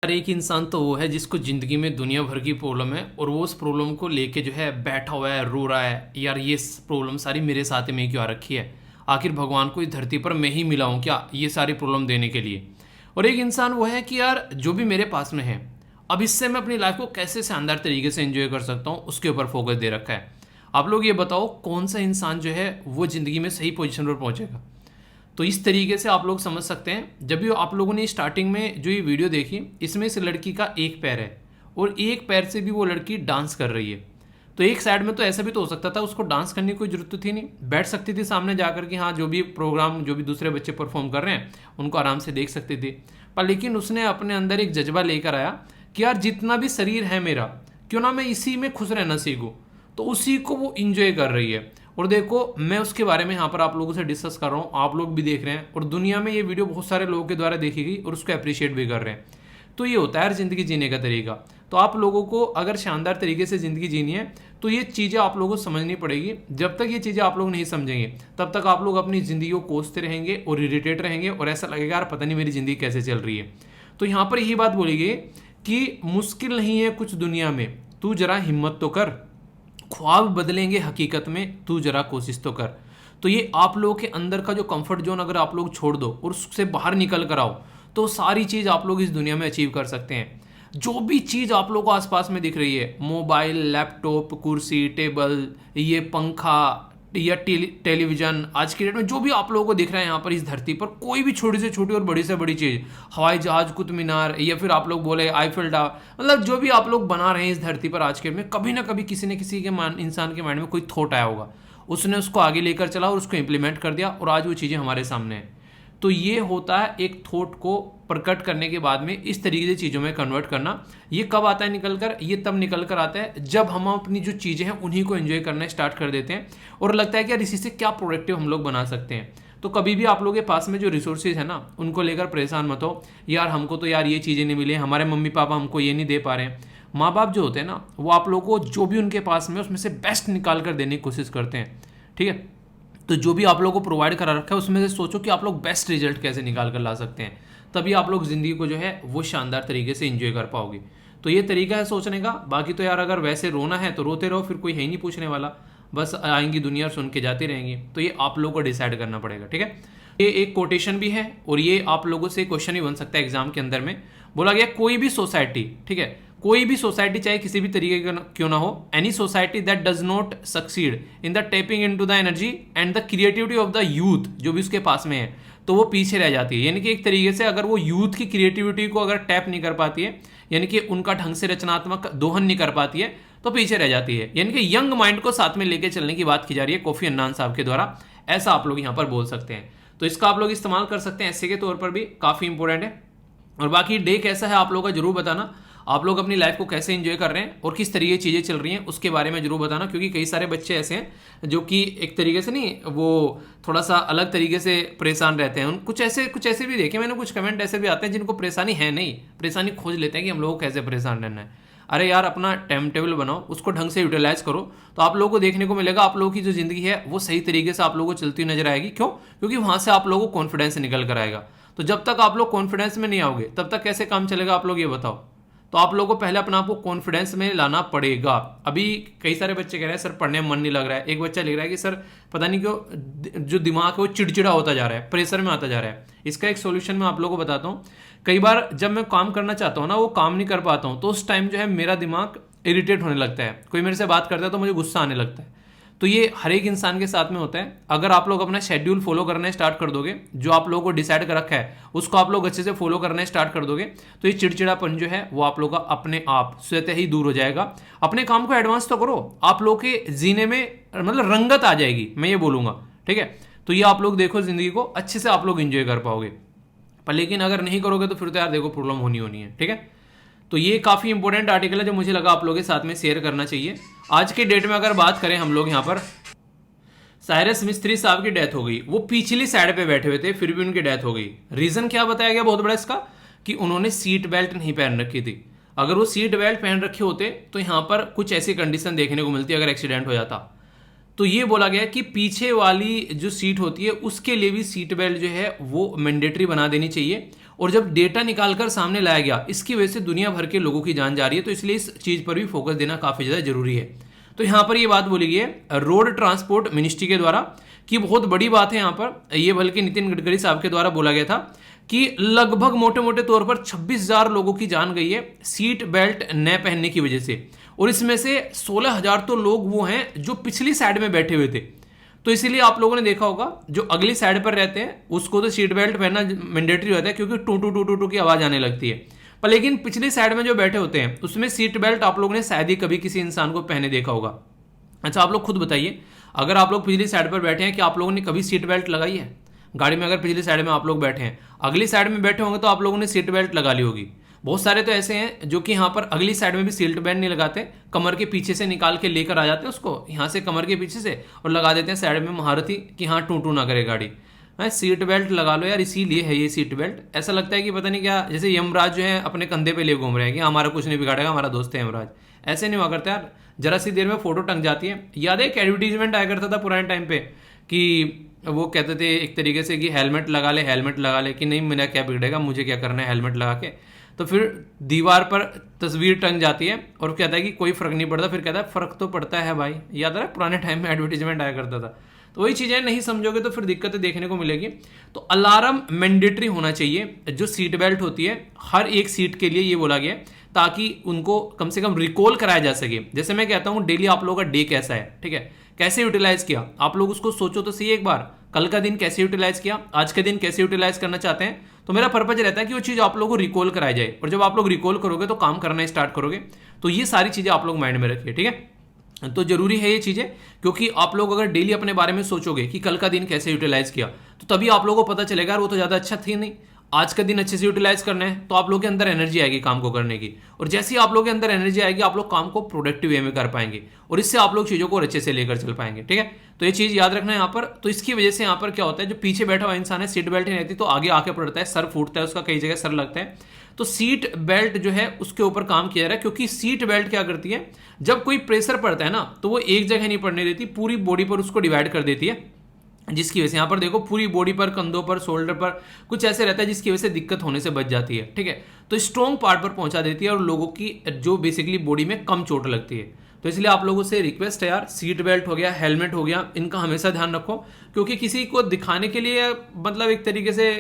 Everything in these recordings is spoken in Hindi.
हर एक इंसान तो वो है जिसको ज़िंदगी में दुनिया भर की प्रॉब्लम है और वो उस प्रॉब्लम को लेके जो है बैठा हुआ है, रो रहा है। यार ये प्रॉब्लम सारी मेरे साथ में क्यों आ रखी है? आखिर भगवान को इस धरती पर मैं ही मिला हूँ क्या ये सारी प्रॉब्लम देने के लिए? और एक इंसान वो है कि यार जो भी मेरे पास में है, अब इससे मैं अपनी लाइफ को कैसे शानदार तरीके से एंजॉय कर सकता हूँ, उसके ऊपर फोकस दे रखा है। आप लोग ये बताओ कौन सा इंसान जो है वो ज़िंदगी में सही पोजीशन पर पहुँचेगा? तो इस तरीके से आप लोग समझ सकते हैं। जब भी आप लोगों ने स्टार्टिंग में जो ये वीडियो देखी, इसमें इस लड़की का एक पैर है और एक पैर से भी वो लड़की डांस कर रही है। तो एक साइड में तो ऐसा भी तो हो सकता था, उसको डांस करने की कोई जरूरत तो थी नहीं, बैठ सकती थी सामने जाकर कि हाँ जो भी प्रोग्राम जो भी दूसरे बच्चे परफॉर्म कर रहे हैं उनको आराम से देख सकती थी। पर लेकिन उसने अपने अंदर एक जज्बा लेकर आया कि यार जितना भी शरीर है मेरा, क्यों ना मैं इसी में खुश रहना सीखूँ। तो उसी को वो इंजॉय कर रही है। और देखो मैं उसके बारे में यहाँ पर आप लोगों से डिस्कस कर रहा हूँ, आप लोग भी देख रहे हैं और दुनिया में ये वीडियो बहुत सारे लोगों के द्वारा देखी गई और उसको अप्रिशिएट भी कर रहे हैं। तो ये होता है यार ज़िंदगी जीने का तरीका। तो आप लोगों को अगर शानदार तरीके से ज़िंदगी जीनी है तो ये चीज़ें आप लोगों को समझनी पड़ेगी। जब तक ये चीज़ें आप लोग नहीं समझेंगे तब तक आप लोग अपनी ज़िंदगी को कोसते रहेंगे और इरिटेट रहेंगे और ऐसा लगेगा यार पता नहीं मेरी ज़िंदगी कैसे चल रही है। तो यहाँ पर यही बात बोली गई कि मुश्किल नहीं है कुछ दुनिया में, तू जरा हिम्मत तो कर, ख्वाब बदलेंगे हकीकत में, तू जरा कोशिश तो कर। तो ये आप लोगों के अंदर का जो कंफर्ट जोन अगर आप लोग छोड़ दो और उससे बाहर निकल कर आओ तो सारी चीज़ आप लोग इस दुनिया में अचीव कर सकते हैं। जो भी चीज़ आप लोगों को आसपास में दिख रही है, मोबाइल, लैपटॉप, कुर्सी, टेबल, ये पंखा या टेलीविजन, आज की डेट में जो भी आप लोगों को दिख रहा है यहाँ पर इस धरती पर, कोई भी छोटी से छोटी और बड़ी से बड़ी चीज़, हवाई जहाज, कुतुब मीनार, या फिर आप लोग बोले आईफिल टावर, मतलब जो भी आप लोग बना रहे हैं इस धरती पर आज के डेट में, कभी ना कभी किसी न किसी के इंसान के माइंड में कोई थॉट आया होगा, उसने उसको आगे लेकर चला और उसको इम्प्लीमेंट कर दिया और आज वो चीज़ें हमारे सामने हैं। तो ये होता है एक थॉट को प्रकट करने के बाद में इस तरीके से चीज़ों में कन्वर्ट करना। ये कब आता है निकल कर? ये तब निकल कर आता है जब हम अपनी जो चीज़ें हैं उन्हीं को एंजॉय करना स्टार्ट कर देते हैं और लगता है कि यार इसी से क्या प्रोडक्टिव हम लोग बना सकते हैं। तो कभी भी आप लोगों के पास में जो रिसोर्सेज है ना उनको लेकर परेशान मत हो, यार हमको तो यार ये चीज़ें नहीं मिली, हमारे मम्मी पापा हमको ये नहीं दे पा रहे हैं। माँ बाप जो होते हैं ना वो आप लोगों को जो भी उनके पास में उसमें से बेस्ट निकाल कर देने की कोशिश करते हैं, ठीक है। तो जो भी आप लोगों को प्रोवाइड करा रखा है उसमें से सोचो कि आप लोग बेस्ट रिजल्ट कैसे निकाल कर ला सकते हैं, तभी आप लोग ज़िंदगी को जो है वो शानदार तरीके से एंजॉय कर पाओगे। तो ये तरीका है सोचने का। बाकी तो यार अगर वैसे रोना है तो रोते रहो, फिर कोई है ही नहीं पूछने वाला, बस आएंगी दुनिया और सुन के जाती रहेंगी। तो ये आप लोगों को डिसाइड करना पड़ेगा, ठीक है। ये एक कोटेशन भी है और ये आप लोगों से क्वेश्चन भी बन सकता है एग्जाम के अंदर में। बोला गया कोई भी सोसाइटी, ठीक है, कोई भी सोसाइटी चाहे किसी भी तरीके का क्यों ना हो, any society that does not succeed in the tapping into the energy and the creativity of the youth, जो भी उसके पास में है, तो वो पीछे रह जाती है। यानी कि एक तरीके से अगर वो यूथ की क्रिएटिविटी को अगर टैप नहीं कर पाती है, यानी कि उनका ढंग से रचनात्मक दोहन नहीं कर पाती है, तो पीछे रह जाती है। यानी कि यंग माइंड को साथ में लेके चलने की बात की जा रही है कोफी अन्नान साहब के द्वारा, ऐसा आप लोग यहाँ पर बोल सकते हैं। तो इसका आप लोग इस्तेमाल कर सकते हैं ऐसे के तौर पर भी, काफ़ी इंपॉर्टेंट है। और बाकी डे कैसा है आप लोगों का जरूर बताना, आप लोग अपनी लाइफ को कैसे एंजॉय कर रहे हैं और किस तरीके की चीज़ें चल रही हैं उसके बारे में जरूर बताना, क्योंकि कई सारे बच्चे ऐसे हैं जो कि एक तरीके से नहीं, वो थोड़ा सा अलग तरीके से परेशान रहते हैं। कुछ ऐसे भी देखे मैंने, कुछ कमेंट ऐसे भी आते हैं जिनको परेशानी है नहीं, परेशानी खोज लेते हैं कि हम लोगों को कैसे परेशान रहना है। अरे यार अपना टाइम टेबल बनाओ, उसको ढंग से यूटिलाइज करो, तो आप लोगों को देखने को मिलेगा आप लोगों की जो ज़िंदगी है वो सही तरीके से आप लोगों को चलती नजर आएगी। क्यों? क्योंकि वहाँ से आप लोगों को कॉन्फिडेंस निकल कर आएगा। तो जब तक आप लोग कॉन्फिडेंस में नहीं आओगे तब तक कैसे काम चलेगा, आप लोग ये बताओ। तो आप लोगों को पहले अपने आप को कॉन्फिडेंस में लाना पड़ेगा। अभी कई सारे बच्चे कह रहे हैं सर पढ़ने में मन नहीं लग रहा है, एक बच्चा लिख रहा है कि सर पता नहीं क्यों जो दिमाग है वो चिड़चिड़ा होता जा रहा है, प्रेशर में आता जा रहा है। इसका एक सोल्यूशन मैं आप लोगों को बताता हूँ। कई बार जब मैं काम करना चाहता हूँ ना, वो काम नहीं कर पाता हूँ, तो उस टाइम जो है मेरा दिमाग इरिटेट होने लगता है, कोई मेरे से बात करता है तो मुझे गुस्सा आने लगता है। तो ये हर एक इंसान के साथ में होता है। अगर आप लोग अपना शेड्यूल फॉलो करना स्टार्ट कर दोगे, जो आप लोगों को डिसाइड कर रखा है उसको आप लोग अच्छे से फॉलो करना स्टार्ट कर दोगे, तो ये चिड़चिड़ापन जो है वो आप लोग का अपने आप स्वतः ही दूर हो जाएगा। अपने काम को एडवांस तो करो, आप लोग के जीने में मतलब रंगत आ जाएगी, मैं ये बोलूँगा, ठीक है। तो ये आप लोग देखो ज़िंदगी को अच्छे से आप लोग इंजॉय कर पाओगे। पर लेकिन अगर नहीं करोगे तो फिर तो यार देखो प्रॉब्लम होनी है, ठीक है। तो ये काफ़ी इंपॉर्टेंट आर्टिकल है जो मुझे लगा आप लोगों के साथ में शेयर करना चाहिए। आज के डेट में अगर बात करें हम लोग यहाँ पर, साइरस मिस्त्री साहब की डेथ हो गई, वो पिछली साइड पे बैठे हुए थे फिर भी उनकी डेथ हो गई। रीज़न क्या बताया गया बहुत बड़ा इसका, कि उन्होंने सीट बेल्ट नहीं पहन रखी थी। अगर वो सीट बेल्ट पहन रखे होते तो यहाँ पर कुछ ऐसी कंडीशन देखने को मिलती अगर एक्सीडेंट हो जाता। तो ये बोला गया कि पीछे वाली जो सीट होती है उसके लिए भी सीट बेल्ट जो है वो मैंडेटरी बना देनी चाहिए। और जब डेटा निकालकर सामने लाया गया, इसकी वजह से दुनिया भर के लोगों की जान जा रही है। तो इसलिए इस चीज़ पर भी फोकस देना काफ़ी ज़्यादा जरूरी है। तो यहाँ पर ये बात बोली गई है रोड ट्रांसपोर्ट मिनिस्ट्री के द्वारा कि बहुत बड़ी बात है यहाँ पर, ये बल्कि नितिन गडकरी साहब के द्वारा बोला गया था कि लगभग मोटे मोटे तौर पर 26,000 लोगों की जान गई है सीट बेल्ट न पहनने की वजह से, और इसमें से 16,000 तो लोग वो हैं जो पिछली साइड में बैठे हुए थे। तो इसीलिए आप लोगों ने देखा होगा जो अगली साइड पर रहते हैं उसको तो सीट बेल्ट पहनना मैंडेटरी होता है, क्योंकि टू टू टू टू टू की आवाज आने लगती है। पर लेकिन पिछली साइड में जो बैठे होते हैं उसमें सीट बेल्ट आप लोगों ने शायद ही कभी किसी इंसान को पहने देखा होगा। अच्छा, आप लोग खुद बताइए, अगर आप लोग पिछली साइड पर बैठे हैं कि आप लोगों ने कभी सीट बेल्ट लगाई है गाड़ी में? अगर पिछली साइड में आप लोग बैठे हैं, अगली साइड में बैठे होंगे तो आप लोगों ने सीट बेल्ट लगा ली होगी। बहुत सारे तो ऐसे हैं जो कि यहाँ पर अगली साइड में भी सीट बेल्ट नहीं लगाते, कमर के पीछे से निकाल के लेकर आ जाते हैं उसको यहाँ से कमर के पीछे से और लगा देते हैं साइड में महारथी कि हाँ टू टू ना करे गाड़ी। सीट बेल्ट लगा लो यार, इसीलिए है ये सीट बेल्ट। ऐसा लगता है कि पता नहीं क्या, जैसे यमराज जो है अपने कंधे पे लिए घूम रहे हैं कि हमारा कुछ नहीं बिगाड़ेगा, हमारा दोस्त है यमराज। ऐसे नहीं हुआ करता यार, जरा सी देर में फोटो टंग जाती है। याद है एक एडवर्टीजमेंट आया करता था पुराने टाइम पे कि वो कहते थे एक तरीके से कि हेलमेट लगा ले, हेलमेट लगा ले, कि नहीं मेरा क्या बिगड़ेगा, मुझे क्या करना है हेलमेट लगा के। तो फिर दीवार पर तस्वीर टंग जाती है और कहता है कि कोई फर्क नहीं पड़ता, फिर कहता है फर्क तो पड़ता है भाई। याद है पुराने टाइम में एडवर्टीजमेंट आया करता था। तो वही चीज़ें नहीं समझोगे तो फिर दिक्कतें देखने को मिलेगी। तो अलार्म मैंडेटरी होना चाहिए, जो सीट बेल्ट होती है हर एक सीट के लिए ये बोला गया है, ताकि उनको कम से कम रिकॉल कराया जा सके। जैसे मैं कहता हूँ डेली आप लोगों का डे कैसा है, ठीक है, कैसे यूटिलाइज किया, आप लोग उसको सोचो तो सही एक बार, कल का दिन कैसे यूटिलाइज किया, आज का दिन कैसे यूटिलाइज करना चाहते हैं। तो मेरा पर्पज रहता है कि वो चीज़ आप लोगों को रिकॉल कराई जाए, और जब आप लोग रिकॉल करोगे तो काम करना स्टार्ट करोगे। तो ये सारी चीज़ें आप लोग माइंड में रखिए, ठीक है। तो जरूरी है ये चीज़ें, क्योंकि आप लोग अगर डेली अपने बारे में सोचोगे कि कल का दिन कैसे यूटिलाइज किया, तो तभी आप लोगों को पता चलेगा वो तो ज़्यादा अच्छा थी नहीं, आज का दिन अच्छे से यूटिलाइज करना है। तो आप लोगों के अंदर एनर्जी आएगी काम को करने की, और जैसे ही आप लोगों के अंदर एनर्जी आएगी आप लोग काम को प्रोडक्टिव वे में कर पाएंगे, और इससे आप लोग चीज़ों को अच्छे से लेकर चल पाएंगे, ठीक है। तो ये चीज़ याद रखना है यहाँ पर। तो इसकी वजह से यहाँ पर क्या होता है, जो पीछे बैठा हुआ इंसान है सीट बेल्ट नहीं रहती तो आगे आके पड़ता है, सर फूटता है उसका, कई जगह सर लगता है। तो सीट बेल्ट जो है उसके ऊपर काम किया जा रहा है, क्योंकि सीट बेल्ट क्या करती है, जब कोई प्रेशर पड़ता है ना तो वो एक जगह नहीं पड़ने देती, पूरी बॉडी पर उसको डिवाइड कर देती है, जिसकी वजह से यहाँ पर देखो पूरी बॉडी पर, कंधों पर, शोल्डर पर कुछ ऐसे रहता है जिसकी वजह से दिक्कत होने से बच जाती है, ठीक है। तो स्ट्रॉन्ग पार्ट पर पहुंचा देती है और लोगों की जो बेसिकली बॉडी में कम चोट लगती है। तो इसलिए आप लोगों से रिक्वेस्ट है यार, सीट बेल्ट हो गया, हेलमेट हो गया, इनका हमेशा ध्यान रखो, क्योंकि किसी को दिखाने के लिए, मतलब एक तरीके से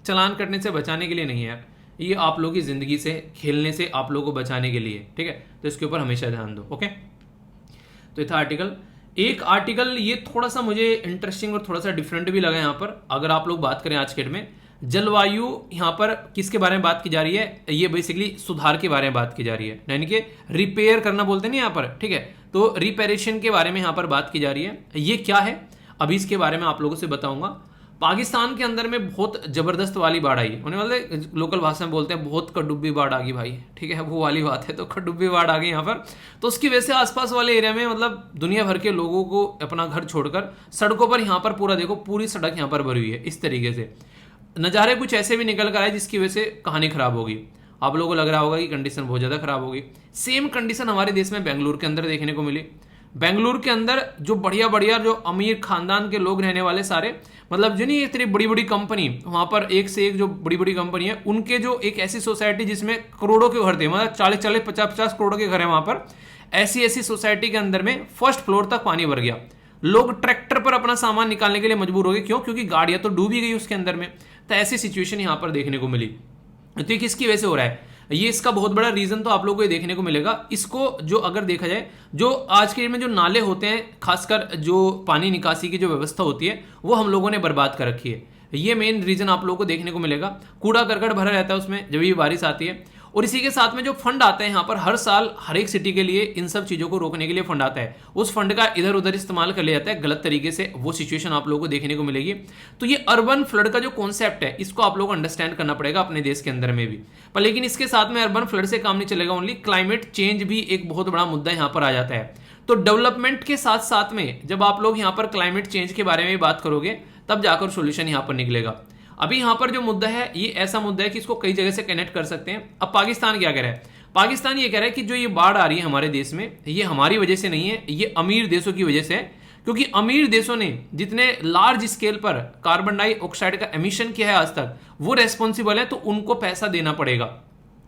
चालान करने से बचाने के लिए नहीं है, ये आप लोगों की जिंदगी से खेलने से आप लोगों को बचाने के लिए, ठीक है। तो इसके ऊपर हमेशा ध्यान दो, ओके। तो ये था आर्टिकल। एक आर्टिकल ये थोड़ा सा मुझे इंटरेस्टिंग और थोड़ा सा डिफरेंट भी लगा यहाँ पर। अगर आप लोग बात करें आज के डेट में जलवायु, यहाँ पर किसके बारे में बात की जा रही है, ये बेसिकली सुधार के बारे में बात की जा रही है, यानी कि रिपेयर करना बोलते हैं ना यहाँ पर, ठीक है। तो रिपेरेशन के बारे में यहाँ पर बात की जा रही है। ये क्या है अभी इसके बारे में आप लोगों से बताऊंगा। पाकिस्तान के अंदर में बहुत जबरदस्त वाली बाढ़ आई, होने वाले लोकल भाषा में बोलते हैं बहुत कड़ुब्बी बाढ़ आ गई भाई, ठीक है, वो वाली बात है। तो कड़ुब्बी बाढ़ आ गई यहाँ पर, तो उसकी वजह से आसपास वाले एरिया में मतलब दुनिया भर के लोगों को अपना घर छोड़कर सड़कों पर, यहाँ पर पूरा देखो पूरी सड़क यहाँ पर भरी हुई है, इस तरीके से नज़ारे कुछ ऐसे भी निकल कर आए जिसकी वजह से कहानी खराब होगी। आप लोगों को लग रहा होगा कि कंडीशन बहुत ज़्यादा खराब होगी। सेम कंडीशन हमारे देश में बेंगलुरु के अंदर देखने को मिली। बेंगलुरु के अंदर जो बढ़िया बढ़िया जो अमीर खानदान के लोग रहने वाले सारे, मतलब जो नहीं इतनी बड़ी बड़ी कंपनी, वहां पर एक से एक जो बड़ी बड़ी कंपनी है, उनके जो एक ऐसी सोसाइटी जिसमें करोड़ों के घर थे, मतलब 40-40, 50-50 करोड़ के घर है वहां पर, ऐसी ऐसी सोसाइटी के अंदर में फर्स्ट फ्लोर तक पानी भर गया। लोग ट्रैक्टर पर अपना सामान निकालने के लिए मजबूर हो गए, क्यों? क्योंकि गाड़ियां तो डूबी गई उसके अंदर में। तो ऐसी सिचुएशन यहां पर देखने को मिली। तो ये किसकी वजह से हो रहा है, ये इसका बहुत बड़ा रीजन तो आप लोगों को ये देखने को मिलेगा। इसको जो अगर देखा जाए, जो आज के डेट में जो नाले होते हैं, खासकर जो पानी निकासी की जो व्यवस्था होती है, वो हम लोगों ने बर्बाद कर रखी है। ये मेन रीजन आप लोगों को देखने को मिलेगा। कूड़ा करकट भरा रहता है उसमें जब भी बारिश आती है। और इसी के साथ में जो फंड आता है यहाँ पर हर साल हर एक सिटी के लिए, इन सब चीज़ों को रोकने के लिए फंड आता है, उस फंड का इधर उधर इस्तेमाल कर लिया जाता है गलत तरीके से। वो सिचुएशन आप लोगों को देखने को मिलेगी। तो ये अर्बन फ्लड का जो कॉन्सेप्ट है, इसको आप लोगों को अंडरस्टैंड करना पड़ेगा अपने देश के अंदर में भी। पर लेकिन इसके साथ में अर्बन फ्लड से काम नहीं चलेगा, ओनली क्लाइमेट चेंज भी एक बहुत बड़ा मुद्दा यहाँ पर आ जाता है। तो डेवलपमेंट के साथ साथ में जब आप लोग यहाँ पर क्लाइमेट चेंज के बारे में बात करोगे, तब जाकर सोल्यूशन यहाँ पर निकलेगा। अभी यहाँ पर जो मुद्दा है, ये ऐसा मुद्दा है कि इसको कई जगह से कनेक्ट कर सकते हैं। अब पाकिस्तान क्या कह रहा है, पाकिस्तान ये कह रहा है कि जो ये बाढ़ आ रही है हमारे देश में, ये हमारी वजह से नहीं है, ये अमीर देशों की वजह से है। क्योंकि अमीर देशों ने जितने लार्ज स्केल पर कार्बन डाइऑक्साइड का एमिशन किया है आज तक, वो रेस्पॉन्सिबल है, तो उनको पैसा देना पड़ेगा।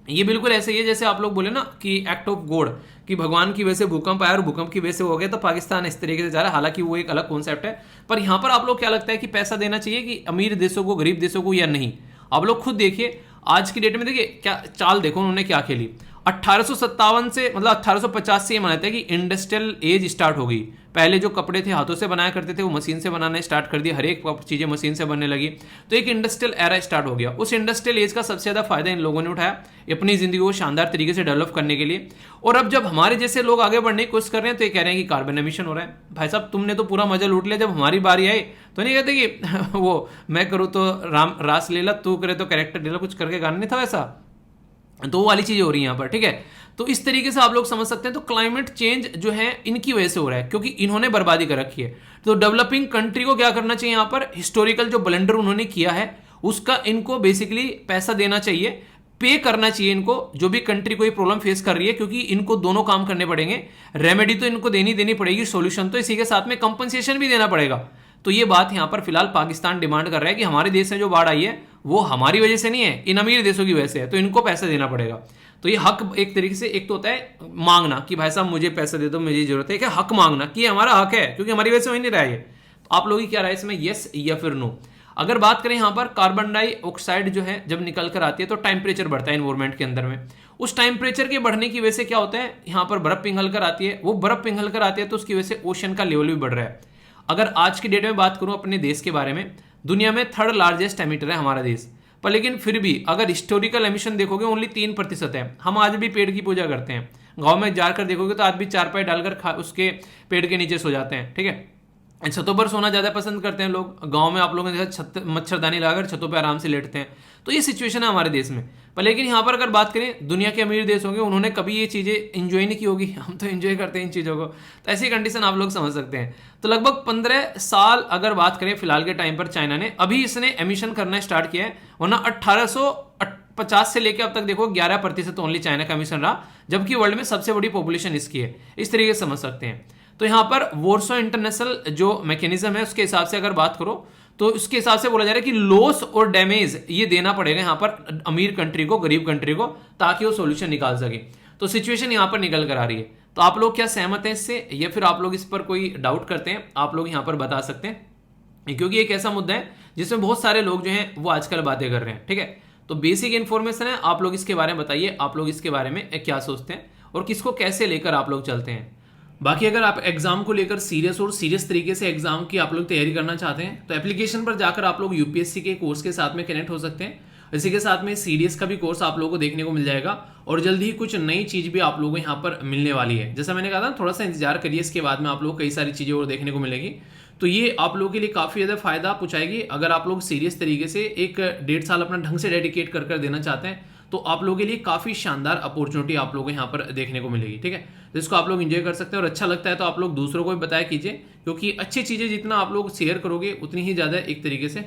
ये बिल्कुल ऐसे ही है जैसे आप लोग बोले ना कि एक्ट ऑफ गॉड, कि भगवान की वजह से भूकंप आया और भूकंप की वजह से हो गया, तो पाकिस्तान इस तरीके से जा रहा है। हालांकि वो एक अलग कॉन्सेप्ट है, पर यहां पर आप लोग क्या लगता है कि पैसा देना चाहिए कि अमीर देशों को, गरीब देशों को, या नहीं? आप लोग खुद देखिए, आज की डेट में देखिए क्या चाल, देखो उन्होंने क्या खेली। 1857 से, मतलब 1850 से ये मानते हैं कि इंडस्ट्रियल एज स्टार्ट हो गई। पहले जो कपड़े थे हाथों से बनाया करते थे, वो मशीन से बनाना स्टार्ट कर दिया, हर एक चीजें मशीन से बनने लगी, तो एक इंडस्ट्रियल एरा स्टार्ट हो गया। उस इंडस्ट्रियल एज का सबसे ज्यादा फायदा इन लोगों ने उठाया अपनी जिंदगी को शानदार तरीके से डेवलप करने के लिए। और अब जब हमारे जैसे लोग आगे बढ़ने की कोशिश कर रहे हैं, तो ये कह रहे हैं कि कार्बन एमिशन हो रहा है। भाई साहब, तुमने तो पूरा मजा लूट लिया, जब हमारी बारी आई तो नहीं कहते कि वो मैं करूँ तो राम रास लीला, तू करे तो कैरेक्टर डीला, कुछ करके गाना नहीं था वैसा। तो वो वाली चीजें हो रही हैं यहाँ पर, ठीक है। तो इस तरीके से आप लोग समझ सकते हैं। तो क्लाइमेट चेंज जो है इनकी वजह से हो रहा है, क्योंकि इन्होंने बर्बादी कर रखी है। तो डेवलपिंग कंट्री को क्या करना चाहिए यहाँ पर, हिस्टोरिकल जो ब्लंडर उन्होंने किया है उसका इनको बेसिकली पैसा देना चाहिए, पे करना चाहिए इनको, जो भी कंट्री कोई प्रॉब्लम फेस कर रही है, क्योंकि इनको दोनों काम करने पड़ेंगे। रेमेडी तो इनको देनी पड़ेगी, सॉल्यूशन तो, इसी के साथ में कंपनसेशन भी देना पड़ेगा। तो ये बात यहां पर फिलहाल पाकिस्तान डिमांड कर रहा है कि हमारे देश में जो बाढ़ आई है वो हमारी वजह से नहीं है, इन अमीर देशों की वजह से है, तो इनको पैसा देना पड़ेगा। तो ये हक एक तरीके से, एक तो होता है मांगना कि भाई साहब मुझे पैसा दे दो, मुझे जरूरत है, क्या हक मांगना कि हमारा हक है, क्योंकि हमारी वजह से हो ही नहीं रहा है। तो आप लोगों की क्या राय इसमें, यस या फिर नो? अगर बात करें यहां पर कार्बन डाइऑक्साइड जो है जब निकल कर आती है तो टेम्परेचर बढ़ता है एनवायरमेंट के अंदर में। उस टेम्परेचर के बढ़ने की वजह से क्या होता है, यहां पर बर्फ पिघल कर आती है। वो बर्फ पिघल कर आती है तो उसकी वजह से ओशन का लेवल भी बढ़ रहा है। अगर आज की डेट में बात करूं अपने देश के बारे में, दुनिया में 3rd लार्जेस्ट एमिटर है हमारा देश, पर लेकिन फिर भी अगर हिस्टोरिकल एमिशन देखोगे ओनली 3% है। हम आज भी पेड़ की पूजा करते हैं, गांव में जाकर देखोगे तो आज भी चारपाई डालकर उसके पेड़ के नीचे सो जाते हैं, ठीक है। छतों पर सोना ज्यादा पसंद करते हैं लोग, गांव में आप लोगों ने देखा मच्छरदानी लगाकर छतों पर आराम से लेटते हैं। तो ये सिचुएशन है हमारे देश में। पर लेकिन यहाँ पर अगर बात करें, दुनिया के अमीर देश होंगे, उन्होंने कभी ये चीजें इंजॉय नहीं की होगी, हम तो इंजॉय करते हैं इन चीजों को। तो ऐसी कंडीशन आप लोग समझ सकते हैं। तो लगभग 15 साल अगर बात करें फिलहाल के टाइम पर, चाइना ने अभी इसने एमिशन करना स्टार्ट किया है, वरना 1850 से लेकर अब तक देखो 11% ओनली चाइना का एमिशन रहा, जबकि वर्ल्ड में सबसे बड़ी पॉपुलेशन इसकी है। इस तरीके से समझ सकते हैं। तो यहां पर वॉर्सो इंटरनेशनल जो मैकेनिज्म है उसके हिसाब से अगर बात करो तो उसके हिसाब से बोला जा रहा है कि लॉस और डैमेज ये देना पड़ेगा यहां पर अमीर कंट्री को, गरीब कंट्री को, ताकि वो सॉल्यूशन निकाल सके। तो सिचुएशन यहां पर निकल कर आ रही है। तो आप लोग क्या सहमत हैं इससे, या फिर आप लोग इस पर कोई डाउट करते हैं, आप लोग यहां पर बता सकते हैं, क्योंकि एक ऐसा मुद्दा है जिसमें बहुत सारे लोग जो हैं वो आजकल बातें कर रहे हैं, ठीक है। तो बेसिक इन्फॉर्मेशन है, आप लोग इसके बारे में बताइए, आप लोग इसके बारे में क्या सोचते हैं और किसको कैसे लेकर आप लोग चलते हैं। बाकी अगर आप एग्जाम को लेकर सीरियस तरीके से एग्जाम की आप लोग तैयारी करना चाहते हैं, तो एप्लीकेशन पर जाकर आप लोग यूपीएससी के कोर्स के साथ में कनेक्ट हो सकते हैं। इसी के साथ में सीडीएस का भी कोर्स आप लोगों को देखने को मिल जाएगा, और जल्दी ही कुछ नई चीज भी आप लोगों को यहाँ पर मिलने वाली है। जैसा मैंने कहा था, थोड़ा सा इंतजार करिए, इसके बाद में आप लोग कई सारी चीजें और देखने को मिलेगी। तो ये आप लोगों के लिए काफी ज्यादा फायदा पहुंचाएगी। अगर आप लोग सीरियस तरीके से 1-1.5 साल अपना ढंग से डेडिकेट कर देना चाहते हैं, तो आप लोगों के लिए काफी शानदार अपॉर्चुनिटी आप लोगों को यहाँ पर देखने को मिलेगी, ठीक है। जिसको आप लोग एंजॉय कर सकते हैं, और अच्छा लगता है तो आप लोग दूसरों को भी बताया कीजिए, क्योंकि अच्छी चीजें जितना आप लोग शेयर करोगे उतनी ही ज्यादा एक तरीके से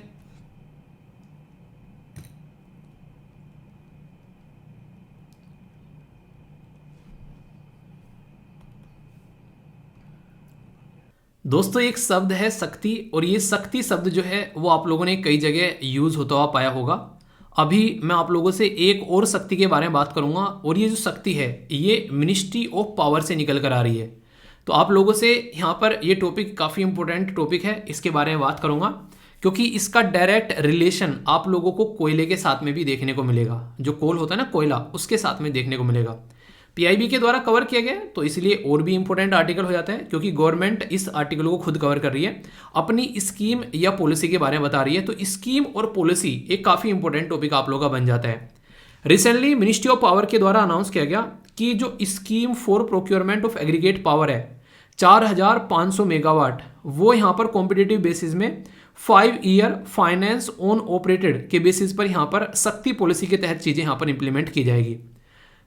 दोस्तों एक शब्द है शक्ति, और ये शक्ति शब्द जो है वो आप लोगों ने कई जगह यूज होता हुआ पाया होगा। अभी मैं आप लोगों से एक और शक्ति के बारे में बात करूंगा, और ये जो शक्ति है ये मिनिस्ट्री ऑफ पावर से निकल कर आ रही है। तो आप लोगों से यहाँ पर ये टॉपिक काफ़ी इंपॉर्टेंट टॉपिक है, इसके बारे में बात करूंगा, क्योंकि इसका डायरेक्ट रिलेशन आप लोगों को कोयले के साथ में भी देखने को मिलेगा। जो कोल होता है ना, कोयला, उसके साथ में देखने को मिलेगा। पीआईबी के द्वारा कवर किया गया, तो इसलिए और भी इंपॉर्टेंट आर्टिकल हो जाता है, क्योंकि गवर्नमेंट इस आर्टिकल को खुद कवर कर रही है, अपनी स्कीम या पॉलिसी के बारे में बता रही है। तो स्कीम और पॉलिसी एक काफी इंपॉर्टेंट टॉपिक आप लोगों का बन जाता है। रिसेंटली मिनिस्ट्री ऑफ पावर के द्वारा अनाउंस किया गया कि जो scheme for procurement of aggregate power है 4500 मेगावाट, वो यहाँ पर कॉम्पिटेटिव बेसिस में 5 ईयर फाइनेंस ऑन ऑपरेटेड के बेसिस पर यहाँ पर शक्ति पॉलिसी के तहत चीजें यहाँ पर इंप्लीमेंट की जाएगी।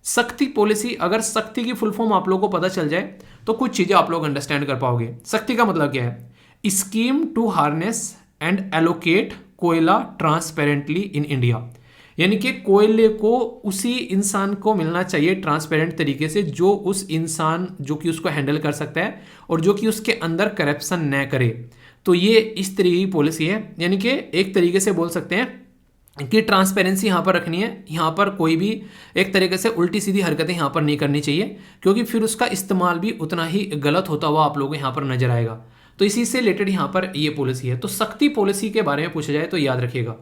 शक्ति पॉलिसी, अगर शक्ति की फुल फॉर्म आप लोगों को पता चल जाए तो कुछ चीजें आप लोग अंडरस्टैंड कर पाओगे। शक्ति का मतलब क्या है, scheme to harness and allocate कोयला ट्रांसपेरेंटली इन इंडिया, यानी कि कोयले को उसी इंसान को मिलना चाहिए ट्रांसपेरेंट तरीके से, जो उस इंसान जो कि उसको हैंडल कर सकता है और जो कि उसके अंदर करप्शन न करे। तो ये इस तरीके की पॉलिसी है, यानी कि एक तरीके से बोल सकते हैं कि ट्रांसपेरेंसी यहाँ पर रखनी है। यहाँ पर कोई भी एक तरीके से उल्टी सीधी हरकतें यहाँ पर नहीं करनी चाहिए, क्योंकि फिर उसका इस्तेमाल भी उतना ही गलत होता हुआ आप लोगों को यहाँ पर नजर आएगा। तो इसी से रिलेटेड यहाँ पर ये पॉलिसी है। तो सख्ती पॉलिसी के बारे में पूछा जाए तो याद रखिएगा,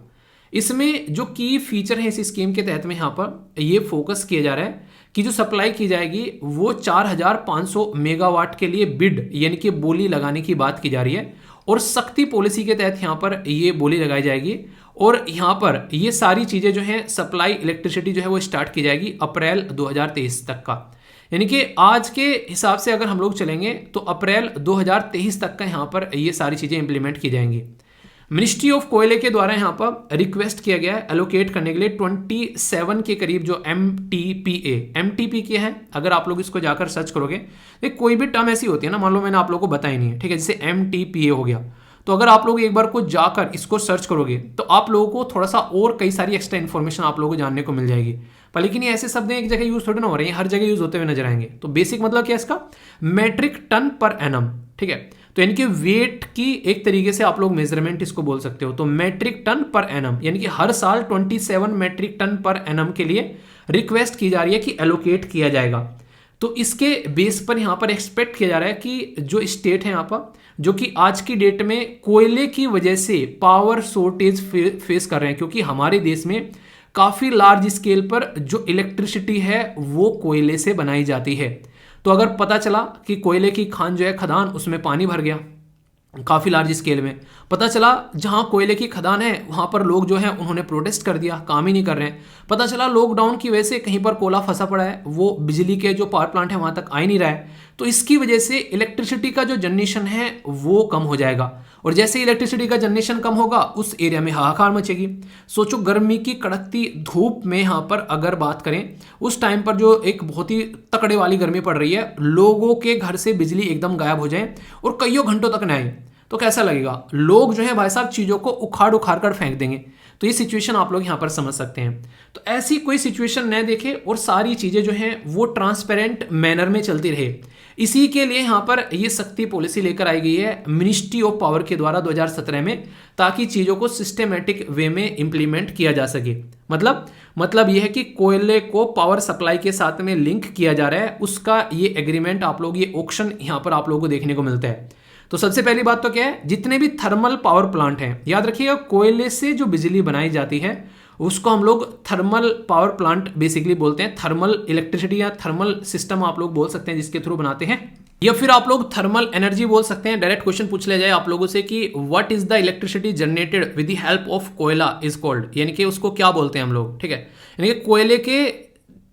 इसमें जो की फीचर है इस स्कीम के तहत में यहाँ पर ये फोकस किया जा रहा है कि जो सप्लाई की जाएगी वो 4500 मेगावाट के लिए बिड यानी कि बोली लगाने की बात की जा रही है, और सख्ती पॉलिसी के तहत यहाँ पर ये बोली लगाई जाएगी। और यहाँ पर ये सारी चीज़ें जो हैं सप्लाई इलेक्ट्रिसिटी जो है वो स्टार्ट की जाएगी अप्रैल 2023 तक का, यानी कि आज के हिसाब से अगर हम लोग चलेंगे तो अप्रैल 2023 तक का यहाँ पर ये सारी चीज़ें इंप्लीमेंट की जाएंगी। मिनिस्ट्री ऑफ कोयले के द्वारा यहाँ पर रिक्वेस्ट किया गया है एलोकेट करने के लिए 27 के करीब जो एमटीपी के हैं। अगर आप लोग इसको जाकर सर्च करोगे तो कोई भी टर्म ऐसी होती है ना, मान लो मैंने आप लोगों को बताई नहीं है, ठीक है, जैसे एमटीपीए हो गया, तो अगर आप लोग एक बार को जाकर इसको सर्च करोगे तो आप लोगों को थोड़ा सा और कई सारी एक्स्ट्रा इन्फॉर्मेशन आप लोगों को जानने को मिल जाएगी। पर लेकिन ये ऐसे शब्द एक जगह यूज थोड़ी ना हो रहे हैं, हर जगह यूज होते हुए नजर आएंगे। तो बेसिक मतलब क्या है इसका, मेट्रिक टन पर एनम, ठीक है। तो यानी कि वेट की एक तरीके से आप लोग मेजरमेंट इसको बोल सकते हो। तो मेट्रिक टन पर एनम यानी कि हर साल 27 मेट्रिक टन पर एनम के लिए रिक्वेस्ट की जा रही है कि एलोकेट किया जाएगा। तो इसके बेस पर यहाँ पर एक्सपेक्ट किया जा रहा है कि जो स्टेट है यहाँ पर जो कि आज की डेट में कोयले की वजह से पावर शॉर्टेज फेस कर रहे हैं, क्योंकि हमारे देश में काफ़ी लार्ज स्केल पर जो इलेक्ट्रिसिटी है वो कोयले से बनाई जाती है। तो अगर पता चला कि कोयले की खान जो है खदान उसमें पानी भर गया काफ़ी लार्ज स्केल में, पता चला जहां कोयले की खदान है वहां पर लोग जो है उन्होंने प्रोटेस्ट कर दिया, काम ही नहीं कर रहे हैं, पता चला लॉकडाउन की वजह से कहीं पर कोयला फंसा पड़ा है, वो बिजली के जो पावर प्लांट है वहां तक आ ही नहीं रहा है, तो इसकी वजह से इलेक्ट्रिसिटी का जो जनरेशन है वो कम हो जाएगा। और जैसे इलेक्ट्रिसिटी का जनरेशन कम होगा उस एरिया में हाहाकार मचेगी। सोचो गर्मी की कड़कती धूप में यहाँ पर अगर बात करें उस टाइम पर जो एक बहुत ही तकड़े वाली गर्मी पड़ रही है, लोगों के घर से बिजली एकदम गायब हो जाए और कईयों घंटों तक न आए तो कैसा लगेगा। लोग जो है भाई साहब चीज़ों को उखाड़ उखाड़ कर फेंक देंगे। तो ये सिचुएशन आप लोग यहाँ पर समझ सकते हैं। तो ऐसी कोई सिचुएशन न देखे और सारी चीज़ें जो हैं वो ट्रांसपेरेंट मैनर में चलती रहे, इसी के लिए यहाँ पर ये सख्ती पॉलिसी लेकर आई गई है मिनिस्ट्री ऑफ पावर के द्वारा 2017 में, ताकि चीज़ों को सिस्टमेटिक वे में इंप्लीमेंट किया जा सके। मतलब यह है कि कोयले को पावर सप्लाई के साथ में लिंक किया जा रहा है, उसका ये एग्रीमेंट आप लोग, ये ऑक्शन यहाँ पर आप लोगों को देखने को मिलता है। तो सबसे पहली बात तो क्या है, जितने भी थर्मल पावर प्लांट हैं, याद रखिएगा कोयले से जो बिजली बनाई जाती है उसको हम लोग थर्मल पावर प्लांट बेसिकली बोलते हैं। थर्मल इलेक्ट्रिसिटी या थर्मल सिस्टम आप लोग बोल सकते हैं जिसके थ्रू बनाते हैं, या फिर आप लोग थर्मल एनर्जी बोल सकते हैं। डायरेक्ट क्वेश्चन पूछ लिया जाए आप लोगों से कि what is the electricity generated with the help of कोयला इज कॉल्ड, यानी कि उसको क्या बोलते हैं हम लोग, ठीक है। यानी कि कोयले के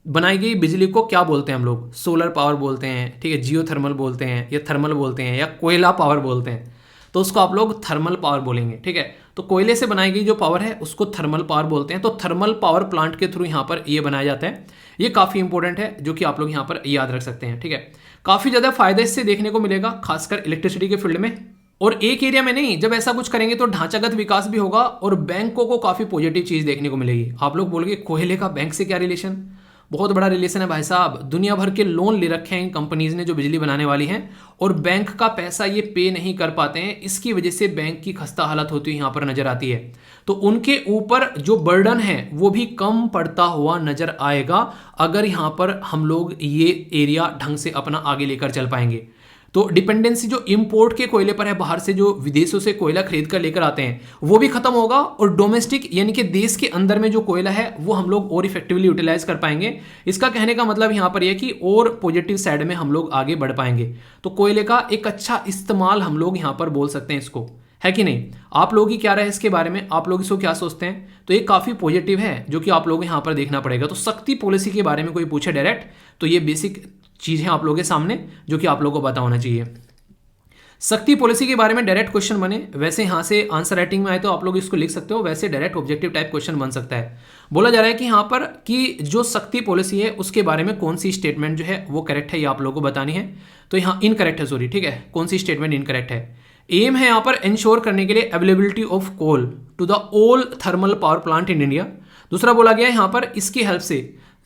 बनाई गई बिजली को क्या बोलते हैं हम लोग, सोलर पावर बोलते हैं, ठीक है, जियो थर्मल बोलते हैं, या थर्मल बोलते हैं, या कोयला पावर बोलते हैं, तो उसको आप लोग थर्मल पावर बोलेंगे, ठीक है। तो कोयले से बनाई गई जो पावर है उसको थर्मल पावर बोलते हैं। तो थर्मल पावर प्लांट के थ्रू यहाँ पर ये बनाया जाता है। ये काफ़ी इंपॉर्टेंट है जो कि आप लोग यहाँ पर याद रख सकते हैं, ठीक है। काफ़ी ज़्यादा फायदा इससे देखने को मिलेगा खासकर इलेक्ट्रिसिटी के फील्ड में। और एक एरिया में नहीं, जब ऐसा कुछ करेंगे तो ढांचागत विकास भी होगा और बैंकों को काफ़ी पॉजिटिव चीज़ देखने को मिलेगी। आप लोग बोलोगे कोयले का बैंक से क्या रिलेशन, बहुत बड़ा रिलेशन है भाई साहब। दुनिया भर के लोन ले रखे हैं इन कंपनीज ने जो बिजली बनाने वाली हैं, और बैंक का पैसा ये पे नहीं कर पाते हैं, इसकी वजह से बैंक की खस्ता हालत होती हुई यहाँ पर नजर आती है। तो उनके ऊपर जो बर्डन है वो भी कम पड़ता हुआ नजर आएगा अगर यहाँ पर हम लोग ये एरिया ढंग से अपना आगे लेकर चल पाएंगे। तो डिपेंडेंसी जो इंपोर्ट के कोयले पर है, बाहर से जो विदेशों से कोयला खरीद कर लेकर आते हैं, वो भी खत्म होगा, और डोमेस्टिक यानी कि देश के अंदर में जो कोयला है वो हम लोग और इफेक्टिवली यूटिलाइज कर पाएंगे। इसका कहने का मतलब यहाँ पर यह कि और पॉजिटिव साइड में हम लोग आगे बढ़ पाएंगे। तो कोयले का एक अच्छा इस्तेमाल हम लोग यहाँ पर बोल सकते हैं इसको, है कि नहीं। आप लोग की क्या राय है इसके बारे में, आप लोग इसको क्या सोचते हैं। तो ये काफ़ी पॉजिटिव है जो कि आप लोग यहाँ पर देखना पड़ेगा। तो सख्ती पॉलिसी के बारे में कोई पूछे डायरेक्ट तो ये बेसिक चीज़ है आप लोगों के सामने जो कि आप लोगों को पता होना चाहिए। सख्ती पॉलिसी के बारे में डायरेक्ट क्वेश्चन बने, वैसे यहाँ से आंसर राइटिंग में आए तो आप लोग इसको लिख सकते हो, वैसे डायरेक्ट ऑब्जेक्टिव टाइप क्वेश्चन बन सकता है। बोला जा रहा है कि यहाँ पर कि जो सख्ती पॉलिसी है उसके बारे में कौन सी स्टेटमेंट जो है वो करेक्ट है, ये आप लोगों को बतानी है। तो यहाँ इनकरेक्ट है, सॉरी, ठीक है, कौन सी स्टेटमेंट इनकरेक्ट है। एम है यहाँ पर इंश्योर करने के लिए availability of coal to the all thermal power plant in India. दूसरा बोला गया है यहाँ पर इसकी हेल्प से,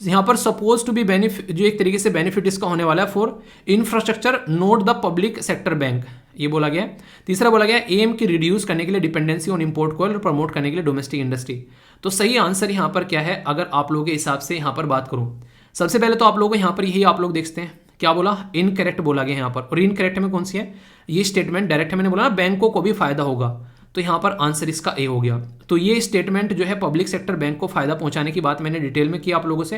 यहाँ पर सपोज टू बी बेनिफिट, जो एक तरीके से बेनिफिट इसका होने वाला है for infrastructure note the public sector bank, ये बोला गया है। तीसरा बोला गया एम की रिड्यूस करने के लिए डिपेंडेंसी ऑन इंपोर्ट कोयल और प्रमोट करने के लिए डोमेस्टिक इंडस्ट्री। तो सही आंसर यहाँ पर क्या है अगर आप लोगों के हिसाब से यहाँ पर बात करूँ? सबसे पहले तो आप लोगों को यहाँ पर यही आप लोग देखते हैं क्या बोला, इनकरेक्ट बोला गया यहाँ पर। और इनकरेक्ट में कौन सी है? ये स्टेटमेंट डायरेक्ट मैंने बोला ना बैंकों को भी फायदा होगा, तो यहाँ पर आंसर इसका ए हो गया। तो ये स्टेटमेंट जो है पब्लिक सेक्टर बैंक को फायदा पहुंचाने की बात मैंने डिटेल में की आप लोगों से।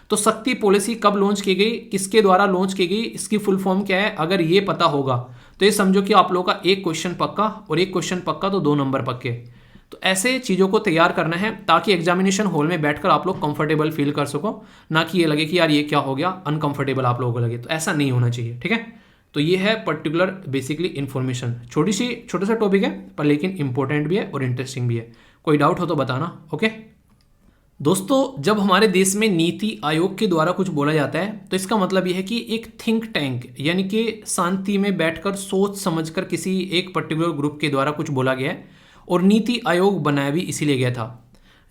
तो शक्ति पॉलिसी कब लॉन्च की गई, किसके द्वारा लॉन्च की गई, इसकी फुल फॉर्म क्या है, अगर ये पता होगा तो ये समझो कि आप लोगों का एक क्वेश्चन पक्का, और एक क्वेश्चन पक्का तो 2 नंबर पक्के। तो ऐसे चीज़ों को तैयार करना है ताकि एग्जामिनेशन हॉल में बैठकर आप लोग कंफर्टेबल फील कर सको, ना कि ये लगे कि यार ये क्या हो गया, अनकंफर्टेबल आप लोगों को लगे। तो ऐसा नहीं होना चाहिए, ठीक है। तो ये है पर्टिकुलर बेसिकली इन्फॉर्मेशन, छोटा सा टॉपिक है पर लेकिन इंपॉर्टेंट भी है और इंटरेस्टिंग भी है। कोई डाउट हो तो बताना, ओके। दोस्तों जब हमारे देश में नीति आयोग के द्वारा कुछ बोला जाता है तो इसका मतलब यह है कि एक थिंक टैंक यानी कि शांति में बैठकर सोच समझकर किसी एक पर्टिकुलर ग्रुप के द्वारा कुछ बोला गया है, और नीति आयोग बनाया भी इसीलिए गया था।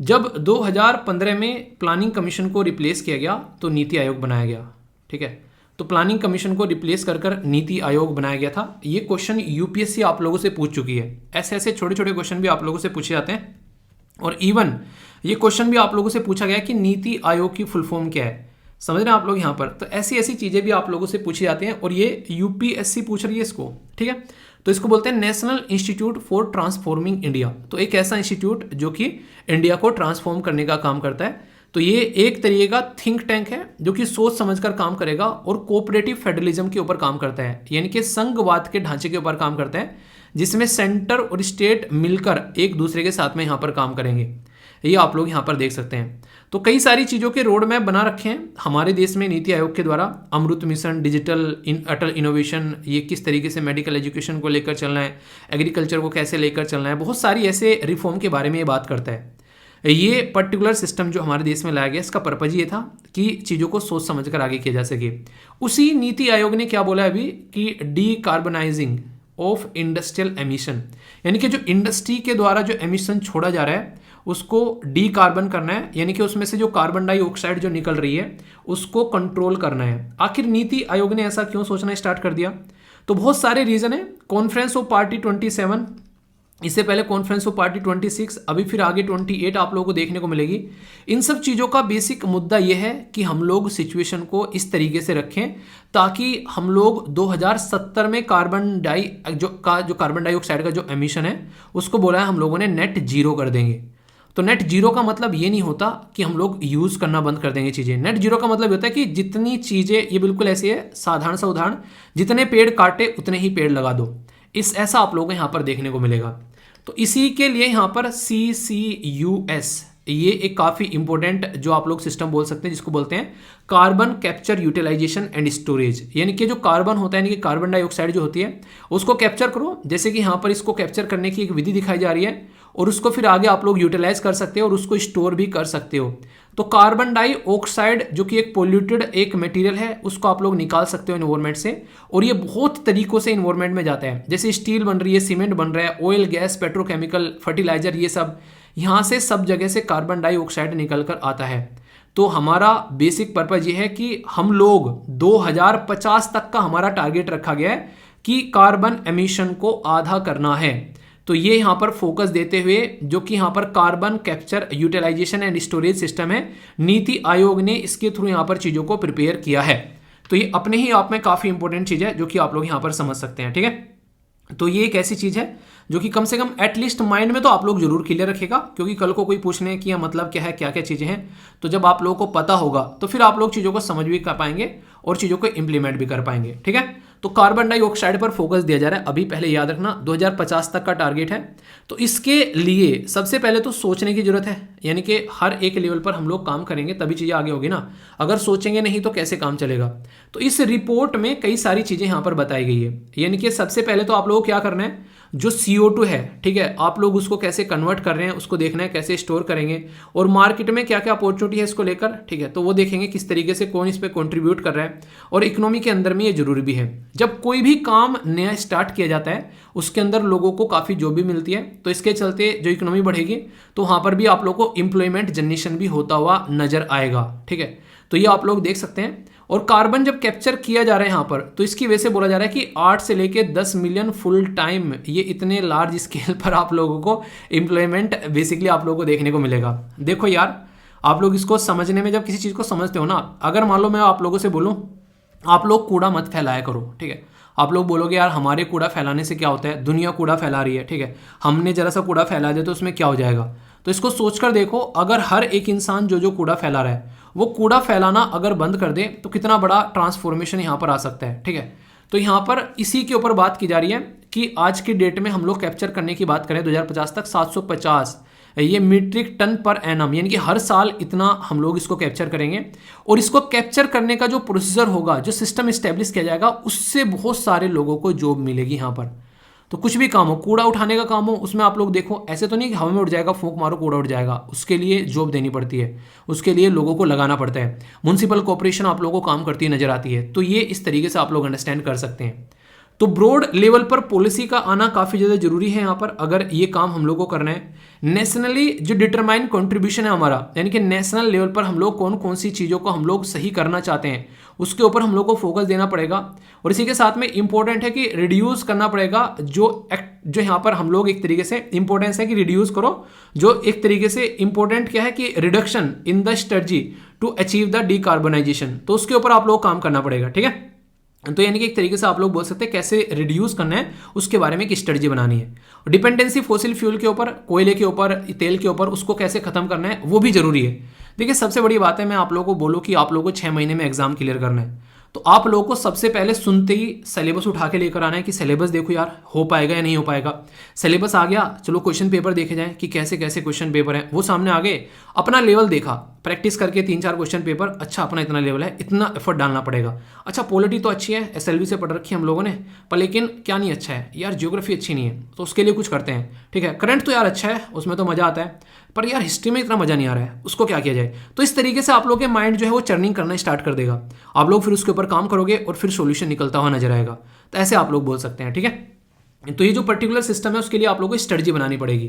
जब 2015 में प्लानिंग कमीशन को रिप्लेस किया गया तो नीति आयोग बनाया गया, ठीक है। तो प्लानिंग कमीशन को रिप्लेस कर नीति आयोग बनाया गया था। ये क्वेश्चन यूपीएससी आप लोगों से पूछ चुकी है, ऐसे ऐसे छोटे छोटे क्वेश्चन भी आप लोगों से पूछे जाते हैं। और इवन ये क्वेश्चन भी आप लोगों से पूछा गया कि नीति आयोग की फुल फॉर्म क्या है, समझ रहे हैं आप लोग यहाँ पर। तो ऐसी ऐसी चीज़ें भी आप लोगों से पूछी जाती हैं और ये यूपीएससी पूछ रही है इसको, ठीक है। तो इसको बोलते हैं national institute for transforming India. तो एक ऐसा इंस्टीट्यूट जो कि इंडिया को ट्रांसफॉर्म करने का काम करता है। तो ये एक तरीके का थिंक टैंक है जो कि सोच समझकर काम करेगा और कोऑपरेटिव फेडरलिज्म के ऊपर काम करता है, यानी कि संघवाद के ढांचे के ऊपर काम करता है, जिसमें सेंटर और स्टेट मिलकर एक दूसरे के साथ में यहाँ पर काम करेंगे। ये आप लोग यहाँ पर देख सकते हैं। तो कई सारी चीज़ों के रोड मैप बना रखे हैं हमारे देश में नीति आयोग के द्वारा। अमृत मिशन, डिजिटल अटल इनोवेशन, ये किस तरीके से मेडिकल एजुकेशन को लेकर चलना है, एग्रीकल्चर को कैसे लेकर चलना है, बहुत सारी ऐसे रिफॉर्म के बारे में ये बात करता है। ये पर्टिकुलर सिस्टम जो हमारे देश में लाया गया, इसका पर्पज ये था कि चीज़ों को सोच समझ कर आगे किया जा सके। उसी नीति आयोग ने क्या बोला अभी कि डीकार्बनाइजिंग ऑफ इंडस्ट्रियल एमिशन, यानी कि जो इंडस्ट्री के द्वारा जो एमिशन छोड़ा जा रहा है उसको डीकार्बन करना है, यानी कि उसमें से जो कार्बन डाइऑक्साइड जो निकल रही है उसको कंट्रोल करना है। आखिर नीति आयोग ने ऐसा क्यों सोचना स्टार्ट कर दिया? तो बहुत सारे रीजन है। कॉन्फ्रेंस ऑफ पार्टी 27, इससे पहले कॉन्फ्रेंस ऑफ पार्टी 26, अभी फिर आगे 28 आप लोगों को देखने को मिलेगी। इन सब चीज़ों का बेसिक मुद्दा यह है कि हम लोग सिचुएशन को इस तरीके से रखें ताकि हम लोग 2070 में कार्बन डाइऑक्साइड का जो एमिशन है उसको बोला है हम लोगों ने नेट जीरो कर देंगे। तो नेट जीरो का मतलब ये नहीं होता कि हम लोग यूज़ करना बंद कर देंगे चीज़ें। नेट जीरो का मतलब होता है कि जितनी चीज़ें, ये बिल्कुल ऐसी है साधारण सा उदाहरण, जितने पेड़ काटे उतने ही पेड़ लगा दो, ऐसा आप लोगों को यहाँ पर देखने को मिलेगा। तो इसी के लिए यहाँ पर CCUS, ये एक काफ़ी इंपॉर्टेंट जो आप लोग सिस्टम बोल सकते हैं, जिसको बोलते हैं carbon capture utilisation and storage. यानी कि जो कार्बन होता है, यानी कि कार्बन डाइऑक्साइड जो होती है उसको कैप्चर करो, जैसे कि यहाँ पर इसको कैप्चर करने की एक विधि दिखाई जा रही है, और उसको फिर आगे आप लोग यूटिलाइज कर सकते हो और उसको स्टोर भी कर सकते हो। तो कार्बन डाइऑक्साइड जो कि एक पोल्यूटेड एक मटेरियल है उसको आप लोग निकाल सकते हो इन्वायरमेंट से, और ये बहुत तरीकों से इन्वायरमेंट में जाता है। जैसे स्टील बन रही है, सीमेंट बन रहा है, ऑयल, गैस, पेट्रोकेमिकल, फर्टिलाइजर, ये सब यहाँ से सब जगह से कार्बन डाइऑक्साइड निकल कर आता है। तो हमारा बेसिक पर्पज ये है कि हम लोग 2050 तक का हमारा टारगेट रखा गया है कि कार्बन एमिशन को आधा करना है। तो ये यहाँ पर फोकस देते हुए जो कि यहाँ पर carbon capture utilisation and storage system है, नीति आयोग ने इसके थ्रू यहाँ पर चीज़ों को प्रिपेयर किया है। तो ये अपने ही आप में काफ़ी इंपॉर्टेंट चीज़ है जो कि आप लोग यहाँ पर समझ सकते हैं, ठीक है। तो ये एक ऐसी चीज़ है जो कि कम से कम एटलीस्ट माइंड में तो आप लोग जरूर क्लियर रखेगा, क्योंकि कल को कोई पूछने की मतलब क्या है, क्या क्या चीज़ें हैं, तो जब आप लोगों को पता होगा तो फिर आप लोग चीज़ों को समझ भी कर पाएंगे और चीज़ों को इंप्लीमेंट भी कर पाएंगे, ठीक है। तो कार्बन डाइऑक्साइड पर फोकस दिया जा रहा है अभी, पहले याद रखना 2050 तक का टारगेट है। तो इसके लिए सबसे पहले तो सोचने की जरूरत है, यानी कि हर एक लेवल पर हम लोग काम करेंगे तभी चीज़ें आगे होगी ना, अगर सोचेंगे नहीं तो कैसे काम चलेगा। तो इस रिपोर्ट में कई सारी चीज़ें यहाँ पर बताई गई है, यानी कि सबसे पहले तो आप लोगों को क्या करना है, जो CO2 है, ठीक है, आप लोग उसको कैसे कन्वर्ट कर रहे हैं उसको देखना है, कैसे स्टोर करेंगे, और मार्केट में क्या क्या अपॉर्चुनिटी है इसको लेकर, ठीक है, तो वो देखेंगे किस तरीके से कौन इस पे कंट्रीब्यूट कर रहा है। और इकोनॉमी के अंदर में ये जरूरी भी है, जब कोई भी काम नया स्टार्ट किया जाता है उसके अंदर लोगों को काफ़ी जॉब भी मिलती है, तो इसके चलते जो इकोनॉमी बढ़ेगी तो वहाँ पर भी आप लोगों को एम्प्लॉयमेंट जनरेशन भी होता हुआ नजर आएगा, ठीक है। तो ये आप लोग देख सकते हैं। और कार्बन जब कैप्चर किया जा रहा है यहाँ पर, तो इसकी वजह से बोला जा रहा है कि 8 से लेके 10 मिलियन फुल टाइम, ये इतने लार्ज स्केल पर आप लोगों को एम्प्लॉयमेंट बेसिकली आप लोगों को देखने को मिलेगा। देखो यार, आप लोग इसको समझने में, जब किसी चीज़ को समझते हो ना, अगर मान लो मैं आप लोगों से बोलूँ आप लोग कूड़ा मत फैलाया करो, ठीक है, आप लोग बोलोगे यार हमारे कूड़ा फैलाने से क्या होता है, दुनिया कूड़ा फैला रही है, ठीक है, हमने जरा सा कूड़ा फैला दिया तो उसमें क्या हो जाएगा। तो इसको सोचकर देखो, अगर हर एक इंसान जो जो कूड़ा फैला रहा है वो कूड़ा फैलाना अगर बंद कर दे तो कितना बड़ा ट्रांसफॉर्मेशन यहाँ पर आ सकता है, ठीक है। तो यहाँ पर इसी के ऊपर बात की जा रही है कि आज की डेट में हम लोग कैप्चर करने की बात करें 2050 तक 750 ये मीट्रिक टन पर एनम, यानी कि हर साल इतना हम लोग इसको कैप्चर करेंगे। और इसको कैप्चर करने का जो प्रोसीजर होगा, जो सिस्टम इस्टेब्लिश किया जाएगा, उससे बहुत सारे लोगों को जॉब मिलेगी यहाँ पर। तो कुछ भी काम हो, कूड़ा उठाने का काम हो, उसमें आप लोग देखो, ऐसे तो नहीं कि हवा में उड़ जाएगा, फूंक मारो कूड़ा उड़ जाएगा, उसके लिए जॉब देनी पड़ती है, उसके लिए लोगों को लगाना पड़ता है। म्युनिसिपल कॉर्पोरेशन आप लोगों को काम करती नजर आती है। तो ये इस तरीके से आप लोग अंडरस्टैंड कर सकते हैं। तो ब्रॉड लेवल पर पॉलिसी का आना काफ़ी ज़्यादा जरूरी है यहाँ पर, अगर ये काम हम लोग को करना है। नेशनली जो डिटरमाइन कंट्रीब्यूशन है हमारा, यानी कि नेशनल लेवल पर हम लोग कौन कौन सी चीज़ों को हम लोग सही करना चाहते हैं, उसके ऊपर हम लोग को फोकस देना पड़ेगा। और इसी के साथ में इंपॉर्टेंट है कि रिड्यूस करना पड़ेगा जो यहाँ पर हम लोग एक तरीके से इंपॉर्टेंस है कि रिड्यूस करो, जो एक तरीके से इंपॉर्टेंट क्या है कि reduction in the strategy to achieve the decarbonisation, तो उसके ऊपर आप लोग काम करना पड़ेगा, ठीक है। तो यानी कि एक तरीके से आप लोग बोल सकते हैं कैसे रिड्यूस करना है, उसके बारे में एक स्ट्रेटजी बनानी है। डिपेंडेंसी फॉसिल फ्यूल के ऊपर, कोयले के ऊपर, तेल के ऊपर, उसको कैसे खत्म करना है वो भी जरूरी है। देखिए सबसे बड़ी बात है, मैं आप लोगों को बोलूँ कि आप लोगों को 6 महीने में एग्जाम क्लियर करना है, तो आप लोगों को सबसे पहले सुनते ही सिलेबस उठा के लेकर आना है कि सिलेबस देखो यार हो पाएगा या नहीं हो पाएगा। सिलेबस आ गया, चलो क्वेश्चन पेपर देखे जाएं कि कैसे कैसे क्वेश्चन पेपर हैं, वो सामने आ गए, अपना लेवल देखा, प्रैक्टिस करके 3-4 क्वेश्चन पेपर, अच्छा अपना इतना लेवल है, इतना एफर्ट डालना पड़ेगा। अच्छा पॉलिटी तो अच्छी है, SLV से पढ़ रखी है हम लोगों ने, पर लेकिन क्या नहीं अच्छा है यार, ज्योग्राफी अच्छी नहीं है, तो उसके लिए कुछ करते हैं, ठीक है। करंट तो यार अच्छा है, उसमें तो मजा आता है, पर यार हिस्ट्री में इतना मजा नहीं आ रहा है, उसको क्या किया जाए। तो इस तरीके से आप लोग के माइंड जो है वो चर्निंग करना स्टार्ट कर देगा, आप लोग फिर उसके ऊपर काम करोगे और फिर सॉल्यूशन निकलता हुआ नजर आएगा। तो ऐसे आप लोग बोल सकते हैं, ठीक है। तो ये जो पर्टिकुलर सिस्टम है उसके लिए आप लोगों को स्ट्रेटजी बनानी पड़ेगी।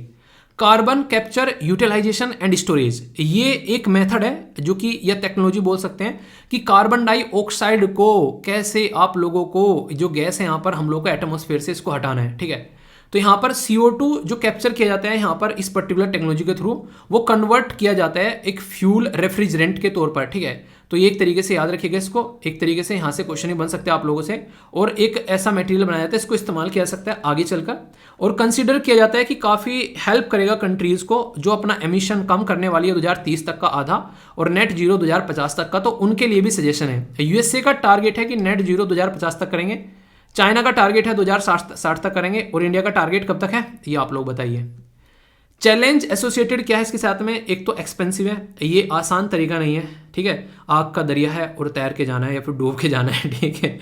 Carbon capture, utilisation and storage, ये एक मेथड है जो कि या टेक्नोलॉजी बोल सकते हैं कि कार्बन डाइऑक्साइड को कैसे आप लोगों को, जो गैस है यहाँ पर हम लोग को एटमॉस्फेयर से इसको हटाना है, ठीक है। तो यहाँ पर CO2 जो कैप्चर किया जाता है यहाँ पर इस पर्टिकुलर टेक्नोलॉजी के थ्रू, वो कन्वर्ट किया जाता है एक फ्यूल रेफ्रिजरेंट के तौर पर, ठीक है। तो ये एक तरीके से याद रखिएगा इसको, एक तरीके से यहाँ से क्वेश्चन ही बन सकते हैं आप लोगों से। और एक ऐसा मटेरियल बनाया जाता है, इसको इस्तेमाल किया जा सकता है आगे चलकर, और कंसीडर किया जाता है कि काफ़ी हेल्प करेगा कंट्रीज़ को जो अपना एमिशन कम करने वाली है 2030 तक का आधा, और नेट जीरो 2050 तक का, तो उनके लिए भी सजेशन है। USA का टारगेट है कि नेट जीरो 2050 तक करेंगे, चाइना का टारगेट है 2060 तक करेंगे, और इंडिया का टारगेट कब तक है ये आप लोग बताइए। चैलेंज एसोसिएटेड क्या है इसके साथ में, एक तो एक्सपेंसिव है, ये आसान तरीका नहीं है, ठीक है, आग का दरिया है और तैर के जाना है या फिर डूब के जाना है, ठीक है।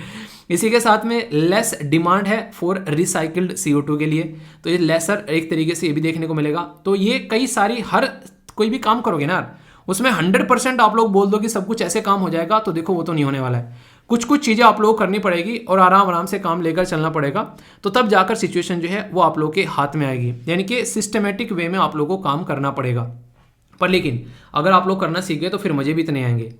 इसी के साथ में लेस डिमांड है फॉर रिसाइकिल्ड CO2 के लिए, तो ये लेसर एक तरीके से ये भी देखने को मिलेगा। तो ये कई सारी, हर कोई भी काम करोगे ना उसमें 100% आप लोग बोल दो कि सब कुछ ऐसे काम हो जाएगा, तो देखो वो तो नहीं होने वाला है। कुछ कुछ चीज़ें आप लोगों को करनी पड़ेगी और आराम आराम से काम लेकर चलना पड़ेगा, तो तब जाकर सिचुएशन जो है वो आप लोगों के हाथ में आएगी, यानी कि सिस्टमेटिक वे में आप लोगों को काम करना पड़ेगा। पर लेकिन अगर आप लोग करना सीख गए तो फिर मजे भी इतने आएंगे।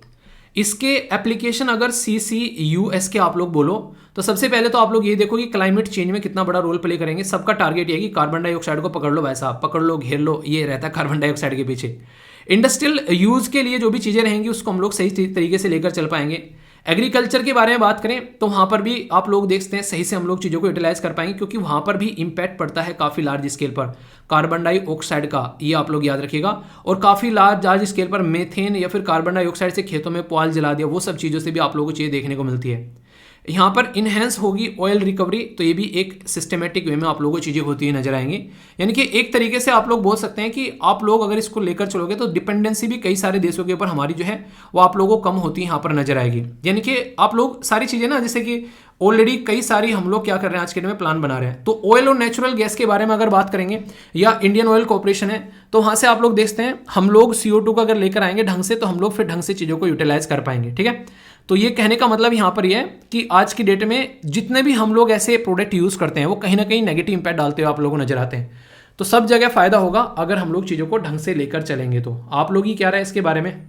इसके एप्लीकेशन अगर CCUS के आप लोग बोलो, तो सबसे पहले तो आप लोग ये देखो कि क्लाइमेट चेंज में कितना बड़ा रोल प्ले करेंगे। सबका टारगेट ये है कि कार्बन डाइऑक्साइड को पकड़ लो, वैसा पकड़ लो, घेर लो, ये रहता है कार्बन डाइऑक्साइड के पीछे। इंडस्ट्रियल यूज के लिए जो भी चीज़ें रहेंगी उसको हम लोग सही तरीके से लेकर चल पाएंगे। एग्रीकल्चर के बारे में बात करें तो वहाँ पर भी आप लोग देखते हैं सही से हम लोग चीज़ों को यूटिलाइज कर पाएंगे, क्योंकि वहाँ पर भी इम्पैक्ट पड़ता है काफ़ी लार्ज स्केल पर कार्बन डाइऑक्साइड का, ये आप लोग याद रखिएगा। और काफ़ी लार्ज स्केल पर मेथेन या फिर कार्बन डाइऑक्साइड से खेतों में पुआल जला दिया, वो सब चीज़ों से भी आप लोगों को चीज़ें देखने को मिलती है। यहाँ पर इनहेंस होगी ऑयल रिकवरी, तो ये भी एक सिस्टमेटिक वे में आप लोगों को चीज़ें होती हुई नजर आएंगी। यानी कि एक तरीके से आप लोग बोल सकते हैं कि आप लोग अगर इसको लेकर चलोगे तो डिपेंडेंसी भी कई सारे देशों के ऊपर हमारी जो है वो आप लोगों को कम होती है यहाँ पर नजर आएगी। यानी कि आप लोग सारी चीज़ें ना, जैसे कि ऑलरेडी कई सारी हम लोग क्या कर रहे हैं आज के दिन में प्लान बना रहे हैं। तो ऑयल और नेचुरल गैस के बारे में अगर बात करेंगे, या इंडियन ऑयल कॉर्पोरेशन है, तो वहां से आप लोग देखते हैं हम लोग CO2 का अगर लेकर आएंगे ढंग से, तो हम लोग फिर ढंग से चीज़ों को यूटिलाइज कर पाएंगे। ठीक है, तो ये कहने का मतलब यहाँ पर ये है कि आज की डेट में जितने भी हम लोग ऐसे प्रोडक्ट यूज़ करते हैं वो कहीं ना कहीं नेगेटिव इंपैक्ट डालते हुए आप लोगों को नजर आते हैं। तो सब जगह फायदा होगा अगर हम लोग चीज़ों को ढंग से लेकर चलेंगे। तो आप लोग ही क्या रहा है इसके बारे में।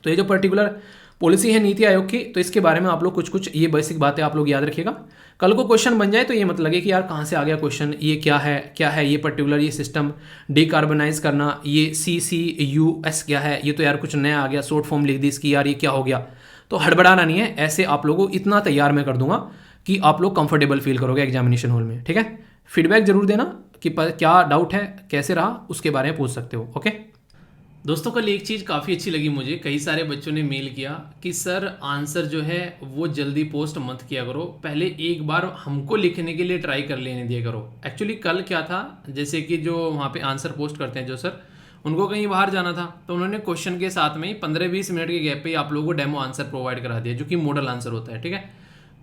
तो ये जो पर्टिकुलर पॉलिसी है नीति आयोग की, तो इसके बारे में आप लोग कुछ कुछ ये बेसिक बातें आप लोग याद रखिएगा। कल को क्वेश्चन बन जाए तो ये मत लगे कि यार कहाँ से आ गया क्वेश्चन, ये क्या है ये पर्टिकुलर ये सिस्टम डिकार्बनाइज करना, ये CCUS क्या है, ये तो यार कुछ नया आ गया, शॉर्ट फॉर्म लिख दी इसकी, यार ये क्या हो गया। तो हड़बड़ाना नहीं है, ऐसे आप लोगों को इतना तैयार मैं कर दूंगा कि आप लोग कंफर्टेबल फील करोगे एग्जामिनेशन हॉल में। ठीक है, फीडबैक जरूर देना कि क्या डाउट है, कैसे रहा, उसके बारे में पूछ सकते हो। ओके दोस्तों, कल एक चीज़ काफ़ी अच्छी लगी मुझे, कई सारे बच्चों ने मेल किया कि सर आंसर जो है वो जल्दी पोस्ट मत किया करो, पहले एक बार हमको लिखने के लिए ट्राई कर लेने दिया करो। एक्चुअली कल क्या था, जैसे कि जो वहाँ पे आंसर पोस्ट करते हैं जो सर, उनको कहीं बाहर जाना था, तो उन्होंने क्वेश्चन के साथ में ही 15-20 मिनट के गैप पे आप लोगों को डेमो आंसर प्रोवाइड करा दिया, जो कि मॉडल आंसर होता है। ठीक है,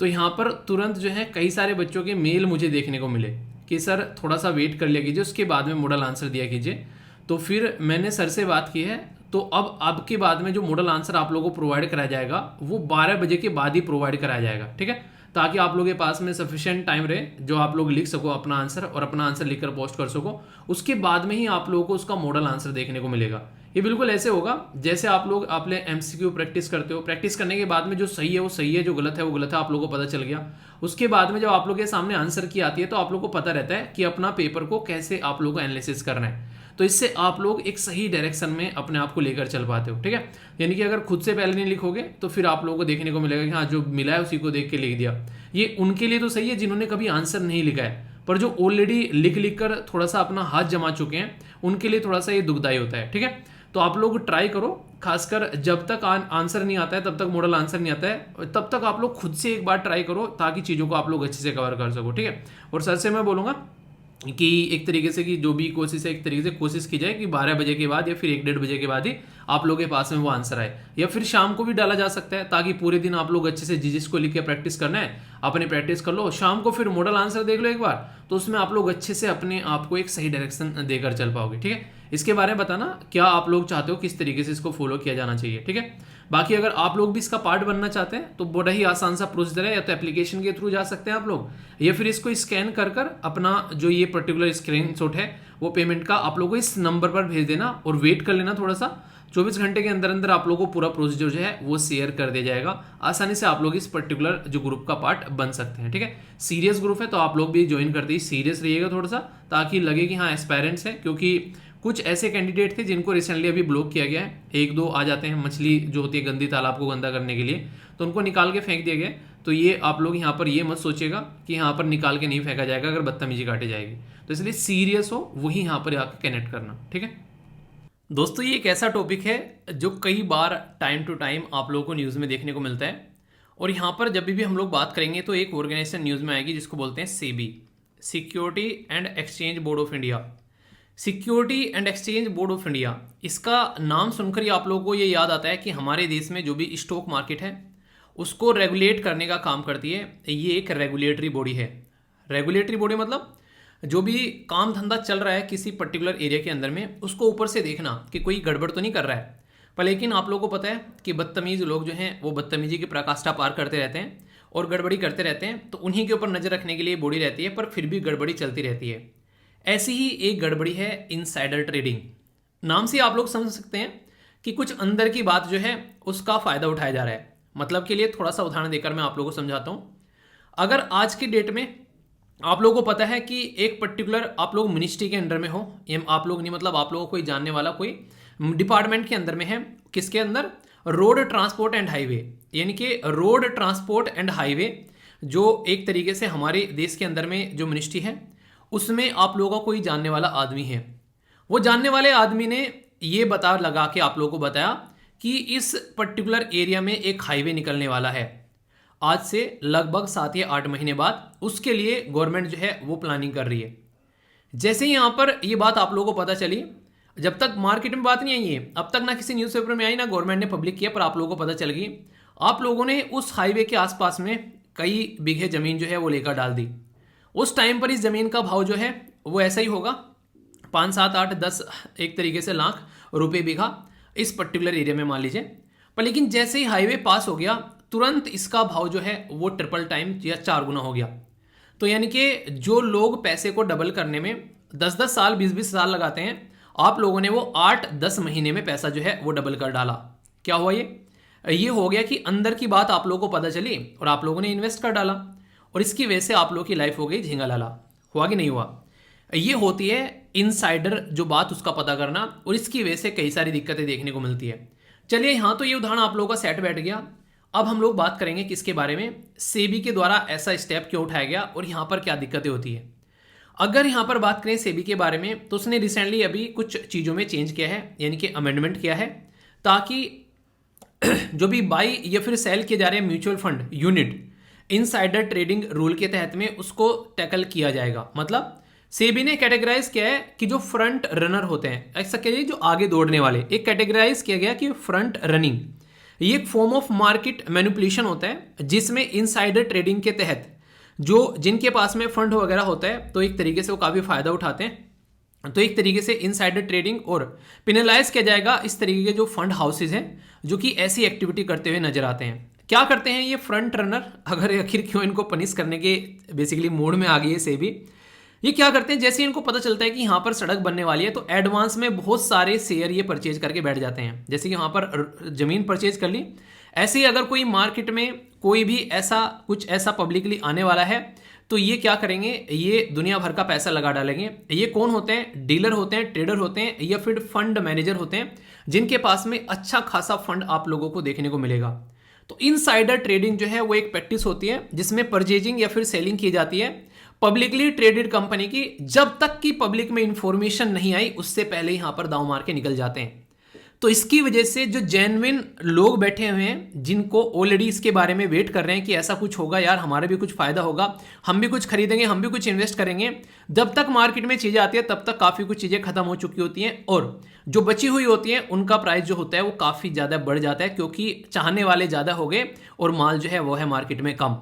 तो यहाँ पर तुरंत जो है कई सारे बच्चों के मेल मुझे देखने को मिले कि सर थोड़ा सा वेट कर लिया कीजिए, उसके बाद में मॉडल आंसर दिया कीजिए। तो फिर मैंने सर से बात की है, तो अब के बाद में जो मॉडल आंसर आप लोगों को प्रोवाइड कराया जाएगा वो 12 बजे के बाद ही प्रोवाइड कराया जाएगा। ठीक है, ताकि आप लोगों के पास में सफिशिएंट टाइम रहे, जो आप लोग लिख सको अपना आंसर और अपना आंसर लिखकर पोस्ट कर सको। उसके बाद में ही आप लोगों को उसका मॉडल आंसर देखने को मिलेगा। ये बिल्कुल ऐसे होगा जैसे आप लोग आपने MCQ प्रैक्टिस करते हो, प्रैक्टिस करने के बाद में जो सही है वो सही है, जो गलत है वो गलत है, आप लोगों को पता चल गया। उसके बाद में जब आप लोग के सामने आंसर की आती है तो आप लोग को पता रहता है कि अपना पेपर को कैसे आप लोग को एनालिसिस करना है। तो इससे आप लोग एक सही डायरेक्शन में अपने आप को लेकर चल पाते हो। ठीक है, यानी कि अगर खुद से पहले नहीं लिखोगे तो फिर आप लोगों को देखने को मिलेगा कि हाँ जो मिला है उसी को देख के लिख दिया। ये उनके लिए तो सही है जिन्होंने कभी आंसर नहीं लिखा है, पर जो ऑलरेडी लिख कर थोड़ा सा अपना हाथ जमा चुके हैं उनके लिए थोड़ा सा ये दुखदायी होता है। ठीक है, तो आप लोग ट्राई करो, खासकर जब तक आंसर नहीं आता है, तब तक मॉडल आंसर नहीं आता है, तब तक आप लोग खुद से एक बार ट्राई करो ताकि चीज़ों को आप लोग अच्छे से कवर कर सको। ठीक है, और सर से मैं बोलूँगा कि एक तरीके से कि जो भी कोशिश है एक तरीके से कोशिश की जाए कि 12 बजे के बाद या फिर 1-1:30 बजे के बाद ही आप लोगों के पास में वो आंसर आए, या फिर शाम को भी डाला जा सकता है, ताकि पूरे दिन आप लोग अच्छे से जिसको लिख के प्रैक्टिस करना है अपने प्रैक्टिस कर लो, शाम को फिर मॉडल आंसर देख लो एक बार, तो उसमें आप लोग अच्छे से अपने आप को एक सही डायरेक्शन देकर चल पाओगे। ठीक है, इसके बारे में बताना क्या आप लोग चाहते हो, किस तरीके से इसको फॉलो किया जाना चाहिए। ठीक है, बाकी अगर आप लोग भी इसका पार्ट बनना चाहते हैं तो बड़ा ही आसान सा प्रोसीजर है, या तो एप्लीकेशन के थ्रू जा सकते हैं आप लोग, या फिर इसको स्कैन कर कर अपना जो ये पर्टिकुलर स्क्रीनशॉट है वो पेमेंट का आप लोगों को इस नंबर पर भेज देना और वेट कर लेना थोड़ा सा। 24 घंटे के अंदर अंदर आप लोगों को पूरा प्रोसीजर जो है वो शेयर कर दिया जाएगा। आसानी से आप लोग इस पर्टिकुलर जो ग्रुप का पार्ट बन सकते हैं। ठीक है, सीरियस ग्रुप है तो आप लोग भी ज्वाइन करते ही सीरियस रहिएगा थोड़ा सा, ताकि लगे कि हाँ एस्पायरेंट्स है, क्योंकि कुछ ऐसे कैंडिडेट थे जिनको रिसेंटली अभी ब्लॉक किया गया है। 1-2 आ जाते हैं मछली जो होती है गंदी तालाब को गंदा करने के लिए, तो उनको निकाल के फेंक दिया गया। तो ये आप लोग यहाँ पर ये मत सोचिएगा कि यहाँ पर निकाल के नहीं फेंका जाएगा अगर बदतमीजी काटी जाएगी, तो इसलिए सीरियस हो वही यहाँ पर आकर कनेक्ट करना। ठीक है दोस्तों, ये एक ऐसा टॉपिक है जो कई बार टाइम टू टाइम आप लोगों को न्यूज़ में देखने को मिलता है, और यहाँ पर जब भी हम लोग बात करेंगे तो एक ऑर्गेनाइजेशन न्यूज़ में आएगी जिसको बोलते हैं SEBI, security and exchange board of India. Security and exchange board of India, इसका नाम सुनकर ही आप लोगों को ये याद आता है कि हमारे देश में जो भी स्टॉक मार्केट है उसको रेगुलेट करने का काम करती है। ये एक रेगुलेटरी बॉडी है। रेगुलेटरी बॉडी मतलब जो भी काम धंधा चल रहा है किसी पर्टिकुलर एरिया के अंदर में, उसको ऊपर से देखना कि कोई गड़बड़ तो नहीं कर रहा है। पर लेकिन आप लोगों को पता है कि बदतमीज लोग जो हैं वो बदतमीजी की पराकाष्ठा पार करते रहते हैं और गड़बड़ी करते रहते हैं, तो उन्हीं के ऊपर नज़र रखने के लिए बॉडी रहती है, पर फिर भी गड़बड़ी चलती रहती है। ऐसी ही एक गड़बड़ी है इनसाइडर ट्रेडिंग। नाम से आप लोग समझ सकते हैं कि कुछ अंदर की बात जो है उसका फ़ायदा उठाया जा रहा है। मतलब के लिए थोड़ा सा उदाहरण देकर मैं आप लोगों को समझाता हूँ। अगर आज की डेट में आप लोगों को पता है कि एक पर्टिकुलर आप लोग मिनिस्ट्री के अंडर में हो, ये आप लोग नहीं मतलब आप लोगों को कोई जानने वाला कोई डिपार्टमेंट के अंदर में है, किसके अंदर, रोड ट्रांसपोर्ट एंड हाईवे, यानी कि रोड ट्रांसपोर्ट एंड हाईवे जो एक तरीके से हमारे देश के अंदर में जो मिनिस्ट्री है उसमें आप लोगों का कोई जानने वाला आदमी है। वो जानने वाले आदमी ने ये बता लगा के आप लोगों को बताया कि इस पर्टिकुलर एरिया में एक हाईवे निकलने वाला है आज से लगभग 7 या 8 महीने बाद, उसके लिए गवर्नमेंट जो है वो प्लानिंग कर रही है। जैसे ही यहाँ पर ये बात आप लोगों को पता चली, जब तक मार्केट में बात नहीं आई है, अब तक ना किसी न्यूज़पेपर में आई ना गवर्नमेंट ने पब्लिक किया, पर आप लोगों को पता चल गई, आप लोगों ने उस हाईवे के आसपास में कई बीघे ज़मीन जो है वो लेकर डाल दी। उस टाइम पर इस ज़मीन का भाव जो है वो ऐसा ही होगा 5, 7, 8, 10 एक तरीके से लाख रुपए बीघा इस पर्टिकुलर एरिया में मान लीजिए। पर लेकिन जैसे ही हाईवे पास हो गया तुरंत इसका भाव जो है वो ट्रिपल टाइम या 4 गुना हो गया। तो यानी कि जो लोग पैसे को डबल करने में 10-10 साल 20-20 साल लगाते हैं, आप लोगों ने वो 8-10 महीने में पैसा जो है वो डबल कर डाला। क्या हुआ ये हो गया कि अंदर की बात आप लोगों को पता चली और आप लोगों ने इन्वेस्ट कर डाला और इसकी वजह से आप लोगों की लाइफ हो गई झींगा लाला। हुआ कि नहीं हुआ? ये होती है इनसाइडर जो बात उसका पता करना और इसकी वजह से कई सारी दिक्कतें देखने को मिलती है। चलिए यहाँ तो ये उदाहरण आप लोगों का सेट बैठ गया। अब हम लोग बात करेंगे किसके बारे में, सेबी के द्वारा ऐसा स्टेप क्यों उठाया गया और यहाँ पर क्या दिक्कतें होती है। अगर यहाँ पर बात करें सेबी के बारे में तो उसने रिसेंटली अभी कुछ चीज़ों में चेंज किया है, यानी कि अमेंडमेंट किया है ताकि जो भी बाई या फिर सेल किए जा रहे हैं mutual fund unit insider trading rule के तहत में उसको टैकल किया जाएगा। मतलब सेबी ने कैटेगराइज किया है कि जो फ्रंट रनर होते हैं, ऐसा कहिए जो आगे दौड़ने वाले, एक कैटेगराइज किया गया कि फ्रंट रनिंग ये एक फॉर्म ऑफ मार्केट मैनिपुलेशन होता है जिसमें इनसाइडर ट्रेडिंग के तहत जो जिनके पास में फंड वगैरह होता है तो एक तरीके से वो काफ़ी फायदा उठाते हैं। तो एक तरीके से इनसाइडर ट्रेडिंग और पिनलाइज किया जाएगा इस तरीके के जो फंड हाउसेज हैं जो कि ऐसी एक्टिविटी करते हुए नजर आते हैं। क्या करते हैं ये फ्रंट रनर, अगर आखिर क्यों इनको पनिश करने के बेसिकली मूड में आ गई है सेबी, ये क्या करते हैं जैसे इनको पता चलता है कि यहाँ पर सड़क बनने वाली है तो एडवांस में बहुत सारे शेयर ये परचेज करके बैठ जाते हैं। जैसे कि यहाँ पर ज़मीन परचेज कर ली, ऐसे ही अगर कोई मार्केट में कोई भी ऐसा पब्लिकली आने वाला है तो ये क्या करेंगे, ये दुनिया भर का पैसा लगा डालेंगे। ये कौन होते हैं? डीलर होते हैं, ट्रेडर होते हैं या फिर फंड मैनेजर होते हैं जिनके पास में अच्छा खासा फंड आप लोगों को देखने को मिलेगा। तो इनसाइडर ट्रेडिंग जो है वो एक प्रैक्टिस होती है जिसमें परचेजिंग या फिर सेलिंग की जाती है पब्लिकली ट्रेडेड कंपनी की, जब तक कि पब्लिक में इंफॉर्मेशन नहीं आई उससे पहले यहां पर दांव मार के निकल जाते हैं। तो इसकी वजह से जो जेन्युइन लोग बैठे हुए हैं जिनको ऑलरेडी इसके बारे में वेट कर रहे हैं कि ऐसा कुछ होगा यार, हमारा भी कुछ फायदा होगा, हम भी कुछ खरीदेंगे, हम भी कुछ इन्वेस्ट करेंगे, जब तक मार्केट में चीजें आती है तब तक काफी कुछ चीजें खत्म हो चुकी होती हैं और जो बची हुई होती हैं उनका प्राइस जो होता है वो काफी ज्यादा बढ़ जाता है क्योंकि चाहने वाले ज्यादा हो गए और माल जो है वो है मार्केट में कम।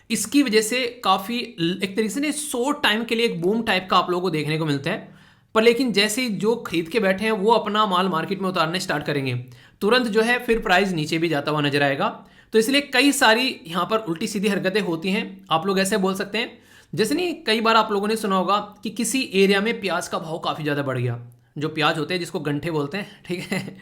इसकी वजह से काफ़ी एक तरीके से शॉर्ट टाइम के लिए एक बूम टाइप का आप लोगों को देखने को मिलता है। पर लेकिन जैसे ही जो खरीद के बैठे हैं वो अपना माल मार्केट में उतारने स्टार्ट करेंगे तुरंत जो है फिर प्राइस नीचे भी जाता हुआ नजर आएगा। तो इसलिए कई सारी यहाँ पर उल्टी सीधी हरकतें होती हैं। आप लोग ऐसे बोल सकते हैं जैसे नहीं, कई बार आप लोगों ने सुना होगा कि किसी एरिया में प्याज का भाव काफ़ी ज़्यादा बढ़ गया। जो प्याज होते हैं जिसको गंठे बोलते हैं, ठीक है,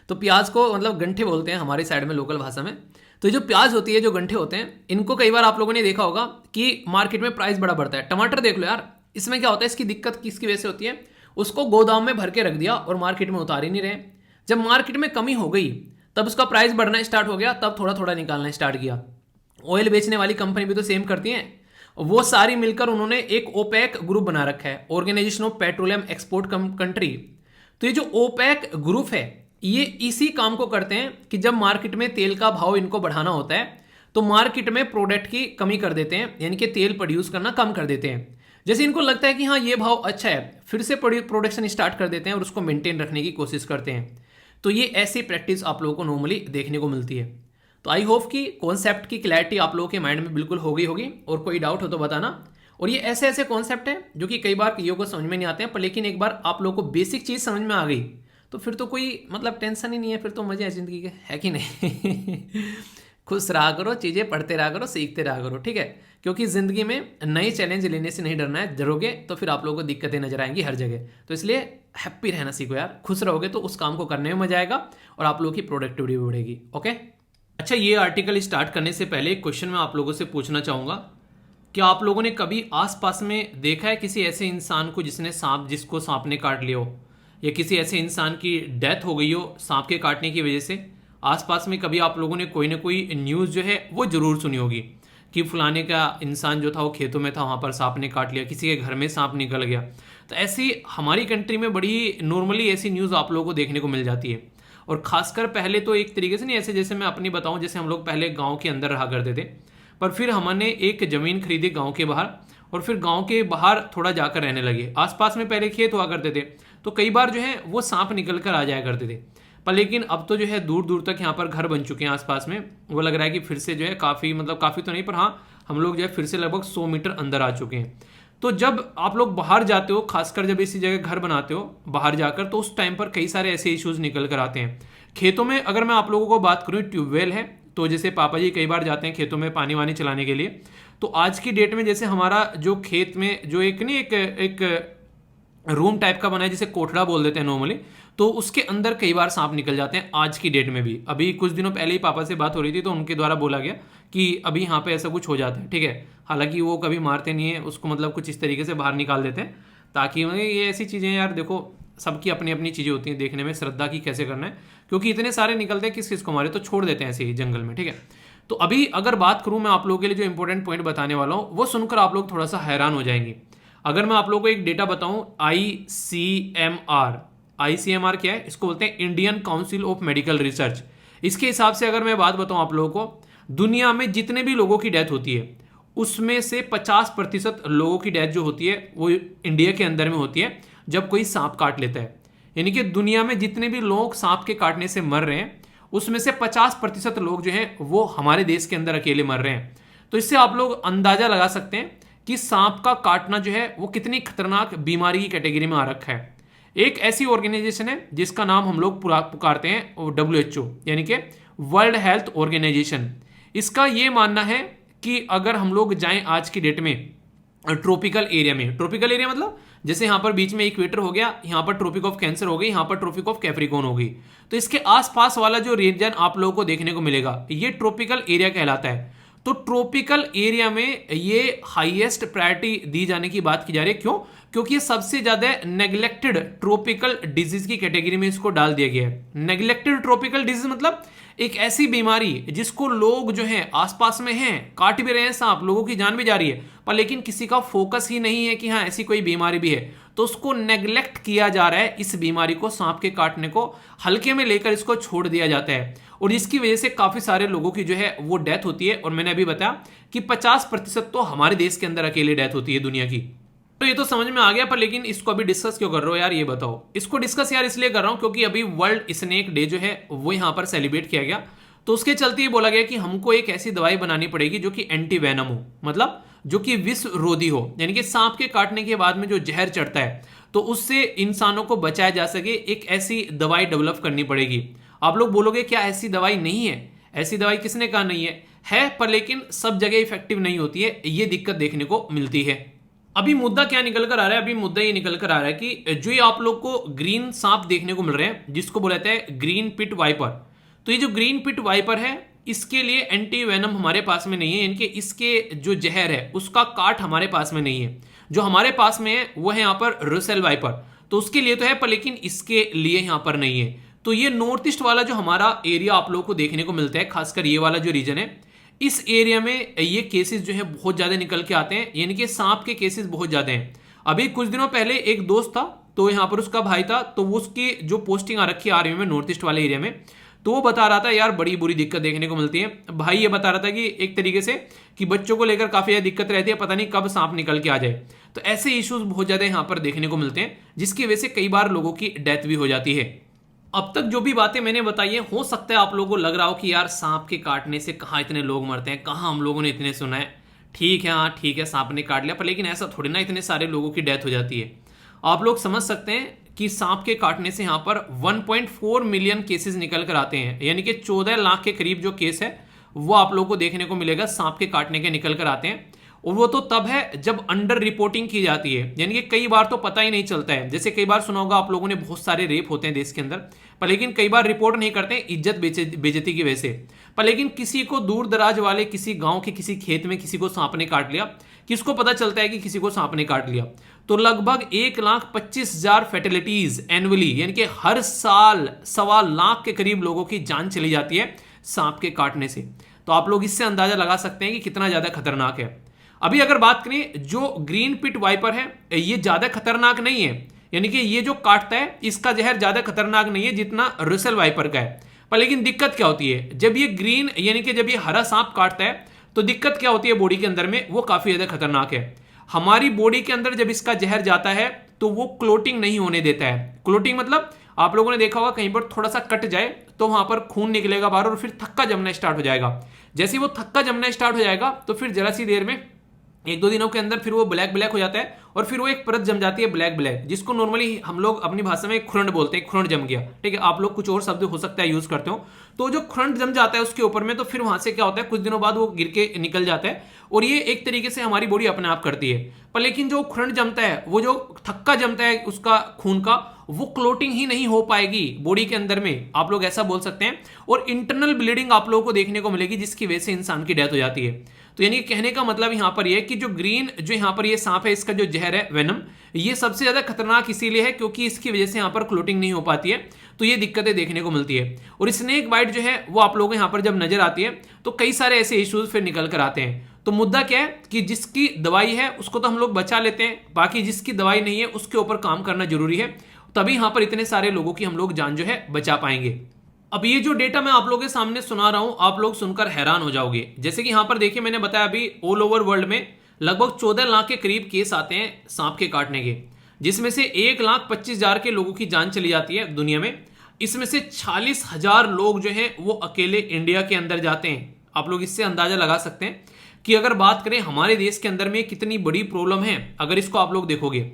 तो प्याज को मतलब गंठे बोलते हैं हमारी साइड में लोकल भाषा में। तो जो प्याज होती है, जो गंठे होते हैं, इनको कई बार आप लोगों ने देखा होगा कि मार्केट में प्राइस बड़ा बढ़ता है। टमाटर देख लो यार, इसमें क्या होता है, इसकी दिक्कत किसकी वजह से होती है, उसको गोदाम में भर के रख दिया और मार्केट में उतार ही नहीं रहे। जब मार्केट में कमी हो गई तब उसका प्राइस बढ़ना स्टार्ट हो गया, तब थोड़ा थोड़ा निकालना स्टार्ट किया। ऑयल बेचने वाली कंपनी भी तो सेम करती हैं। वो सारी मिलकर उन्होंने एक ओपेक ग्रुप बना रखा है, organisation of petroleum export country. तो ये जो ओपेक ग्रुप है ये इसी काम को करते हैं कि जब मार्केट में तेल का भाव इनको बढ़ाना होता है तो मार्केट में प्रोडक्ट की कमी कर देते हैं, यानी कि तेल प्रोड्यूस करना कम कर देते हैं। जैसे इनको लगता है कि हाँ ये भाव अच्छा है, फिर से प्रोडक्शन स्टार्ट कर देते हैं और उसको मेंटेन रखने की कोशिश करते हैं। तो ये ऐसी प्रैक्टिस आप लोगों को नॉर्मली देखने को मिलती है। तो आई होप कि कॉन्सेप्ट की क्लैरिटी आप लोगों के माइंड में बिल्कुल हो गई होगी, और कोई डाउट हो तो बताना। और ये ऐसे ऐसे कॉन्सेप्ट हैं जो कि कई बार कईयों को समझ में नहीं आते हैं, पर लेकिन एक बार आप लोगों को बेसिक चीज़ समझ में आ गई तो फिर तो कोई मतलब टेंशन ही नहीं है, फिर तो मजे हैं जिंदगी के, है कि नहीं। खुश रहा करो, चीज़ें पढ़ते रहा करो, सीखते रहा करो, ठीक है, क्योंकि ज़िंदगी में नए चैलेंज लेने से नहीं डरना है। डरोगे तो फिर आप लोगों को दिक्कतें नजर आएंगी हर जगह। तो इसलिए हैप्पी रहना सीखो यार, खुश रहोगे तो उस काम को करने में मजा आएगा और आप लोगों की प्रोडक्टिविटी बढ़ेगी। ओके, अच्छा, ये आर्टिकल स्टार्ट करने से पहले एक क्वेश्चन मैं आप लोगों से पूछना चाहूँगा। क्या आप लोगों ने कभी आसपास में देखा है किसी ऐसे इंसान को जिसको सांप ने काट लिया हो, या किसी ऐसे इंसान की डेथ हो गई हो सांप के काटने की वजह से? आसपास में कभी आप लोगों ने कोई ना कोई न्यूज़ जो है वो ज़रूर सुनी होगी कि फलाने का इंसान जो था वो खेतों में था, वहाँ पर सांप ने काट लिया, किसी के घर में सांप निकल गया। तो ऐसी हमारी कंट्री में बड़ी नॉर्मली ऐसी न्यूज़ आप लोगों को देखने को मिल जाती है। और ख़ासकर पहले तो एक तरीके से नहीं, ऐसे जैसे मैं अपनी बताऊँ, जैसे हम लोग पहले गाँव के अंदर रहा करते थे, पर फिर हमने एक ज़मीन खरीदी गाँव के बाहर, और फिर गांव के बाहर थोड़ा जाकर रहने लगे। आसपास में पहले खेत हुआ करते थे, तो कई बार जो है वो सांप निकल कर आ जाया करते थे। पर लेकिन अब तो जो है दूर दूर तक यहाँ पर घर बन चुके हैं आसपास में। वो लग रहा है कि फिर से जो है काफ़ी, मतलब काफ़ी तो नहीं, पर हाँ हम लोग जो है फिर से लगभग 100 मीटर अंदर आ चुके हैं। तो जब आप लोग बाहर जाते हो, खासकर जब इसी जगह घर बनाते हो बाहर जाकर, तो उस टाइम पर कई सारे ऐसे इश्यूज निकल कर आते हैं। खेतों में अगर मैं आप लोगों को बात करूँ, ट्यूबवेल है, तो जैसे पापा जी कई बार जाते हैं खेतों में पानी वानी चलाने के लिए, तो आज की डेट में जैसे हमारा जो खेत में जो एक नहीं एक रूम टाइप का बना है, जिसे कोठड़ा बोल देते हैं नॉर्मली, तो उसके अंदर कई बार सांप निकल जाते हैं आज की डेट में भी। अभी कुछ दिनों पहले ही पापा से बात हो रही थी, तो उनके द्वारा बोला गया कि अभी यहाँ पे ऐसा कुछ हो जाता है। ठीक है, हालांकि वो कभी मारते नहीं है उसको, मतलब कुछ इस तरीके से बाहर निकाल देते हैं, ताकि ये ऐसी चीज़ें, यार देखो सबकी अपनी अपनी चीज़ें होती हैं देखने में, श्रद्धा की कैसे करना है, क्योंकि इतने सारे निकलते हैं किस किस को मारे, तो छोड़ देते हैं ऐसे ही जंगल में। ठीक है, तो अभी अगर बात करूँ मैं आप लोगों के लिए जो इंपॉर्टेंट पॉइंट बताने वाला हूँ, वो सुनकर आप लोग थोड़ा सा हैरान हो जाएंगे। अगर मैं आप लोगों को एक डेटा बताऊं, ICMR क्या है, इसको बोलते हैं Indian council of medical research. इसके हिसाब से अगर मैं बात बताऊं आप लोगों को, दुनिया में जितने भी लोगों की डेथ होती है उसमें से 50% लोगों की डेथ जो होती है वो इंडिया के अंदर में होती है जब कोई सांप काट लेता है। यानी कि दुनिया में जितने भी लोग सांप के काटने से मर रहे हैं उसमें से 50% लोग जो हैं वो हमारे देश के अंदर अकेले मर रहे हैं। तो इससे आप लोग अंदाजा लगा सकते हैं कि सांप का काटना जो है वो कितनी खतरनाक बीमारी की कैटेगरी में आ रखा है। एक ऐसी ऑर्गेनाइजेशन है जिसका नाम हम लोग पुकारते हैं WHO, यानी कि वर्ल्ड हेल्थ ऑर्गेनाइजेशन। इसका ये मानना है कि अगर हम लोग जाएं आज की डेट में ट्रॉपिकल एरिया में, ट्रॉपिकल एरिया मतलब जैसे यहाँ पर बीच में इक्वेटर हो गया, यहाँ पर ट्रॉपिक ऑफ कैंसर हो गई, यहाँ पर ट्रॉपिक ऑफ कैप्रिकॉर्न हो गई, तो इसके आसपास वाला जो रीजन आप लोगों को देखने को मिलेगा ये ट्रॉपिकल एरिया कहलाता है। तो ट्रॉपिकल एरिया में ये हाईएस्ट प्रायोरिटी दी जाने की बात की जा रही है। क्यों? क्योंकि ये सबसे ज्यादा नेग्लेक्टेड ट्रॉपिकल डिजीज की कैटेगरी में इसको डाल दिया गया है। नेग्लेक्टेड ट्रॉपिकल डिजीज मतलब एक ऐसी बीमारी जिसको लोग जो हैं आसपास में हैं, काट भी रहे हैं सांप, लोगों की जान भी जा रही है, पर लेकिन किसी का फोकस ही नहीं है कि हाँ ऐसी कोई बीमारी भी है, तो उसको नेग्लेक्ट किया जा रहा है। इस बीमारी को, सांप के काटने को हल्के में लेकर इसको छोड़ दिया जाता है, और जिसकी वजह से काफी सारे लोगों की जो है वो डेथ होती है। और मैंने अभी बताया कि 50% तो हमारे देश के अंदर अकेले डेथ होती है दुनिया की। तो ये तो समझ में आ गया, पर लेकिन इसको अभी डिस्कस क्यों कर रहे हो यार, ये बताओ। इसको डिस्कस यार इसलिए कर रहा हूं क्योंकि अभी वर्ल्ड स्नेक डे जो है वो यहां पर सेलिब्रेट किया गया, तो उसके चलते ये बोला गया कि हमको एक ऐसी दवाई बनानी पड़ेगी जो कि एंटी वेनम हो, मतलब जो कि विष रोधी हो, यानी कि सांप के काटने के बाद में जो जहर चढ़ता है तो उससे इंसानों को बचाया जा सके, एक ऐसी दवाई डेवलप करनी पड़ेगी। आप लोग बोलोगे क्या ऐसी दवाई नहीं है? ऐसी दवाई किसने कहा नहीं है, पर लेकिन सब जगह इफेक्टिव नहीं होती है, ये दिक्कत देखने को मिलती है। अभी मुद्दा क्या निकल कर आ रहा है? अभी मुद्दा ये निकल कर आ रहा है कि जो ये आप लोग को ग्रीन सांप देखने को मिल रहे हैं जिसको बोला जाता है ग्रीन पिट वाइपर, तो ये जो ग्रीन पिट वाइपर है इसके लिए एंटी वेनम हमारे पास में नहीं है, यानी कि इसके जो जहर है उसका काट हमारे पास में नहीं है। जो हमारे पास में है वो है यहाँ पर रुसेल वाइपर, तो उसके लिए तो है, पर लेकिन इसके लिए यहाँ पर नहीं है। तो ये नॉर्थ ईस्ट वाला जो हमारा एरिया आप लोगों को देखने को मिलता है, खासकर ये वाला जो रीजन है, इस एरिया में ये केसेस जो है बहुत ज्यादा निकल के आते हैं, यानी कि सांप के केसेस बहुत ज्यादा हैं। अभी कुछ दिनों पहले एक दोस्त था, तो यहाँ पर उसका भाई था, तो वो उसकी जो पोस्टिंग आ रखी है आर्मी में नॉर्थ ईस्ट वाले एरिया में, तो वो बता रहा था यार बड़ी बुरी दिक्कत देखने को मिलती है। भाई ये बता रहा था कि एक तरीके से कि बच्चों को लेकर काफी ज्यादा दिक्कत रहती है, पता नहीं कब सांप निकल के आ जाए। तो ऐसे इश्यूज बहुत ज्यादा यहाँ पर देखने को मिलते हैं, जिसकी वजह से कई बार लोगों की डेथ भी हो जाती है। अब तक जो भी बातें मैंने बताई है, हो सकता है आप लोगों को लग रहा हो कि यार सांप के काटने से कहाँ इतने लोग मरते हैं, कहाँ हम लोगों ने इतने सुना है। ठीक है, हाँ ठीक है, सांप ने काट लिया, पर लेकिन ऐसा थोड़ी ना इतने सारे लोगों की डेथ हो जाती है। आप लोग समझ सकते हैं कि सांप के काटने से यहाँ पर 1.4 मिलियन केसेस निकल कर आते हैं, यानी कि 14 लाख के करीब जो केस है वो आप लोगों को देखने को मिलेगा सांप के काटने के निकल कर आते हैं। और वो तो तब है जब अंडर रिपोर्टिंग की जाती है, यानी कि कई बार तो पता ही नहीं चलता है। जैसे कई बार सुना होगा आप लोगों ने, बहुत सारे रेप होते हैं देश के अंदर, पर लेकिन कई बार रिपोर्ट नहीं करते हैं इज्जत बेइज्जती की वजह से। पर लेकिन किसी को दूर दराज वाले किसी गांव के किसी खेत में किसी को सांप ने काट लिया, किसको पता चलता है कि किसी को सांप ने काट लिया, तो लगभग 1,25,000 फैटेलिटीज एनुअली, यानी कि हर साल 1.25 लाख के करीब लोगों की जान चली जाती है सांप के काटने से। तो आप लोग इससे अंदाजा लगा सकते हैं कि कितना ज्यादा खतरनाक है। अभी अगर बात करें, जो ग्रीन पिट वाइपर है ये ज्यादा खतरनाक नहीं है, यानी कि ये जो काटता है इसका जहर ज्यादा खतरनाक नहीं है जितना रुसेल वाइपर का है। पर लेकिन दिक्कत क्या होती है, जब ये ग्रीन यानी कि जब ये हरा सांप काटता है तो दिक्कत क्या होती है बॉडी के अंदर में, वो काफी ज्यादा खतरनाक है। हमारी बॉडी के अंदर जब इसका जहर जाता है तो वो क्लोटिंग नहीं होने देता है। क्लोटिंग मतलब आप लोगों ने देखा होगा कहीं पर थोड़ा सा कट जाए तो वहां पर खून निकलेगा बाहर और फिर थक्का जमना स्टार्ट हो जाएगा। जैसे ही वो थक्का जमना स्टार्ट हो जाएगा तो फिर जरा सी देर में 1-2 दिनों के अंदर फिर वो ब्लैक ब्लैक हो जाता है और फिर वो एक परत जम जाती है ब्लैक ब्लैक, जिसको नॉर्मली हम लोग अपनी भाषा में खुरंड बोलते हैं, खुरंड जम गया। ठीक है, आप लोग कुछ और शब्द हो सकता है यूज करते हो। तो जो खुरंड जम जाता है उसके ऊपर में, तो फिर वहां से क्या होता है, कुछ दिनों बाद वो गिर के निकल जाता है और ये एक तरीके से हमारी बॉडी अपने आप करती है। पर लेकिन जो खुरंड जमता है, वो जो थक्का जमता है उसका खून का, वो क्लोटिंग ही नहीं हो पाएगी बॉडी के अंदर में, आप लोग ऐसा बोल सकते हैं। और इंटरनल ब्लीडिंग आप लोगों को देखने को मिलेगी, जिसकी वजह से इंसान की डेथ हो जाती है। तो यानी कहने का मतलब यहां पर यह कि जो ग्रीन, जो यहां पर ये सांप है, इसका जो जहर है वेनम, ये सबसे ज्यादा खतरनाक इसीलिए है क्योंकि इसकी वजह से यहां पर क्लोटिंग नहीं हो पाती है, तो ये दिक्कतें देखने को मिलती है। और स्नेक बाइट जो है वो आप लोगों को यहां पर जब नजर आती है तो कई सारे ऐसे इश्यूज फिर निकल कर आते हैं। तो मुद्दा क्या है कि जिसकी दवाई है उसको तो हम लोग बचा लेते हैं, बाकी जिसकी दवाई नहीं है उसके ऊपर काम करना जरूरी है, तभी यहां पर इतने सारे लोगों की हम लोग जान जो है बचा पाएंगे। अब ये जो डेटा मैं आप लोगों के सामने सुना रहा हूं, आप लोग सुनकर हैरान हो जाओगे। जैसे कि यहां पर देखिए, मैंने बताया अभी ऑल ओवर वर्ल्ड में लगभग 14 लाख के करीब केस आते हैं सांप के काटने के, जिसमें से 1,25,000 के लोगों की जान चली जाती है दुनिया में। इसमें से 40,000 लोग जो हैं वो अकेले इंडिया के अंदर जाते हैं। आप लोग इससे अंदाजा लगा सकते हैं कि अगर बात करें हमारे देश के अंदर में कितनी बड़ी प्रॉब्लम है। अगर इसको आप लोग देखोगे,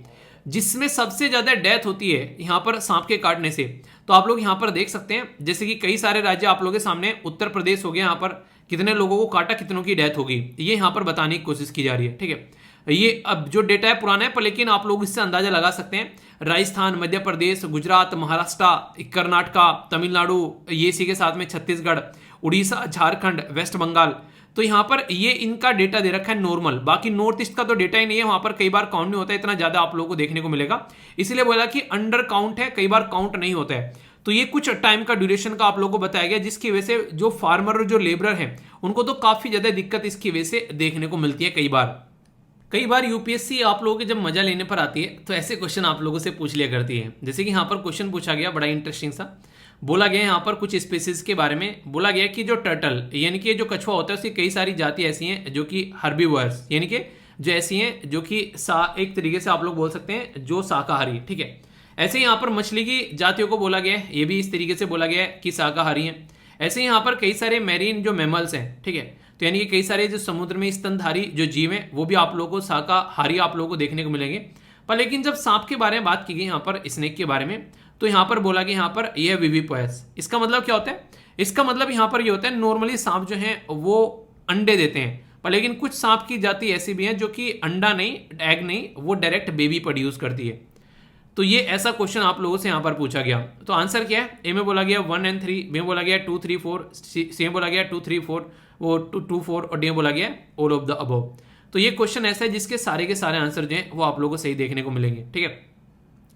जिसमें सबसे ज्यादा डेथ होती है यहां पर सांप के काटने से, तो आप लोग यहां पर देख सकते हैं जैसे कि कई सारे राज्य आप लोगों के सामने, उत्तर प्रदेश हो गया, यहां पर कितने लोगों को काटा, कितनों की डेथ होगी, ये यहां पर बताने की कोशिश की जा रही है। ठीक है, ये अब जो डेटा है पुराना है, पर लेकिन आप लोग इससे अंदाजा लगा सकते हैं। राजस्थान, मध्य प्रदेश, गुजरात, महाराष्ट्र, कर्नाटका, तमिलनाडु, ये इसी के साथ में छत्तीसगढ़, उड़ीसा, झारखंड, वेस्ट बंगाल, तो यहां पर ये इनका डेटा दे रखा है नॉर्मल। बाकी नॉर्थ ईस्ट का तो डेटा ही नहीं है, वहां पर कई बार काउंट नहीं होता है, इतना ज्यादा आप लोगों को देखने को मिलेगा, इसलिए बोला कि अंडर काउंट है, कई बार काउंट नहीं होता है। तो ये कुछ टाइम का ड्यूरेशन का आप लोगों को बताया गया, जिसकी वजह से जो फार्मर और जो लेबरर हैं उनको तो काफी ज्यादा दिक्कत इसकी वजह से देखने को मिलती है। कई बार यूपीएससी आप लोगों के जब मजा लेने पर आती है तो ऐसे क्वेश्चन आप लोगों से पूछ लिया करती है। जैसे कि यहाँ पर क्वेश्चन पूछा गया बड़ा इंटरेस्टिंग सा, बोला गया यहाँ पर कुछ स्पीसीज के बारे में, बोला गया कि जो टर्टल यानी कि जो कछुआ होता है उसकी कई सारी जाति ऐसी हैं जो कि हर्बीवर्स, यानी कि जो ऐसी हैं जो कि एक तरीके से आप लोग बोल सकते हैं जो शाकाहारी। ठीक है, ऐसे ही यहाँ पर मछली की जातियों को बोला गया है, ये भी इस तरीके से बोला गया है कि शाकाहारी हैं। ऐसे ही यहाँ पर कई सारे मैरीन जो मैमल्स हैं, ठीक है, तो यानी कि कई सारे जो समुद्र में स्तनधारी जो जीव हैं वो भी आप लोगों को शाकाहारी आप लोगों को देखने को मिलेंगे। पर लेकिन जब सांप के बारे में बात की गई यहाँ पर, स्नेक के बारे में, तो यहाँ पर बोला गया यहाँ पर यह विविपोएस। इसका मतलब क्या होता है? इसका मतलब यहाँ पर ये होता है नॉर्मली सांप जो है वो अंडे देते हैं, पर लेकिन कुछ सांप की जाति ऐसी भी हैं जो कि अंडा नहीं, एग नहीं, वो डायरेक्ट बेबी प्रोड्यूस करती है। तो ये ऐसा क्वेश्चन आप लोगों से यहाँ पर पूछा गया। तो आंसर क्या है? ए में बोला गया 1 and 3, बी में बोला गया 2, 3, 4, सी में बोला गया 2, 3, 4, वो 2, 4 और डी में बोला गया ऑल ऑफ द अबव। तो ये क्वेश्चन ऐसा है जिसके सारे के सारे आंसर जो हैं वो आप लोगों को सही देखने को मिलेंगे। ठीक है,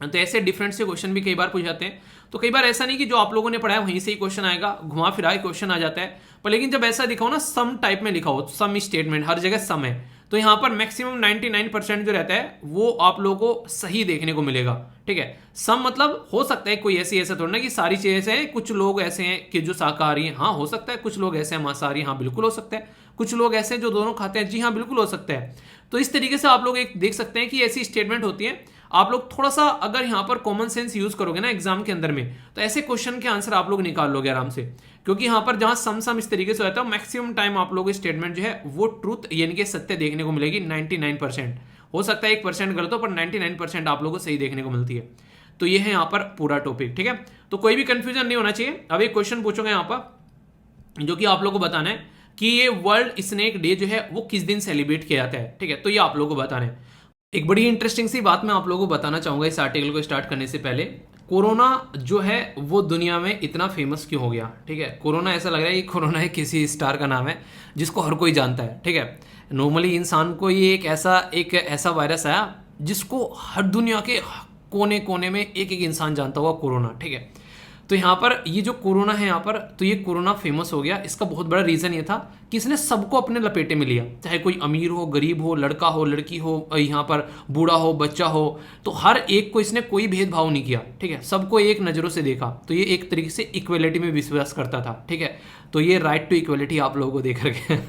तो ऐसे डिफरेंट से क्वेश्चन भी कई बार पूछ जाते हैं। तो कई बार ऐसा नहीं कि जो आप लोगों ने पढ़ा है वहीं से ही क्वेश्चन आएगा, घुमा फिरा क्वेश्चन आ जाता है। पर लेकिन जब ऐसा दिखाओ ना, सम टाइप में लिखा हो, सम स्टेटमेंट, हर जगह सम है, तो यहाँ पर मैक्सिमम 99% जो रहता है वो आप लोगों को सही देखने को मिलेगा। ठीक है, सम मतलब हो सकता है कोई ऐसा थोड़ा ना कि सारी चीजें ऐसे हैं, कुछ लोग ऐसे हैं कि जो शाकाहारी हैं, हाँ हो सकता है, कुछ लोग ऐसे हैं मांसाहारी, हाँ बिल्कुल हो सकता है, कुछ लोग ऐसे हैं जो दोनों खाते हैं, जी हाँ बिल्कुल हो सकता है। तो इस तरीके से आप लोग एक देख सकते हैं कि ऐसी स्टेटमेंट होती है। आप लोग थोड़ा सा अगर यहाँ पर कॉमन सेंस यूज करोगे ना एग्जाम के अंदर में, तो ऐसे क्वेश्चन के आंसर आप लोग निकाल लोगे आराम से, क्योंकि यहाँ पर जहां सम इस तरीके से होता है मैक्सिमम टाइम आप लोगों को स्टेटमेंट जो है वो ट्रूथ यानी कि सत्य देखने को मिलेगी। 99% हो सकता है 1% गलत हो, पर 99% आप लोगों को सही देखने को मिलती है। तो ये है यहाँ पर पूरा टॉपिक। ठीक है, तो कोई भी कंफ्यूजन नहीं होना चाहिए। अब एक क्वेश्चन पूछोगे यहाँ पर जो कि आप लोगों को बताना है कि ये वर्ल्ड स्नेक डे जो है वो किस दिन सेलिब्रेट किया जाता है। ठीक है, तो ये आप लोगों को बताना है। एक बड़ी इंटरेस्टिंग सी बात मैं आप लोगों को बताना चाहूंगा इस आर्टिकल को स्टार्ट करने से पहले। कोरोना जो है वो दुनिया में इतना फेमस क्यों हो गया? ठीक है, कोरोना ऐसा लग रहा है कि कोरोना एक किसी स्टार का नाम है जिसको हर कोई जानता है। ठीक है, नॉर्मली इंसान को ये एक ऐसा वायरस आया जिसको हर दुनिया के कोने कोने में एक इंसान जानता हुआ, कोरोना। ठीक है, तो यहाँ पर ये जो कोरोना है यहाँ पर, तो ये कोरोना फेमस हो गया। इसका बहुत बड़ा रीजन ये था कि इसने सबको अपने लपेटे में लिया, चाहे कोई अमीर हो, गरीब हो, लड़का हो, लड़की हो, यहाँ पर बूढ़ा हो, बच्चा हो, तो हर एक को इसने कोई भेदभाव नहीं किया। ठीक है, सबको एक नज़रों से देखा। तो ये एक तरीके से इक्वलिटी में विश्वास करता था। ठीक है, तो ये राइट टू इक्वलिटी आप लोगों को देख रखे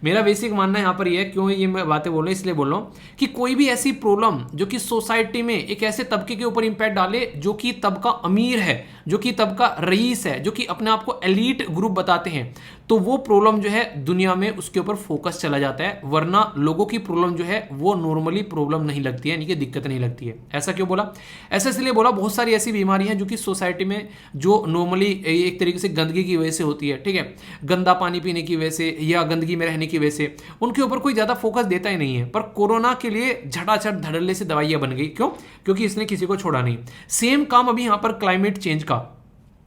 मेरा बेसिक मानना यहाँ पर ये है, क्यों ये मैं बातें बोल रहा हूँ, इसलिए बोल रहा हूँ कि कोई भी ऐसी प्रॉब्लम जो कि सोसाइटी में एक ऐसे तबके के ऊपर इंपैक्ट डाले जो कि तबका अमीर है, जो कि तबका रईस है, जो कि अपने आप को एलीट ग्रुप बताते हैं, तो वो प्रॉब्लम जो है दुनिया में उसके ऊपर फोकस चला जाता है। वरना लोगों की प्रॉब्लम जो है वो नॉर्मली प्रॉब्लम नहीं लगती है, यानी कि दिक्कत नहीं लगती है। ऐसा क्यों बोला? ऐसा इसलिए बोला, बहुत सारी ऐसी बीमारी हैं जो कि सोसाइटी में जो नॉर्मली एक तरीके से गंदगी की वजह से होती है, ठीक है, गंदा पानी पीने की वजह से या गंदगी में रहने की वजह से, उनके ऊपर कोई ज़्यादा फोकस देता ही नहीं है। पर कोरोना के लिए झटाझट धड़ल्ले से दवाइयाँ बन गई। क्यों? क्योंकि इसने किसी को छोड़ा नहीं। सेम काम अभी यहाँ पर क्लाइमेट चेंज का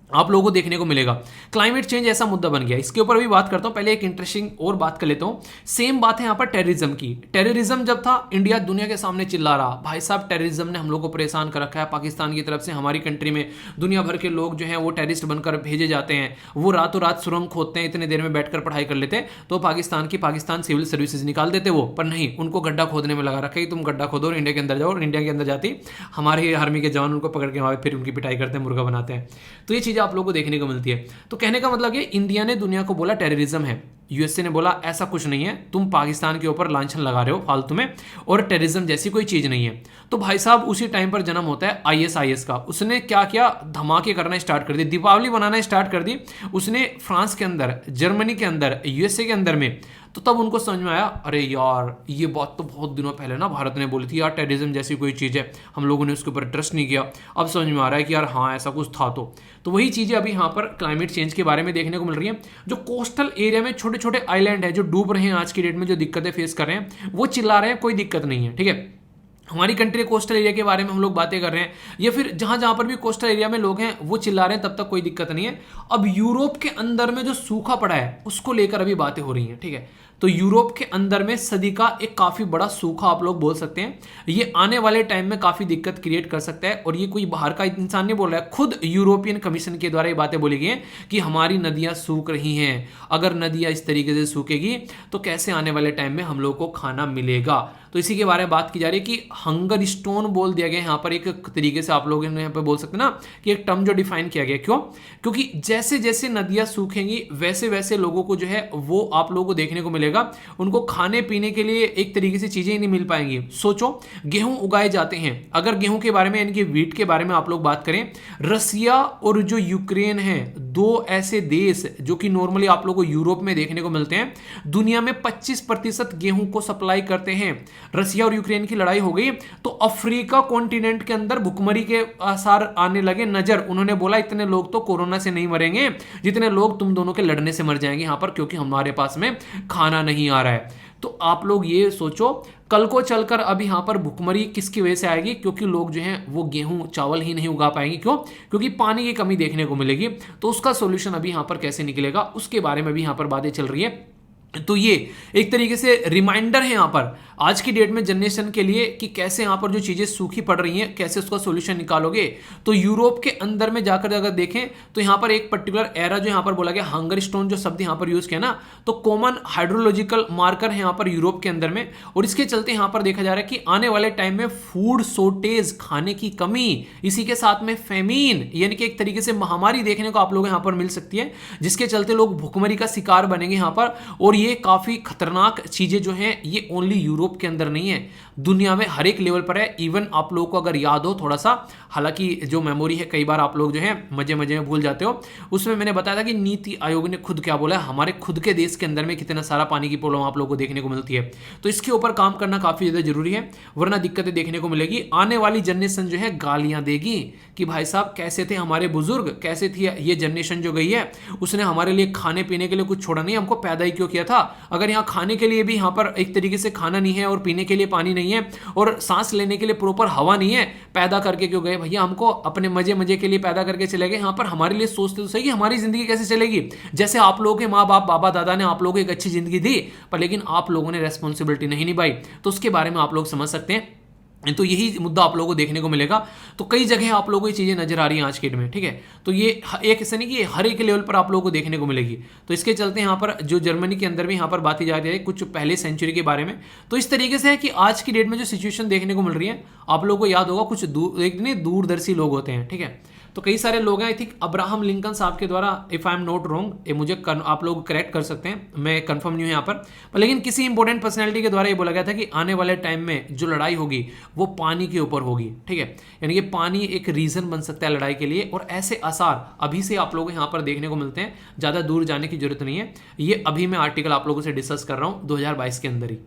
आप लोगों को देखने को मिलेगा। क्लाइमेट चेंज ऐसा मुद्दा बन गया, इसके ऊपर भी बात करता हूं। पहले एक इंटरेस्टिंग और बात कर लेता हूं। सेम बात है यहां पर टेररिज्म की। टेररिज्म जब था, इंडिया दुनिया के सामने चिल्ला रहा, भाई साहब टेररिज्म ने हम लोग को परेशान कर रखा है। पाकिस्तान की तरफ से हमारी कंट्री में दुनिया भर के लोग जो हैं वो टेररिस्ट बनकर भेजे जाते हैं, वो रातों रात सुरंग खोदते हैं, इतने देर में बैठकर पढ़ाई कर लेते हैं, तो पाकिस्तान सिविल सर्विसेज निकाल देते वो। पर नहीं, उनको गड्ढा खोदने में लगा रखा है कि तुम गड्ढा खोदो और इंडिया के अंदर जाओ, और इंडिया के अंदर जाती हमारे आर्मी के जवान उनको पकड़ के वहां फिर उनकी पिटाई करते हैं, मुर्गा बनाते हैं। तो ये चीजें आप लोग को देखने को मिलती है। तो कहने का मतलब ये, इंडिया ने दुनिया को बोला टेररिज्म है, यूएसए ने बोला ऐसा कुछ नहीं है, तुम पाकिस्तान के ऊपर लांछन लगा रहे हो फालतू में, और टेररिज्म जैसी कोई चीज नहीं है। तो भाई साहब उसी टाइम पर जन्म होता है आईएसआईएस का। उसने क्या किया, धमाके करना स्टार्ट कर दिए, दीपावली बनाना स्टार्ट कर दी उसने, फ्रांस के अंदर, जर्मनी के अंदर, यूएसए के अंदर में। तो तब उनको समझ में आया, अरे यार ये बात तो बहुत दिनों पहले ना भारत ने बोली थी यार, टेररिज्म जैसी कोई चीज़ है, हम लोगों ने उसके ऊपर ट्रस्ट नहीं किया। अब समझ में आ रहा है कि यार हाँ ऐसा कुछ था। तो वही चीज़ें अभी यहाँ पर क्लाइमेट चेंज के बारे में देखने को मिल रही है। जो कोस्टल एरिया में छोटे छोटे आइलैंड है जो डूब रहे हैं आज की डेट में, जो दिक्कतें फेस कर रहे हैं, वो चिल्ला रहे हैं कोई दिक्कत नहीं है, ठीक है। हमारी कंट्री कोस्टल एरिया के बारे में हम लोग बातें कर रहे हैं, या फिर जहां जहां पर भी कोस्टल एरिया में लोग हैं वो चिल्ला रहे हैं, तब तक कोई दिक्कत नहीं है। अब यूरोप के अंदर में जो सूखा पड़ा है उसको लेकर अभी बातें हो रही हैं, ठीक है। तो यूरोप के अंदर में सदी का एक काफी बड़ा सूखा आप लोग बोल सकते हैं, ये आने वाले टाइम में काफी दिक्कत क्रिएट कर सकता है। और ये कोई बाहर का इंसान नहीं बोल रहा है, खुद यूरोपियन कमीशन के द्वारा ये बातें बोली गई हैं कि हमारी नदियां सूख रही हैं, अगर नदियां इस तरीके से सूखेगी तो कैसे आने वाले टाइम में हम लोग को खाना मिलेगा। तो इसी के बारे में बात की जा रही है कि हंगर स्टोन बोल दिया गया यहाँ पर, एक तरीके से आप लोग यहाँ पे बोल सकते हैं ना कि एक टर्म जो डिफाइन किया गया। क्यों? क्योंकि जैसे जैसे नदियां सूखेंगी वैसे वैसे लोगों को जो है वो आप लोगों को देखने को मिलेगा, उनको खाने पीने के लिए एक तरीके से चीजें ही नहीं मिल पाएंगी। सोचो, गेहूं उगाए जाते हैं, अगर गेहूं के बारे में यानी कि व्हीट के बारे में आप लोग बात करें, रसिया और जो यूक्रेन है, दो ऐसे देश जो कि नॉर्मली आप लोग को यूरोप में देखने को मिलते हैं, दुनिया में 25% गेहूं को सप्लाई करते हैं। रसिया और यूक्रेन की लड़ाई हो गई तो अफ्रीका कॉन्टिनेंट के अंदर भुखमरी के आसार आने लगे नजर। उन्होंने बोला इतने लोग तो कोरोना से नहीं मरेंगे जितने लोग तुम दोनों के लड़ने से मर जाएंगे यहां पर, क्योंकि हमारे पास में खाना नहीं आ रहा है। तो आप लोग ये सोचो, कल को चलकर अब यहां पर भुखमरी किसकी वजह से आएगी? क्योंकि लोग जो हैं वो गेहूं चावल ही नहीं उगा पाएंगे। क्यों? क्योंकि पानी की कमी देखने को मिलेगी। तो उसका सॉल्यूशन अभी यहां पर कैसे निकलेगा उसके बारे में भी यहां पर बातें चल रही है। तो ये एक तरीके से रिमाइंडर है यहाँ पर आज की डेट में जनरेशन के लिए कि कैसे यहाँ पर जो चीज़ें सूखी पड़ रही हैं कैसे उसका सॉल्यूशन निकालोगे। तो यूरोप के अंदर में जाकर अगर देखें तो यहाँ पर एक पर्टिकुलर एरा जो यहाँ पर बोला गया, हंगर स्टोन जो शब्द यहाँ पर यूज किया ना, तो कॉमन हाइड्रोलॉजिकल मार्कर है यहाँ पर यूरोप के अंदर में। और इसके चलते यहाँ पर देखा जा रहा है कि आने वाले टाइम में फूड शॉर्टेज, खाने की कमी, इसी के साथ में फेमीन यानी कि एक तरीके से महामारी देखने को आप लोग यहाँ पर मिल सकती है, जिसके चलते लोग भुखमरी का शिकार बनेंगे यहाँ पर। और ये काफी खतरनाक चीजें जो हैं ये ओनली यूरोप के अंदर नहीं है, दुनिया में हर एक लेवल पर है। इवन आप लोगों को अगर याद हो थोड़ा सा, हालांकि जो मेमोरी है कई बार आप लोग जो है मजे मजे में भूल जाते हो, उसमें मैंने बताया था कि नीति आयोग ने खुद क्या बोला है, हमारे खुद के देश के अंदर में कितना सारा पानी की प्रॉब्लम आप लोगों को देखने को मिलती है। तो इसके ऊपर काम करना काफी ज्यादा जरूरी है, वरना दिक्कतें देखने को मिलेगी। आने वाली जनरेशन जो है गालियां देगी कि भाई साहब कैसे थे हमारे बुजुर्ग, कैसे थी ये जनरेशन जो गई है, उसने हमारे लिए खाने पीने के लिए कुछ छोड़ा नहीं, हमको पैदा ही क्यों किया था। अगर यहाँ खाने के लिए भी यहाँ पर एक तरीके से खाना नहीं है और पीने के लिए पानी नहीं है और सांस लेने के लिए प्रॉपर हवा नहीं है, पैदा करके क्यों गए भैया? हमको अपने मजे मजे के लिए पैदा करके चले गए, यहाँ पर हमारे लिए सोचते तो सही हमारी जिंदगी कैसे चलेगी। जैसे आप लोगों के माँ बाप बाबा दादा ने आप लोगों को एक अच्छी जिंदगी दी, पर लेकिन आप लोगों ने रेस्पॉन्सिबिलिटी नहीं निभाई। तो उसके बारे में आप लोग समझ सकते हैं तो यही मुद्दा आप लोगों को देखने को मिलेगा। तो कई जगह आप लोगों को ये चीज़ें नजर आ रही हैं आज के डेट में, ठीक है। तो ये एक ऐसा नहीं कि हर एक लेवल पर आप लोगों को देखने को मिलेगी। तो इसके चलते यहाँ पर जो जर्मनी के अंदर भी यहाँ पर बात की जा रही है कुछ पहले सेंचुरी के बारे में। तो इस तरीके से है कि आज की डेट में जो सिचुएशन देखने को मिल रही है, आप लोगों को याद होगा कुछ एक दूरदर्शी लोग होते हैं, ठीक है। तो कई सारे लोग हैं, आई थिंक अब्राहम लिंकन साहब के द्वारा, if I am not wrong, ये मुझे आप लोग करेक्ट कर सकते हैं, मैं कंफर्म नहीं हूं यहाँ पर, लेकिन किसी इंपॉर्टेंट पर्सनैलिटी के द्वारा ये बोला गया था कि आने वाले टाइम में जो लड़ाई होगी वो पानी के ऊपर होगी, ठीक है। यानी कि पानी एक रीजन बन सकता है लड़ाई के लिए, और ऐसे आसार अभी से आप लोगों को यहाँ पर देखने को मिलते हैं। ज़्यादा दूर जाने की जरूरत नहीं है, ये अभी मैं आर्टिकल आप लोगों से डिस्कस कर रहा हूँ 2022 के अंदर ही।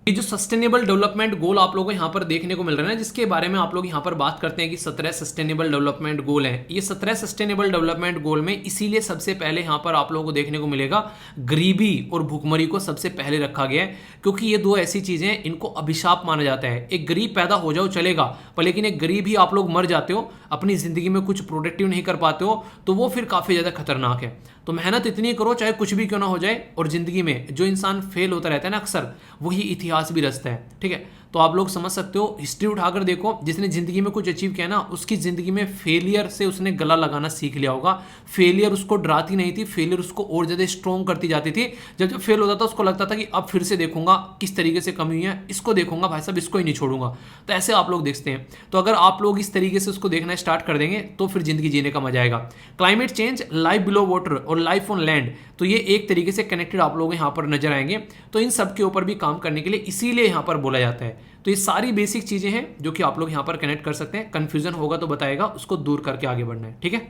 ये जो सस्टेनेबल डेवलपमेंट गोल आप लोगों को यहाँ पर देखने को मिल रहे हैं, जिसके बारे में आप लोग यहाँ पर बात करते हैं कि 17 सस्टेनेबल डेवलपमेंट गोल हैं। ये 17 सस्टेनेबल डेवलपमेंट गोल में इसीलिए सबसे पहले यहाँ पर आप लोगों को देखने को मिलेगा गरीबी और भूखमरी को सबसे पहले रखा गया है, क्योंकि ये दो ऐसी चीजें हैं, इनको अभिशाप माना जाता है। एक गरीब पैदा हो जाओ चलेगा, पर लेकिन एक गरीब ही आप लोग मर जाते हो, अपनी जिंदगी में कुछ प्रोडक्टिव नहीं कर पाते हो, तो वो फिर काफी ज्यादा खतरनाक है। तो मेहनत इतनी करो चाहे कुछ भी क्यों ना हो जाए, और जिंदगी में जो इंसान फेल होता रहता है ना अक्सर, वही इतिहास भी रचता है, ठीक है। तो आप लोग समझ सकते हो, हिस्ट्री उठाकर देखो, जिसने जिंदगी में कुछ अचीव किया ना, उसकी जिंदगी में फेलियर से उसने गला लगाना सीख लिया होगा। फेलियर उसको डराती नहीं थी, फेलियर उसको और ज्यादा स्ट्रॉन्ग करती जाती थी। जब जब फेल होता था उसको लगता था कि अब फिर से देखूंगा किस तरीके से कमी हुई है, इसको देखूंगा भाई साहब, इसको ही नहीं छोड़ूंगा। तो ऐसे आप लोग देखते हैं। तो अगर आप लोग इस तरीके से उसको देखना स्टार्ट कर देंगे तो फिर जिंदगी जीने का मजा आएगा। Climate change, life below water और लाइफ ऑन लैंड, तो ये एक तरीके से कनेक्टेड आप लोग यहाँ पर नजर आएंगे। तो इन सब के ऊपर भी काम करने के लिए इसीलिए यहाँ पर बोला जाता है। तो ये सारी बेसिक चीजें हैं जो कि आप लोग यहाँ पर कनेक्ट कर सकते हैं। कंफ्यूजन होगा तो बताएगा, उसको दूर करके आगे बढ़ना है, ठीक है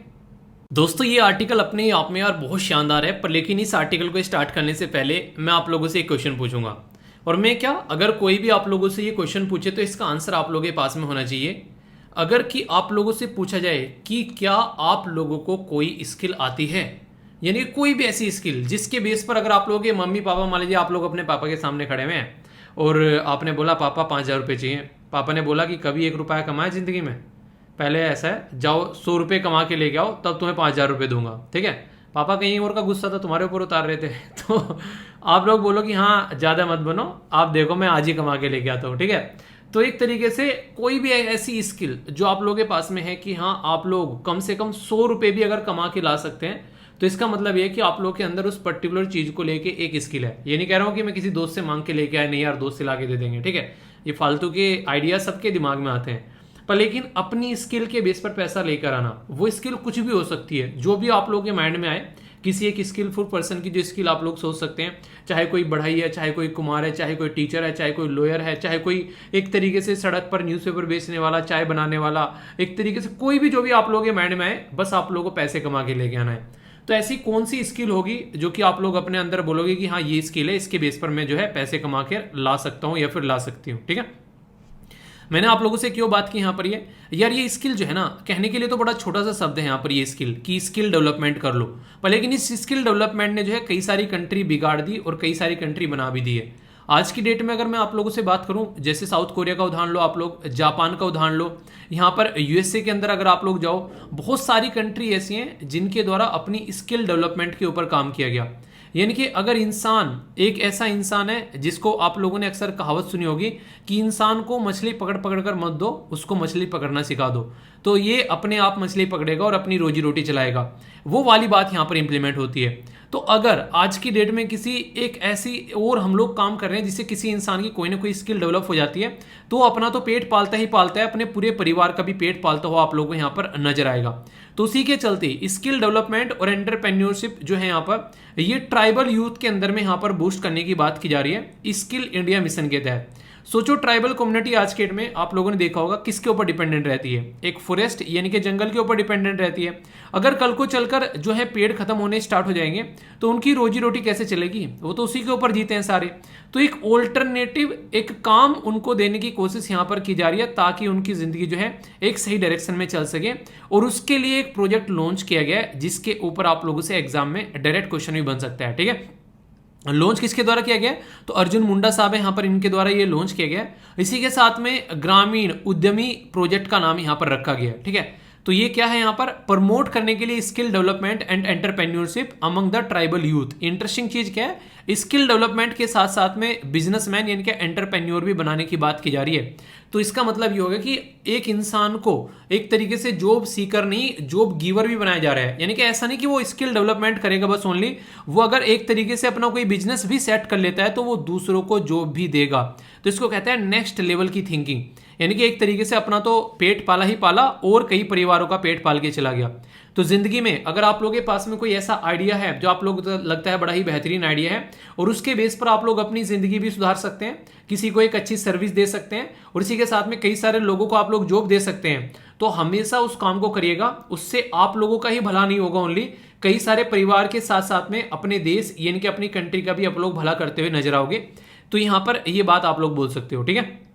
दोस्तों। ये आर्टिकल अपने आप में यार बहुत शानदार है, पर लेकिन इस आर्टिकल को स्टार्ट करने से पहले मैं आप लोगों से एक क्वेश्चन पूछूंगा। और मैं क्या, अगर कोई भी आप लोगों से ये क्वेश्चन पूछे तो इसका आंसर आप लोगों के पास में होना चाहिए। अगर कि आप लोगों से पूछा जाए कि क्या आप लोगों को कोई स्किल आती है, यानी कोई भी ऐसी स्किल जिसके बेस पर अगर आप लोगों के मम्मी पापा, मान लीजिए आप लोग अपने पापा के सामने खड़े हुए हैं और आपने बोला पापा 5,000 रुपये चाहिए। पापा ने बोला कि कभी 1 रुपया कमाए ज़िंदगी में, पहले ऐसा है जाओ 100 रुपये कमा के लेके आओ तब तुम्हें 5,000 रुपये दूंगा, ठीक है। पापा कहीं और का गुस्सा था तुम्हारे ऊपर उतार रहे थे तो आप लोग बोलो कि हाँ ज़्यादा मत बनो, आप देखो मैं आज ही कमा के लेके आता हूँ, ठीक है। तो एक तरीके से कोई भी ऐसी स्किल जो आप लोगों के पास में है कि हाँ आप लोग कम से कम 100 रुपये भी अगर कमा के ला सकते हैं, तो इसका मतलब ये है कि आप लोग के अंदर उस पर्टिकुलर चीज को लेके एक स्किल है। ये नहीं कह रहा हूँ कि मैं किसी दोस्त से मांग के लेके आया, नहीं यार दोस्त से ला के दे देंगे, ठीक है। ये फालतू के आइडिया सबके दिमाग में आते हैं, पर लेकिन अपनी स्किल के बेस पर पैसा लेकर आना, वो स्किल कुछ भी हो सकती है, जो भी आप लोगों के माइंड में आए। किसी एक स्किलफुल पर्सन की जो स्किल आप लोग सोच सकते हैं, चाहे कोई बढ़ई है, चाहे कोई कुमार है, चाहे कोई टीचर है, चाहे कोई लॉयर है, चाहे कोई एक तरीके से सड़क पर न्यूज़पेपर बेचने वाला, चाय बनाने वाला, एक तरीके से कोई भी जो भी आप लोगों के माइंड में आए, बस आप लोगों को पैसे कमा के लेके आना है। तो ऐसी कौन सी स्किल होगी जो कि आप लोग अपने अंदर बोलोगे कि हाँ ये स्किल है, इसके बेस पर मैं जो है पैसे कमा के ला सकता हूँ या फिर ला सकती हूँ, ठीक है। मैंने आप लोगों से क्यों बात की यहाँ पर यार ये स्किल जो है ना, कहने के लिए तो बड़ा छोटा सा शब्द है यहाँ पर, ये स्किल की स्किल डेवलपमेंट कर लो, पर लेकिन इस स्किल डेवलपमेंट ने जो है कई सारी कंट्री बिगाड़ दी और कई सारी कंट्री बना भी दी है। आज की डेट में अगर मैं आप लोगों से बात करूं, जैसे साउथ कोरिया का उदाहरण लो, आप लोग जापान का उदाहरण लो, यहाँ पर यूएसए के अंदर अगर आप लोग जाओ, बहुत सारी कंट्री ऐसी हैं जिनके द्वारा अपनी स्किल डेवलपमेंट के ऊपर काम किया गया। यानी कि अगर इंसान एक ऐसा इंसान है जिसको आप लोगों ने अक्सर कहावत सुनी होगी कि इंसान को मछली पकड़ पकड़ कर मत दो, उसको मछली पकड़ना सिखा दो, तो ये अपने आप मछली पकड़ेगा और अपनी रोजी रोटी चलाएगा। वो वाली बात यहाँ पर इंप्लीमेंट होती है। तो अगर आज की डेट में किसी एक ऐसी और हम लोग काम कर रहे हैं जिससे किसी इंसान की कोई ना कोई स्किल डेवलप हो जाती है, तो अपना तो पेट पालता ही पालता है, अपने पूरे परिवार का भी पेट पालता हुआ आप लोगों को यहाँ पर नजर आएगा। तो उसी के चलते स्किल डेवलपमेंट और एंटरप्रेन्योरशिप जो है यहाँ पर, ये ट्राइबल यूथ के अंदर में यहाँ पर बूस्ट करने की बात की जा रही है स्किल इंडिया मिशन के तहत। सोचो ट्राइबल कम्युनिटी आज के डेट में आप लोगों ने देखा होगा किसके ऊपर डिपेंडेंट रहती है, एक फॉरेस्ट यानी कि जंगल के ऊपर डिपेंडेंट रहती है। अगर कल को चलकर जो है पेड़ खत्म होने स्टार्ट हो जाएंगे तो उनकी रोजी रोटी कैसे चलेगी, वो तो उसी के ऊपर जीते हैं सारे। तो एक ऑल्टरनेटिव एक काम उनको देने की कोशिश यहाँ पर की जा रही है ताकि उनकी जिंदगी जो है एक सही डायरेक्शन में चल सके, और उसके लिए एक प्रोजेक्ट लॉन्च किया गया है जिसके ऊपर आप लोगों से एग्जाम में डायरेक्ट क्वेश्चन भी बन सकता है, ठीक है। लॉन्च किसके द्वारा किया गया, तो अर्जुन मुंडा साहब है यहाँ पर, इनके द्वारा ये लॉन्च किया गया। इसी के साथ में ग्रामीण उद्यमी प्रोजेक्ट का नाम यहाँ पर रखा गया, ठीक है। तो ये क्या है यहाँ पर, प्रमोट करने के लिए skill development and entrepreneurship among the tribal youth. Interesting चीज क्या है, स्किल डेवलपमेंट के साथ साथ में बिजनेसमैन यानी कि एंटरप्रेन्योर भी बनाने की बात की जा रही है। तो इसका मतलब ये होगा कि एक इंसान को एक तरीके से जॉब सीकर नहीं, जॉब गिवर भी बनाया जा रहा है। यानी कि ऐसा नहीं कि वो स्किल डेवलपमेंट करेगा बस ओनली, वो अगर एक तरीके से अपना कोई बिजनेस भी सेट कर लेता है तो वो दूसरों को जॉब भी देगा। तो इसको कहते हैं नेक्स्ट लेवल की थिंकिंग। यानी कि एक तरीके से अपना तो पेट पाला ही पाला और कई परिवारों का पेट पाल के चला गया। तो जिंदगी में अगर आप लोगों के पास में कोई ऐसा आइडिया है जो आप लोग को लगता है बड़ा ही बेहतरीन आइडिया है और उसके बेस पर आप लोग अपनी जिंदगी भी सुधार सकते हैं, किसी को एक अच्छी सर्विस दे सकते हैं और इसी के साथ में कई सारे लोगों को आप लोग जॉब दे सकते हैं, तो हमेशा उस काम को करिएगा। उससे आप लोगों का ही भला नहीं होगा ओनली, कई सारे परिवार के साथ साथ में अपने देश यानी कि अपनी कंट्री का भी आप लोग भला करते हुए नजर आओगे। तो यहां पर ये बात आप लोग बोल सकते हो, ठीक है।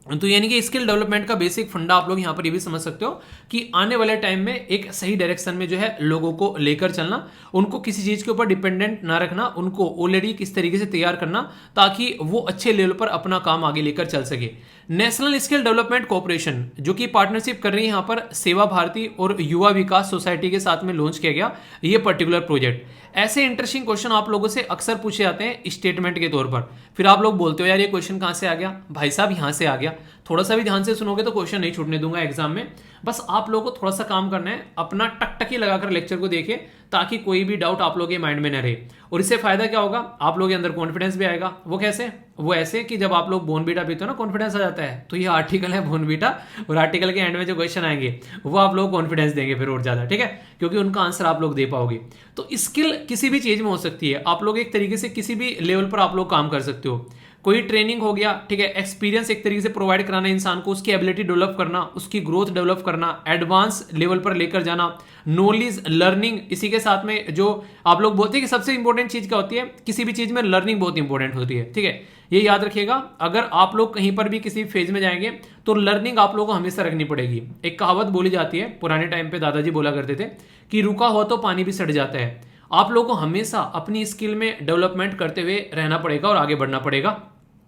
तो यानी कि स्किल डेवलपमेंट का बेसिक फंडा आप लोग यहाँ पर ये भी समझ सकते हो कि आने वाले टाइम में एक सही डायरेक्शन में जो है लोगों को लेकर चलना, उनको किसी चीज के ऊपर डिपेंडेंट ना रखना, उनको ऑलरेडी किस तरीके से तैयार करना ताकि वो अच्छे लेवल पर अपना काम आगे लेकर चल सके। नेशनल स्किल डेवलपमेंट कॉर्पोरेशन जो कि पार्टनरशिप कर रही है यहाँ पर सेवा भारती और युवा विकास सोसाइटी के साथ में लॉन्च किया गया ये पर्टिकुलर प्रोजेक्ट। ऐसे इंटरेस्टिंग क्वेश्चन आप लोगों से अक्सर पूछे जाते हैं स्टेटमेंट के तौर पर, फिर आप लोग बोलते हो यार ये क्वेश्चन कहाँ से आ गया, भाई साहब यहाँ से आ गया। थोड़ा सा भी ध्यान से सुनोगे तो क्वेश्चन नहीं छूटने दूंगा एग्जाम में। बस आप लोगों को थोड़ा सा काम करना है, अपना टकटकी लगाकर लेक्चर को देखिए ताकि कोई भी डाउट आप लोगों के माइंड में न रहे। और इससे फायदा क्या होगा, आप लोगों के अंदर कॉन्फिडेंस भी आएगा। वो कैसे, वो ऐसे कि जब आप लोग बोनवीटा पीते हो ना कॉन्फिडेंस आ जाता है। तो ये आर्टिकल है बोनवीटा और आर्टिकल के एंड में जो क्वेश्चन आएंगे वो आप लोग कॉन्फिडेंस देंगे फिर और ज्यादा, ठीक है, क्योंकि उनका आंसर आप लोग दे पाओगे। तो स्किल किसी भी चीज में हो सकती है, आप लोग एक तरीके से किसी भी लेवल पर आप लोग काम कर सकते हो। कोई ट्रेनिंग हो गया, ठीक है, एक्सपीरियंस एक तरीके से प्रोवाइड कराना इंसान को, उसकी एबिलिटी डेवलप करना, उसकी ग्रोथ डेवलप करना, एडवांस लेवल पर लेकर जाना, नॉलेज लर्निंग। इसी के साथ में जो आप लोग बोलते हैं कि सबसे इंपॉर्टेंट चीज क्या होती है, किसी भी चीज में लर्निंग बहुत इंपॉर्टेंट होती है, ठीक है, ये याद रखिएगा। अगर आप लोग कहीं पर भी किसी फेज में जाएंगे तो लर्निंग आप लोगों को हमेशा रखनी पड़ेगी। एक कहावत बोली जाती है, पुराने टाइम पे दादाजी बोला करते थे कि रुका हो तो पानी भी सड़ जाता है। आप लोगों को हमेशा अपनी स्किल में डेवलपमेंट करते हुए रहना पड़ेगा और आगे बढ़ना पड़ेगा।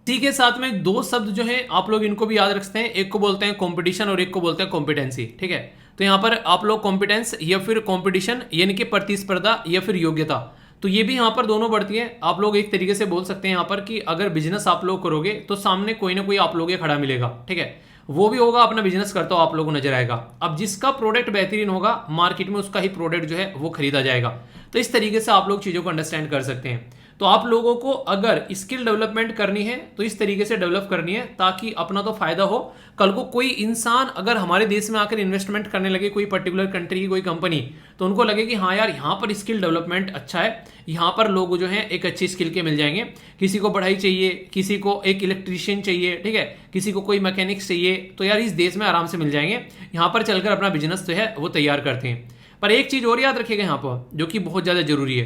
इसी के साथ में दो शब्द जो है आप लोग इनको भी याद रखते हैं, एक को बोलते हैं कंपटीशन और एक को बोलते हैं कॉम्पिटेंसी, ठीक है। तो यहाँ पर आप लोग कॉम्पिटेंस या फिर कंपटीशन यानी कि प्रतिस्पर्धा या फिर योग्यता, तो ये भी यहाँ पर दोनों बढ़ती है। आप लोग एक तरीके से बोल सकते हैं यहाँ पर कि अगर बिजनेस आप लोग करोगे तो सामने कोई ना कोई आप लोग के खड़ा मिलेगा, ठीक है, वो भी होगा अपना बिजनेस करता हो आप लोगों को नजर आएगा। अब जिसका प्रोडक्ट बेहतरीन होगा मार्केट में उसका ही प्रोडक्ट जो है वो खरीदा जाएगा। तो इस तरीके से आप लोग चीजों को अंडरस्टैंड कर सकते हैं। तो आप लोगों को अगर स्किल डेवलपमेंट करनी है तो इस तरीके से डेवलप करनी है ताकि अपना तो फायदा हो। कल को कोई इंसान अगर हमारे देश में आकर इन्वेस्टमेंट करने लगे, कोई पर्टिकुलर कंट्री की कोई कंपनी, तो उनको लगे कि हाँ यार यहाँ पर स्किल डेवलपमेंट अच्छा है, यहाँ पर लोग जो हैं एक अच्छी स्किल के मिल जाएंगे। किसी को पढ़ाई चाहिए, किसी को एक इलेक्ट्रीशियन चाहिए, ठीक है, किसी को कोई मैकेनिक्स चाहिए, तो यार इस देश में आराम से मिल जाएंगे। यहाँ पर चलकर अपना बिजनेस जो है वो तैयार करते हैं। पर एक चीज और याद रखिएगा यहाँ पर जो कि बहुत ज्यादा जरूरी है,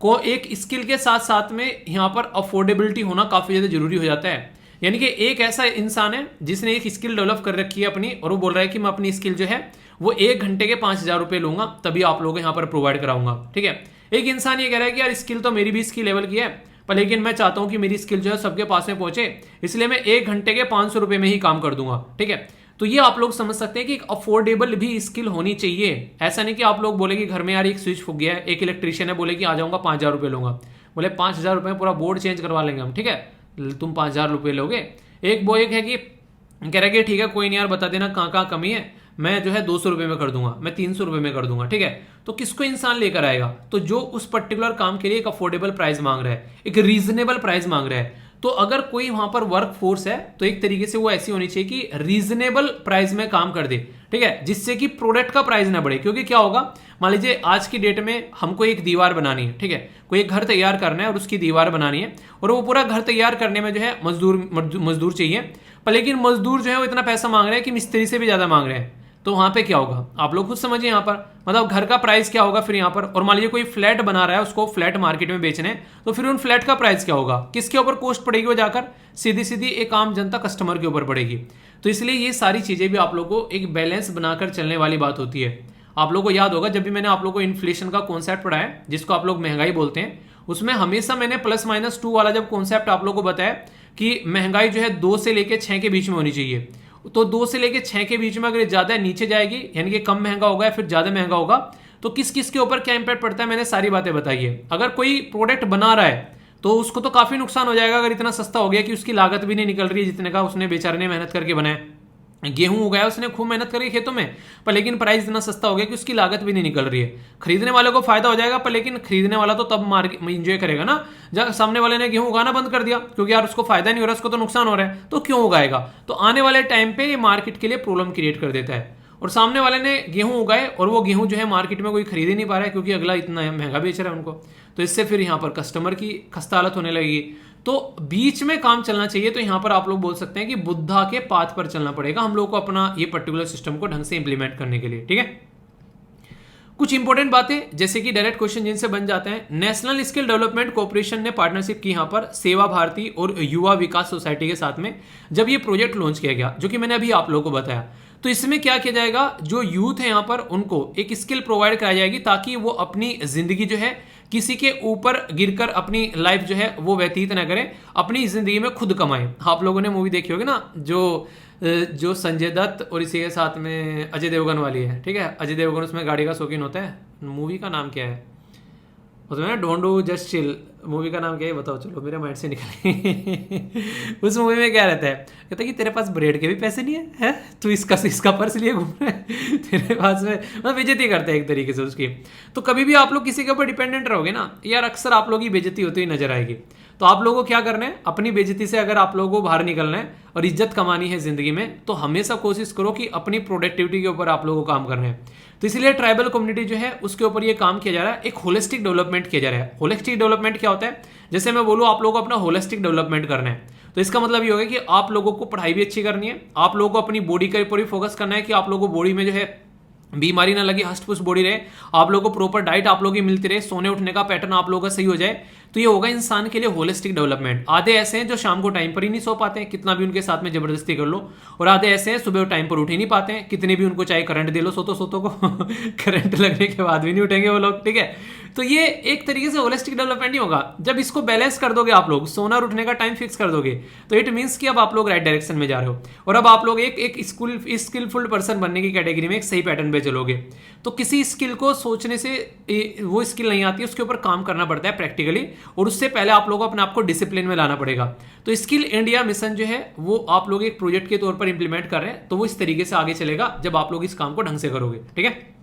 को एक स्किल के साथ साथ में यहाँ पर अफोर्डेबिलिटी होना काफी ज्यादा जरूरी हो जाता है। यानी कि एक ऐसा इंसान है जिसने एक स्किल डेवलप कर रखी है अपनी और वो बोल रहा है कि मैं अपनी स्किल जो है वो 1 घंटे के 5,000 रुपए लूंगा तभी आप लोगों को यहाँ पर प्रोवाइड कराऊंगा, ठीक है। एक इंसान ये कह रहा है कि यार स्किल तो मेरी भी स्किल लेवल की है, पर लेकिन मैं चाहता हूं कि मेरी स्किल जो है सबके पास में पहुंचे, इसलिए मैं 1 घंटे के 500 रुपए में ही काम कर दूंगा, ठीक है। तो ये आप लोग समझ सकते हैं कि एक अफोर्डेबल भी स्किल होनी चाहिए। ऐसा नहीं कि आप लोग बोले कि घर में यार एक स्विच फूक गया है, एक इलेक्ट्रीशियन है, बोले कि आ जाऊंगा 5,000 रुपये लूंगा, बोले 5,000 रुपये में पूरा बोर्ड चेंज करवा लेंगे हम, ठीक है, तुम 5,000 रुपये लोगे। एक वो एक है कि कह रहा है कि ठीक है कोई नहीं यार बता देना कहाँ कहाँ कमी है, मैं जो है 200 रुपये में कर दूंगा, मैं 300 रुपये में कर दूंगा, ठीक है। तो किसको इंसान लेकर आएगा, तो जो उस पर्टिकुलर काम के लिए एक अफोर्डेबल प्राइस मांग रहा है, एक रीजनेबल प्राइस मांग रहा है। तो अगर कोई वहां पर वर्क फोर्स है तो एक तरीके से वो ऐसी होनी चाहिए कि रीजनेबल प्राइस में काम कर दे, ठीक है, जिससे कि प्रोडक्ट का प्राइस ना बढ़े। क्योंकि क्या होगा, मान लीजिए आज की डेट में हमको एक दीवार बनानी है, ठीक है, कोई एक घर तैयार करना है और उसकी दीवार बनानी है और वो पूरा घर तैयार करने में जो है मजदूर चाहिए, पर लेकिन मजदूर जो है वो इतना पैसा मांग रहे हैं कि मिस्त्री से भी ज्यादा मांग रहे हैं। तो वहां पे क्या होगा आप लोग खुद समझिए, यहाँ पर मतलब घर का प्राइस क्या होगा फिर यहाँ पर। और मान लीजिए कोई फ्लैट बना रहा है, उसको फ्लैट मार्केट में बेचने, तो फिर उन फ्लैट का प्राइस क्या होगा, किसके ऊपर कॉस्ट पड़ेगी, वो जाकर सीधी सीधी एक आम जनता कस्टमर के ऊपर पड़ेगी। तो इसलिए ये सारी चीजें भी आप लोगों को एक बैलेंस बनाकर चलने वाली बात होती है। आप लोगों को याद होगा जब भी मैंने आप लोगों को इन्फ्लेशन का कॉन्सेप्ट पढ़ाया, जिसको आप लोग महंगाई बोलते हैं, उसमें हमेशा मैंने +-2 वाला जब कॉन्सेप्ट आप लोगों को बताया कि महंगाई जो है 2 से लेकर 6 के बीच में होनी चाहिए तो 2 से लेके 6 के बीच में अगर ज़्यादा नीचे जाएगी यानी कि कम महंगा होगा या फिर ज़्यादा महंगा होगा, तो किस किस के ऊपर क्या इंपैक्ट पड़ता है मैंने सारी बातें बताई है। अगर कोई प्रोडक्ट बना रहा है तो उसको तो काफ़ी नुकसान हो जाएगा अगर इतना सस्ता हो गया कि उसकी लागत भी नहीं निकल रही है जितने का उसने बेचारे ने मेहनत करके बनाया। गेहूं उगाया उसने खूब मेहनत करी खेतों में, पर लेकिन प्राइस इतना सस्ता हो गया कि उसकी लागत भी नहीं निकल रही है। खरीदने वाले को फायदा हो जाएगा, पर लेकिन खरीदने वाला तो तब मार्केट इंजॉय करेगा ना जब सामने वाले ने गेहूं उगाना बंद कर दिया, क्योंकि यार उसको फायदा नहीं हो रहा, उसको तो नुकसान हो रहा है, तो क्यों उगाएगा। तो आने वाले टाइम पे ये मार्केट के लिए प्रॉब्लम क्रिएट कर देता है। और सामने वाले ने गेहूं उगाए और वो गेहूं जो है मार्केट में कोई खरीद ही नहीं पा रहा है क्योंकि अगला इतना महंगा बेच रहा है उनको, तो इससे फिर यहाँ पर कस्टमर की खस्ता हालत होने लगेगी। तो बीच में काम चलना चाहिए। तो यहां पर आप लोग बोल सकते हैं कि बुद्धा के पाथ पर चलना पड़ेगा हम लोग को अपना ये पर्टिकुलर सिस्टम को ढंग से इंप्लीमेंट करने के लिए, ठीक है। कुछ इंपॉर्टेंट बातें जैसे कि डायरेक्ट क्वेश्चन जिनसे बन जाते हैं, नेशनल स्किल डेवलपमेंट कॉर्पोरेशन ने पार्टनरशिप की यहां पर सेवा भारती और युवा विकास सोसाइटी के साथ में जब ये प्रोजेक्ट लॉन्च किया गया, जो कि मैंने अभी आप लोगों को बताया। तो इसमें क्या किया जाएगा, जो यूथ है यहाँ पर उनको एक स्किल प्रोवाइड कराई जाएगी ताकि वो अपनी जिंदगी जो है किसी के ऊपर गिरकर अपनी लाइफ जो है वो व्यतीत ना करें, अपनी जिंदगी में खुद कमाएं। आप लोगों ने मूवी देखी होगी ना, जो संजय दत्त और इसी के साथ में अजय देवगन वाली है, ठीक है। अजय देवगन उसमें गाड़ी का शौकीन होता है, मूवी का नाम क्या है उसमें ना, don't do just chill, movie का नाम क्या है बताओ, चलो मेरे माइंड से निकले। उस मूवी में क्या रहता है, कहता है कि तेरे पास ब्रेड के भी पैसे नहीं है, तू इसका पर्स लिए घूम रहा है, तेरे पास में, मतलब बेइज्जती करते हैं एक तरीके से उसकी। तो कभी भी आप लोग किसी के ऊपर डिपेंडेंट रहोगे ना यार, अक्सर आप लोग की बेइज्जती होती हुई नजर आएगी। तो आप लोगों को क्या करना है, अपनी बेइज्जती से अगर आप लोगों को बाहर निकलना है और इज्जत कमानी है जिंदगी में, तो हमेशा कोशिश करो कि अपनी प्रोडक्टिविटी के ऊपर आप लोगों को काम करना है। तो इसलिए ट्राइबल कम्युनिटी जो है उसके ऊपर ये काम किया जा रहा है, एक होलिस्टिक डेवलपमेंट किया जा रहा है। होलिस्टिक डेवलपमेंट क्या होता है, जैसे मैं बोलूँ आप लोगों को अपना होलिस्टिक डेवलपमेंट करना है, तो इसका मतलब ये होगा कि आप लोगों को पढ़ाई भी अच्छी करनी है, आप लोगों को अपनी बॉडी के ऊपर भी फोकस करना है कि आप लोगों को बॉडी में जो है बीमारी ना लगे, हष्ट पुष्ट बॉडी रहे, आप लोगों को प्रॉपर डाइट आप लोगों की मिलती रहे, सोने उठने का पैटर्न आप लोगों का सही हो जाए। तो ये होगा इंसान के लिए होलिस्टिक डेवलपमेंट। आधे ऐसे हैं जो शाम को टाइम पर ही नहीं सो पाते हैं, कितना भी उनके साथ में जबरदस्ती कर लो, और आधे ऐसे हैं सुबह टाइम पर उठ ही नहीं पाते हैं, कितने भी उनको चाहे करंट दे लो सोतो को करंट लगने के बाद भी नहीं उठेंगे वो लोग, ठीक है। तो ये एक तरीके से होलिस्टिक डेवलपमेंट ही होगा। जब इसको बैलेंस कर दोगे आप लोग, सोना और उठने का टाइम फिक्स कर दोगे, तो इट मीन्स कि अब आप लोग राइट डायरेक्शन में जा रहे हो और अब आप लोग एक स्किलफुल पर्सन बनने की कैटेगरी में एक सही पैटर्न पे चलोगे। तो किसी स्किल को सोचने से वो स्किल नहीं आती है, उसके ऊपर काम करना पड़ता है प्रैक्टिकली, और उससे पहले आप लोगों को अपने आप को डिसिप्लिन में लाना पड़ेगा। तो स्किल इंडिया मिशन जो है वो आप लोग एक प्रोजेक्ट के तौर पर इंप्लीमेंट कर रहे हैं, तो वो इस तरीके से आगे चलेगा जब आप लोग इस काम को ढंग से करोगे, ठीक है।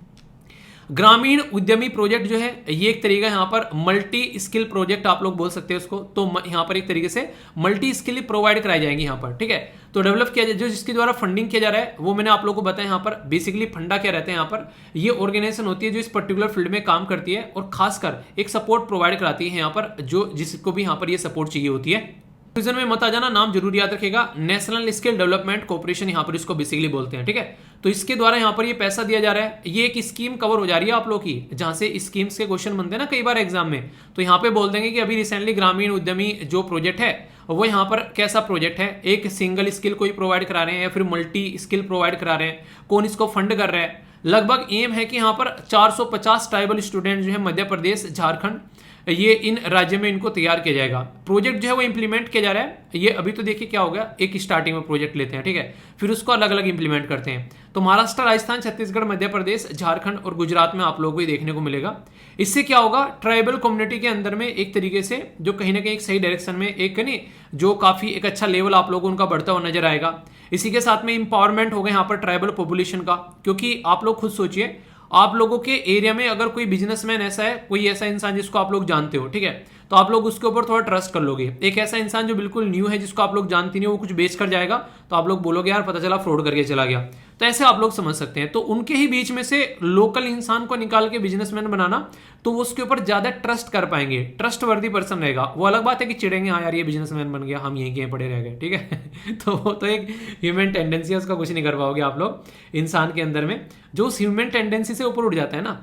ग्रामीण उद्यमी प्रोजेक्ट जो है ये एक तरीका यहाँ पर मल्टी स्किल प्रोजेक्ट आप लोग बोल सकते हैं उसको। तो यहाँ पर एक तरीके से मल्टी स्किल प्रोवाइड कराई जाएंगी यहाँ पर, ठीक है। तो डेवलप किया जाए, जो जिसके द्वारा फंडिंग किया जा रहा है वो मैंने आप लोगों को बताया। यहाँ पर बेसिकली फंडा क्या रहते हैं, यहाँ पर ये ऑर्गेनाइजेशन होती है जो इस पर्टिकुलर फील्ड में काम करती है और खासकर एक सपोर्ट प्रोवाइड कराती है यहाँ पर, जो जिसको भी यहाँ पर ये सपोर्ट चाहिए होती है। में मत आ जाना, नाम जरूर याद रखेगा, नेशनल स्किल डेवलपमेंट कॉर्पोरेशन यहाँ पर इसको बेसिकली बोलते हैं, ठीक है। तो इसके द्वारा यहाँ पर ये पैसा दिया जा रहा है, ये एक स्कीम कवर हो जा रही है आप लोग की, जहां से स्कीम्स के क्वेश्चन बनते हैं ना कई बार एग्जाम में। तो यहाँ पे बोल देंगे कि अभी रिसेंटली ग्रामीण उद्यमी जो प्रोजेक्ट है वो यहाँ पर कैसा प्रोजेक्ट है, एक सिंगल स्किल कोई प्रोवाइड करा रहे हैं या फिर मल्टी स्किल प्रोवाइड करा रहे हैं, कौन इसको फंड कर रहा है। लगभग एम है कि यहाँ पर 450 ट्राइबल स्टूडेंट जो है मध्य प्रदेश, झारखंड, ये इन राज्य में इनको तैयार किया जाएगा। प्रोजेक्ट जो है वो इंप्लीमेंट किया जा रहा है। ये अभी तो देखिए क्या होगा, एक स्टार्टिंग में प्रोजेक्ट लेते हैं, ठीक है, फिर उसको अलग अलग इंप्लीमेंट करते हैं। तो महाराष्ट्र, राजस्थान, छत्तीसगढ़, मध्य प्रदेश, झारखंड और गुजरात में आप लोगों को ये देखने को मिलेगा। इससे क्या होगा, ट्राइबल कम्युनिटी के अंदर में एक तरीके से जो कहीं ना कहीं एक सही डायरेक्शन में एक नहीं, जो काफी एक अच्छा लेवल आप लोगों को उनका बढ़ता हुआ नजर आएगा। इसी के साथ में इंपावरमेंट होगा यहाँ पर ट्राइबल पॉपुलेशन का, क्योंकि आप लोग खुद सोचिए, आप लोगों के एरिया में अगर कोई बिजनेसमैन ऐसा है, कोई ऐसा इंसान जिसको आप लोग जानते हो, ठीक है, तो आप लोग उसके ऊपर थोड़ा ट्रस्ट कर लोगे। एक ऐसा इंसान जो बिल्कुल न्यू है, जिसको आप लोग जानते नहीं, वो कुछ बेच कर जाएगा, तो आप लोग बोलोगे यार पता चला फ्रॉड करके चला गया। तो ऐसे आप लोग समझ सकते हैं। तो उनके ही बीच में से लोकल इंसान को निकाल के बिजनेसमैन बनाना, तो वो उसके ऊपर ज्यादा ट्रस्ट कर पाएंगे, ट्रस्ट वर्दी पर्सन रहेगा। वो अलग बात है कि चिड़ेंगे, हाँ यार ये बिजनेसमैन बन गया, हम यहीं कहीं पड़े रह गए, ठीक है। तो वो तो एक ह्यूमन टेंडेंसी है, उसका कुछ नहीं कर पाओगे आप लोग। इंसान के अंदर में जो उस ह्यूमन टेंडेंसी से ऊपर उठ जाता है ना,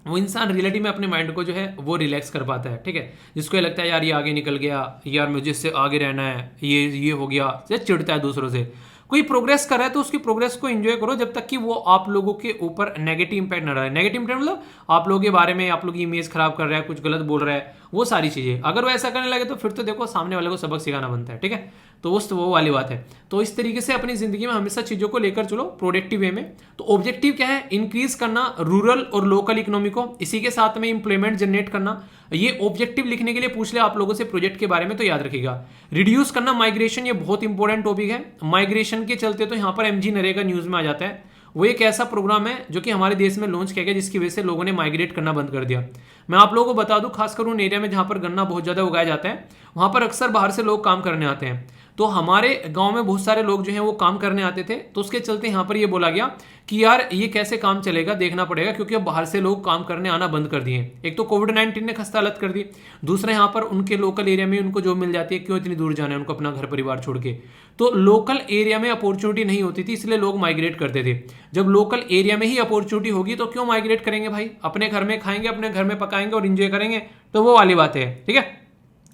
वो इंसान रियलिटी में अपने माइंड को जो है वो रिलैक्स कर पाता है, ठीक है। जिसको ये लगता है यार ये आगे निकल गया, यार मुझे इससे आगे रहना है, ये हो गया, चिढ़ता है दूसरों से। कोई प्रोग्रेस कर रहा है तो उसकी प्रोग्रेस को एंजॉय करो, जब तक कि वो आप लोगों के ऊपर नेगेटिव इंपैक्ट ना रहे। नेगेटिव इंपैक्ट मतलब आप लोगों के बारे में, आप लोगों की इमेज खराब कर रहा है, कुछ गलत बोल रहा है, वो सारी चीजें। अगर वो ऐसा करने लगे तो फिर तो देखो सामने वाले को सबक सिखाना बनता है, ठीक है। तो वो वाली बात है। तो इस तरीके से अपनी जिंदगी में हमेशा चीजों को लेकर चलो प्रोडक्टिव वे में। तो ऑब्जेक्टिव क्या है? इंक्रीज करना रूरल और लोकल इकोनॉमी को, इसी के साथ में इंप्लॉयमेंट जनरेट करना। ये ऑब्जेक्टिव लिखने के लिए पूछ ले आप लोगों से प्रोजेक्ट के बारे में, तो याद रखिएगा। रिड्यूस करना माइग्रेशन, ये बहुत इंपॉर्टेंट टॉपिक है। माइग्रेशन के चलते तो यहाँ पर एमजी नरेगा न्यूज में आ जाता है। वो एक ऐसा प्रोग्राम है जो कि हमारे देश में लॉन्च किया गया, जिसकी वजह से लोगों ने माइग्रेट करना बंद कर दिया। मैं आप लोगों को बता दूं, खासकर उन एरिया में जहां पर गन्ना बहुत ज्यादा उगाया जाता है, वहां पर अक्सर बाहर से लोग काम करने आते हैं। तो हमारे गांव में बहुत सारे लोग जो हैं वो काम करने आते थे, तो उसके चलते यहाँ पर ये बोला गया कि यार ये कैसे काम चलेगा, देखना पड़ेगा, क्योंकि अब बाहर से लोग काम करने आना बंद कर दिए। एक तो कोविड-19 ने खस्ता हालत कर दी, दूसरा यहाँ पर उनके लोकल एरिया में उनको जॉब मिल जाती है, क्यों इतनी दूर जाना है उनको अपना घर परिवार छोड़ के। तो लोकल एरिया में अपॉर्चुनिटी नहीं होती थी, इसलिए लोग माइग्रेट करते थे। जब लोकल एरिया में ही अपॉर्चुनिटी होगी तो क्यों माइग्रेट करेंगे भाई? अपने घर में खाएंगे, अपने घर में पकाएंगे और इंजॉय करेंगे, तो वो वाली बात है। ठीक है,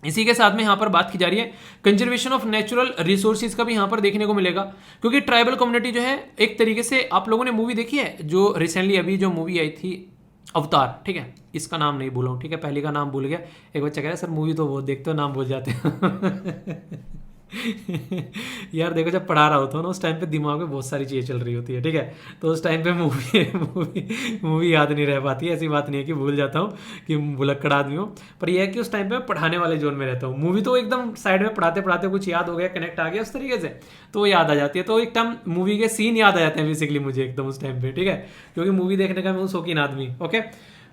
इसी के साथ में यहाँ पर बात की जा रही है कंजर्वेशन ऑफ नेचुरल रिसोर्सेज का भी यहाँ पर देखने को मिलेगा, क्योंकि ट्राइबल कम्युनिटी जो है एक तरीके से, आप लोगों ने मूवी देखी है जो रिसेंटली अभी जो मूवी आई थी अवतार, ठीक है, इसका नाम नहीं भूला हूँ, ठीक है, पहले का नाम भूल गया। एक बच्चा कह रहा है सर मूवी तो बहुत देखते हो, नाम भूल जाते हैं। यार देखो, जब पढ़ा रहा होता हूँ ना उस टाइम पे दिमाग में बहुत सारी चीज़ें चल रही होती है, ठीक है, तो उस टाइम पे मूवी याद नहीं रह पाती है। ऐसी बात नहीं है कि भूल जाता हूँ कि भुलक्कड़ आदमी हूँ, पर यह है कि उस टाइम पे पढ़ाने वाले जोन में रहता हूँ। मूवी तो एकदम साइड में पढ़ाते पढ़ाते कुछ याद हो गया, कनेक्ट आ गया उस तरीके से, तो वो याद आ जाती है। तो एकदम मूवी के सीन याद आ जाते हैं बेसिकली मुझे एकदम उस टाइम पे, ठीक है, क्योंकि मूवी देखने का मैं हूँ शौकीन आदमी। ओके,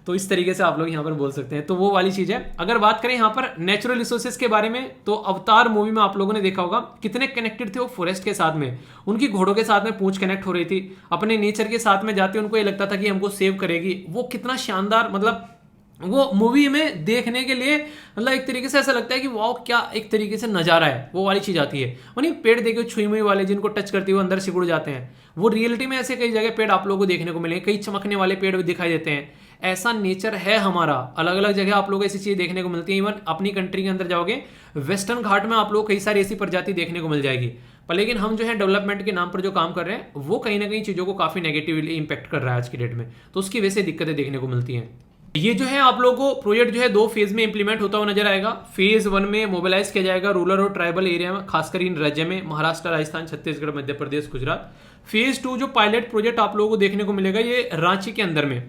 तो इस तरीके से आप लोग यहाँ पर बोल सकते हैं, तो वो वाली चीज है। अगर बात करें यहाँ पर नेचुरल रिसोर्सेज के बारे में, तो अवतार मूवी में आप लोगों ने देखा होगा कितने कनेक्टेड थे वो फॉरेस्ट के साथ में, उनकी घोड़ों के साथ में पूंछ कनेक्ट हो रही थी, अपने नेचर के साथ में जाते उनको ये लगता था कि हमको सेव करेगी। वो कितना शानदार, मतलब वो मूवी में देखने के लिए, मतलब एक तरीके से ऐसा लगता है कि वाओ क्या एक तरीके से नजारा है, वो वाली चीज आती है। वही पेड़ देखे छुई मुई वाले, जिनको टच करते हुए अंदर सिकुड़ जाते हैं, वो रियलिटी में ऐसे कई जगह पेड़ आप लोगों को देखने को मिलेंगे, कई चमकने वाले पेड़ भी दिखाई देते हैं। ऐसा नेचर है हमारा, अलग अलग जगह आप लोगों को ऐसी चीज देखने को मिलती है। इवन अपनी कंट्री के अंदर जाओगे, वेस्टर्न घाट में आप लोग कई सारी ऐसी प्रजाति देखने को मिल जाएगी। पर लेकिन हम जो है डेवलपमेंट के नाम पर जो काम कर रहे हैं, वो कहीं ना कहीं चीजों को काफी नेगेटिवली इंपैक्ट कर रहा है आज की डेट में, तो उसकी वजह से दिक्कतें देखने को मिलती हैं। ये जो है आप लोगों को प्रोजेक्ट जो है 2 फेज में इंप्लीमेंट होता हुआ नजर आएगा। फेज 1 में मोबिलाइज किया जाएगा रूरल और ट्राइबल एरिया में, खासकर इन राज्य में महाराष्ट्र, राजस्थान, छत्तीसगढ़, मध्य प्रदेश, गुजरात। फेज 2 जो पायलट प्रोजेक्ट आप लोगों को देखने को मिलेगा, ये रांची के अंदर में,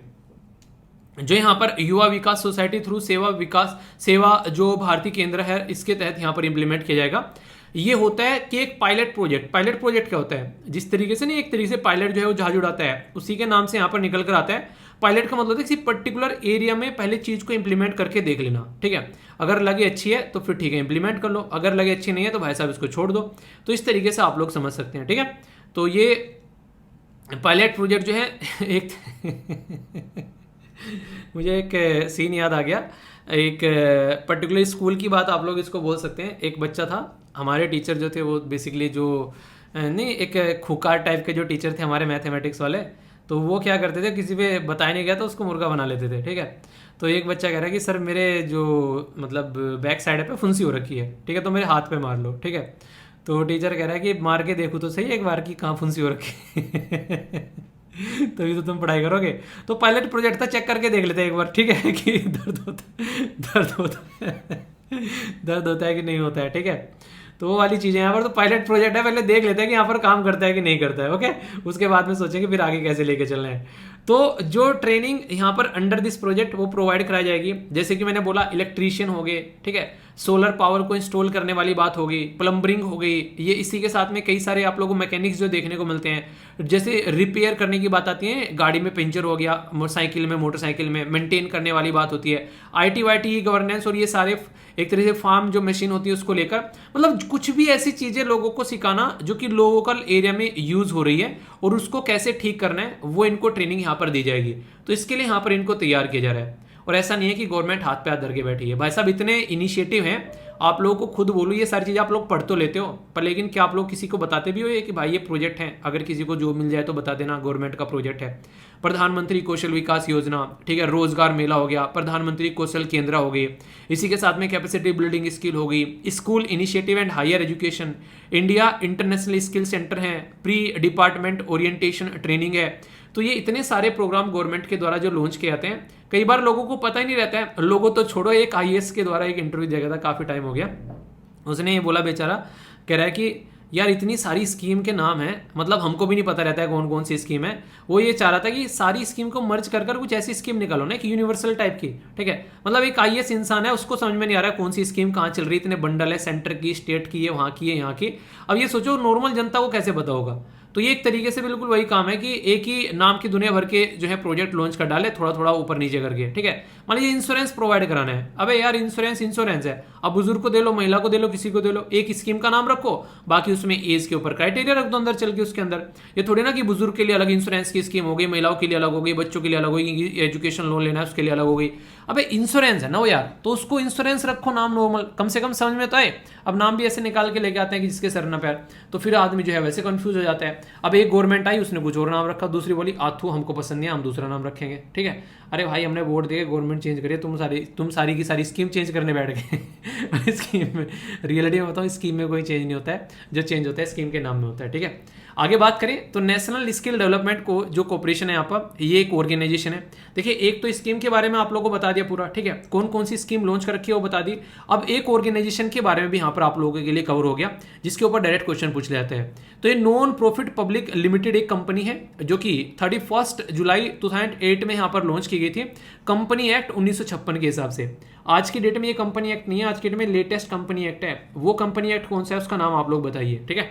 जो यहाँ पर युवा विकास सोसाइटी थ्रू सेवा जो भारतीय केंद्र है, इसके तहत यहाँ पर इंप्लीमेंट किया जाएगा। ये होता है कि एक पायलट प्रोजेक्ट क्या होता है? जिस तरीके से नहीं, एक तरीके से पायलट जो है वो जहाज उड़ाता है, उसी के नाम से यहाँ पर निकल कर आता है। पायलट का मतलब है किसी पर्टिकुलर एरिया में पहले चीज को इंप्लीमेंट करके देख लेना, ठीक है, अगर लगे अच्छी है तो फिर ठीक है इंप्लीमेंट कर लो, अगर लगे अच्छी नहीं है तो भाई साहब इसको छोड़ दो। तो इस तरीके से आप लोग समझ सकते हैं, ठीक है। तो ये पायलट प्रोजेक्ट जो है एक मुझे एक सीन याद आ गया, एक पर्टिकुलर स्कूल की बात आप लोग इसको बोल सकते हैं। एक बच्चा था, हमारे टीचर जो थे वो बेसिकली जो नहीं, एक खुकार टाइप के जो टीचर थे हमारे मैथमेटिक्स वाले, तो वो क्या करते थे, किसी पे बताया नहीं गया तो उसको मुर्गा बना लेते थे, ठीक है। तो एक बच्चा कह रहा है कि सर मेरे जो मतलब बैक साइड पे फुंसी हो रखी है, ठीक है, तो मेरे हाथ पे मार लो, ठीक है। तो टीचर कह रहा है कि मार के देखो तो सही एक बार की कहाँ फुंसी हो रखी है। तभी तो तुम पढ़ाई करोगे। तो पायलट प्रोजेक्ट था, चेक करके देख लेते हैं एक बार, ठीक है, कि दर्द होता है कि नहीं होता है, ठीक है। तो वो वाली चीजें यहाँ पर, तो पायलट प्रोजेक्ट है, पहले देख लेते हैं कि यहाँ पर काम करता है कि नहीं करता है, ओके, उसके बाद में सोचेंगे फिर आगे कैसे लेके चलना है। तो जो ट्रेनिंग यहाँ पर अंडर दिस प्रोजेक्ट वो प्रोवाइड कराई जाएगी, जैसे कि मैंने बोला इलेक्ट्रीशियन हो गए, ठीक है, सोलर पावर को इंस्टॉल करने वाली बात होगी, प्लम्बरिंग हो गई, ये इसी के साथ में कई सारे आप लोगों को मैकेनिक्स जो देखने को मिलते हैं, जैसे रिपेयर करने की बात आती है, गाड़ी में पंचर हो गया, साइकिल में, मोटरसाइकिल में मेंटेन करने वाली बात होती है, IT वाईटी गवर्नेंस, और ये सारे एक तरह से फार्म जो मशीन होती है उसको लेकर, मतलब कुछ भी ऐसी चीजें लोगों को सिखाना जो कि लोकल एरिया में यूज हो रही है और उसको कैसे ठीक करना है, वो इनको ट्रेनिंग यहाँ पर दी जाएगी। तो इसके लिए यहाँ पर इनको तैयार किया जा रहा है। और ऐसा नहीं है कि गवर्नमेंट हाथ पे हाथ धर के बैठी है, भाई साहब इतने इनिशिएटिव हैं। आप लोगों को खुद बोलूँ, ये सारी चीज़ें आप लोग पढ़ तो लेते हो, पर लेकिन क्या आप लोग किसी को बताते भी हो ये कि भाई ये प्रोजेक्ट है, अगर किसी को जॉब मिल जाए तो बता देना, गवर्नमेंट का प्रोजेक्ट है। प्रधानमंत्री कौशल विकास योजना, ठीक है, रोजगार मेला हो गया, प्रधानमंत्री कौशल केंद्र हो गई, इसी के साथ में कैपेसिटी बिल्डिंग स्किल हो गई, school initiative and higher education, India international skill centre है, प्री डिपार्टमेंट ओरिएंटेशन ट्रेनिंग है। तो ये इतने सारे प्रोग्राम गवर्नमेंट के द्वारा जो लॉन्च किए जाते हैं, कई बार लोगों को पता ही नहीं रहता है। लोगों तो छोड़ो, एक IAS के द्वारा एक इंटरव्यू दिया गया था, काफी टाइम हो गया, उसने ये बोला बेचारा, कह रहा है कि यार इतनी सारी स्कीम के नाम है, मतलब हमको भी नहीं पता रहता है कौन कौन सी स्कीम है। वो ये चाह रहा था कि सारी स्कीम को मर्ज कर कर कुछ ऐसी स्कीम निकालो ना, कि यूनिवर्सल टाइप की, ठीक है। मतलब एक आईएएस इंसान है, उसको समझ में नहीं आ रहा है कौन सी स्कीम कहाँ चल रही है, इतने बंडल है, सेंटर की, स्टेट की है, वहाँ की है, यहाँ की। अब ये सोचो नॉर्मल जनता को कैसे पता होगा। तो ये एक तरीके से बिल्कुल वही काम है कि एक ही नाम की दुनिया भर के जो है प्रोजेक्ट लॉन्च कर डाले, थोड़ा थोड़ा ऊपर नीचे करके, ठीक है। मान लीजिए इंश्योरेंस प्रोवाइड कराना है, अबे यार इंश्योरेंस इंश्योरेंस है, अब बुजुर्ग को दे लो, महिला को दे लो, किसी को दे लो, एक स्कीम का नाम रखो, बाकी उसमें एज के ऊपर क्राइटेरिया रख दो अंदर चल के उसके अंदर। ये थोड़ी ना कि बुजुर्ग के लिए अलग इंश्योरेंस की स्कीम हो गई, महिलाओं के लिए अलग हो गई, बच्चों के लिए अलग हो गई, एजुकेशन लोन लेना है उसके लिए अलग हो गई। अबे इंश्योरेंस है ना वो यार, तो उसको इंश्योरेंस रखो नाम नॉर्मल, कम से कम समझ में तो आए। अब नाम भी ऐसे निकाल के लेके आते हैं कि जिसके सर न पैर, तो फिर आदमी जो है वैसे कंफ्यूज हो जाता है। अब एक गवर्नमेंट आई, उसने कुछ और नाम रखा, दूसरी बोली आथू हमको पसंद नहीं है, हम दूसरा नाम रखेंगे, ठीक है। अरे भाई हमने वोट दिए, गवर्नमेंट चेंज करिए, तुम सारी की सारी स्कीम चेंज करने बैठ गए। स्कीम में रियलिटी में बताऊँ, स्कीम में कोई चेंज नहीं होता है, जो चेंज होता है स्कीम के नाम में होता है, ठीक है। आगे बात करें तो नेशनल स्किल डेवलपमेंट को जो कॉर्पोरेशन है यहाँ पर, ये एक ऑर्गेनाइजेशन है। देखिए एक तो स्कीम के बारे में आप लोगों को बता दिया पूरा, ठीक है, कौन कौन सी स्कीम लॉन्च कर रखी है वो बता दी। अब एक ऑर्गेनाइजेशन के बारे में भी यहाँ पर आप लोगों के लिए कवर हो गया, जिसके ऊपर डायरेक्ट क्वेश्चन पूछ जाते हैं। तो ये नॉन प्रॉफिट पब्लिक लिमिटेड एक कंपनी है, जो कि 31 जुलाई 2008 में यहाँ पर लॉन्च की गई थी, कंपनी एक्ट 1956 के हिसाब से। आज की डेट में ये कंपनी एक्ट नहीं है, आज की डेट में लेटेस्ट कंपनी एक्ट है। वो कंपनी एक्ट कौन सा है उसका नाम आप लोग बताइए, ठीक है,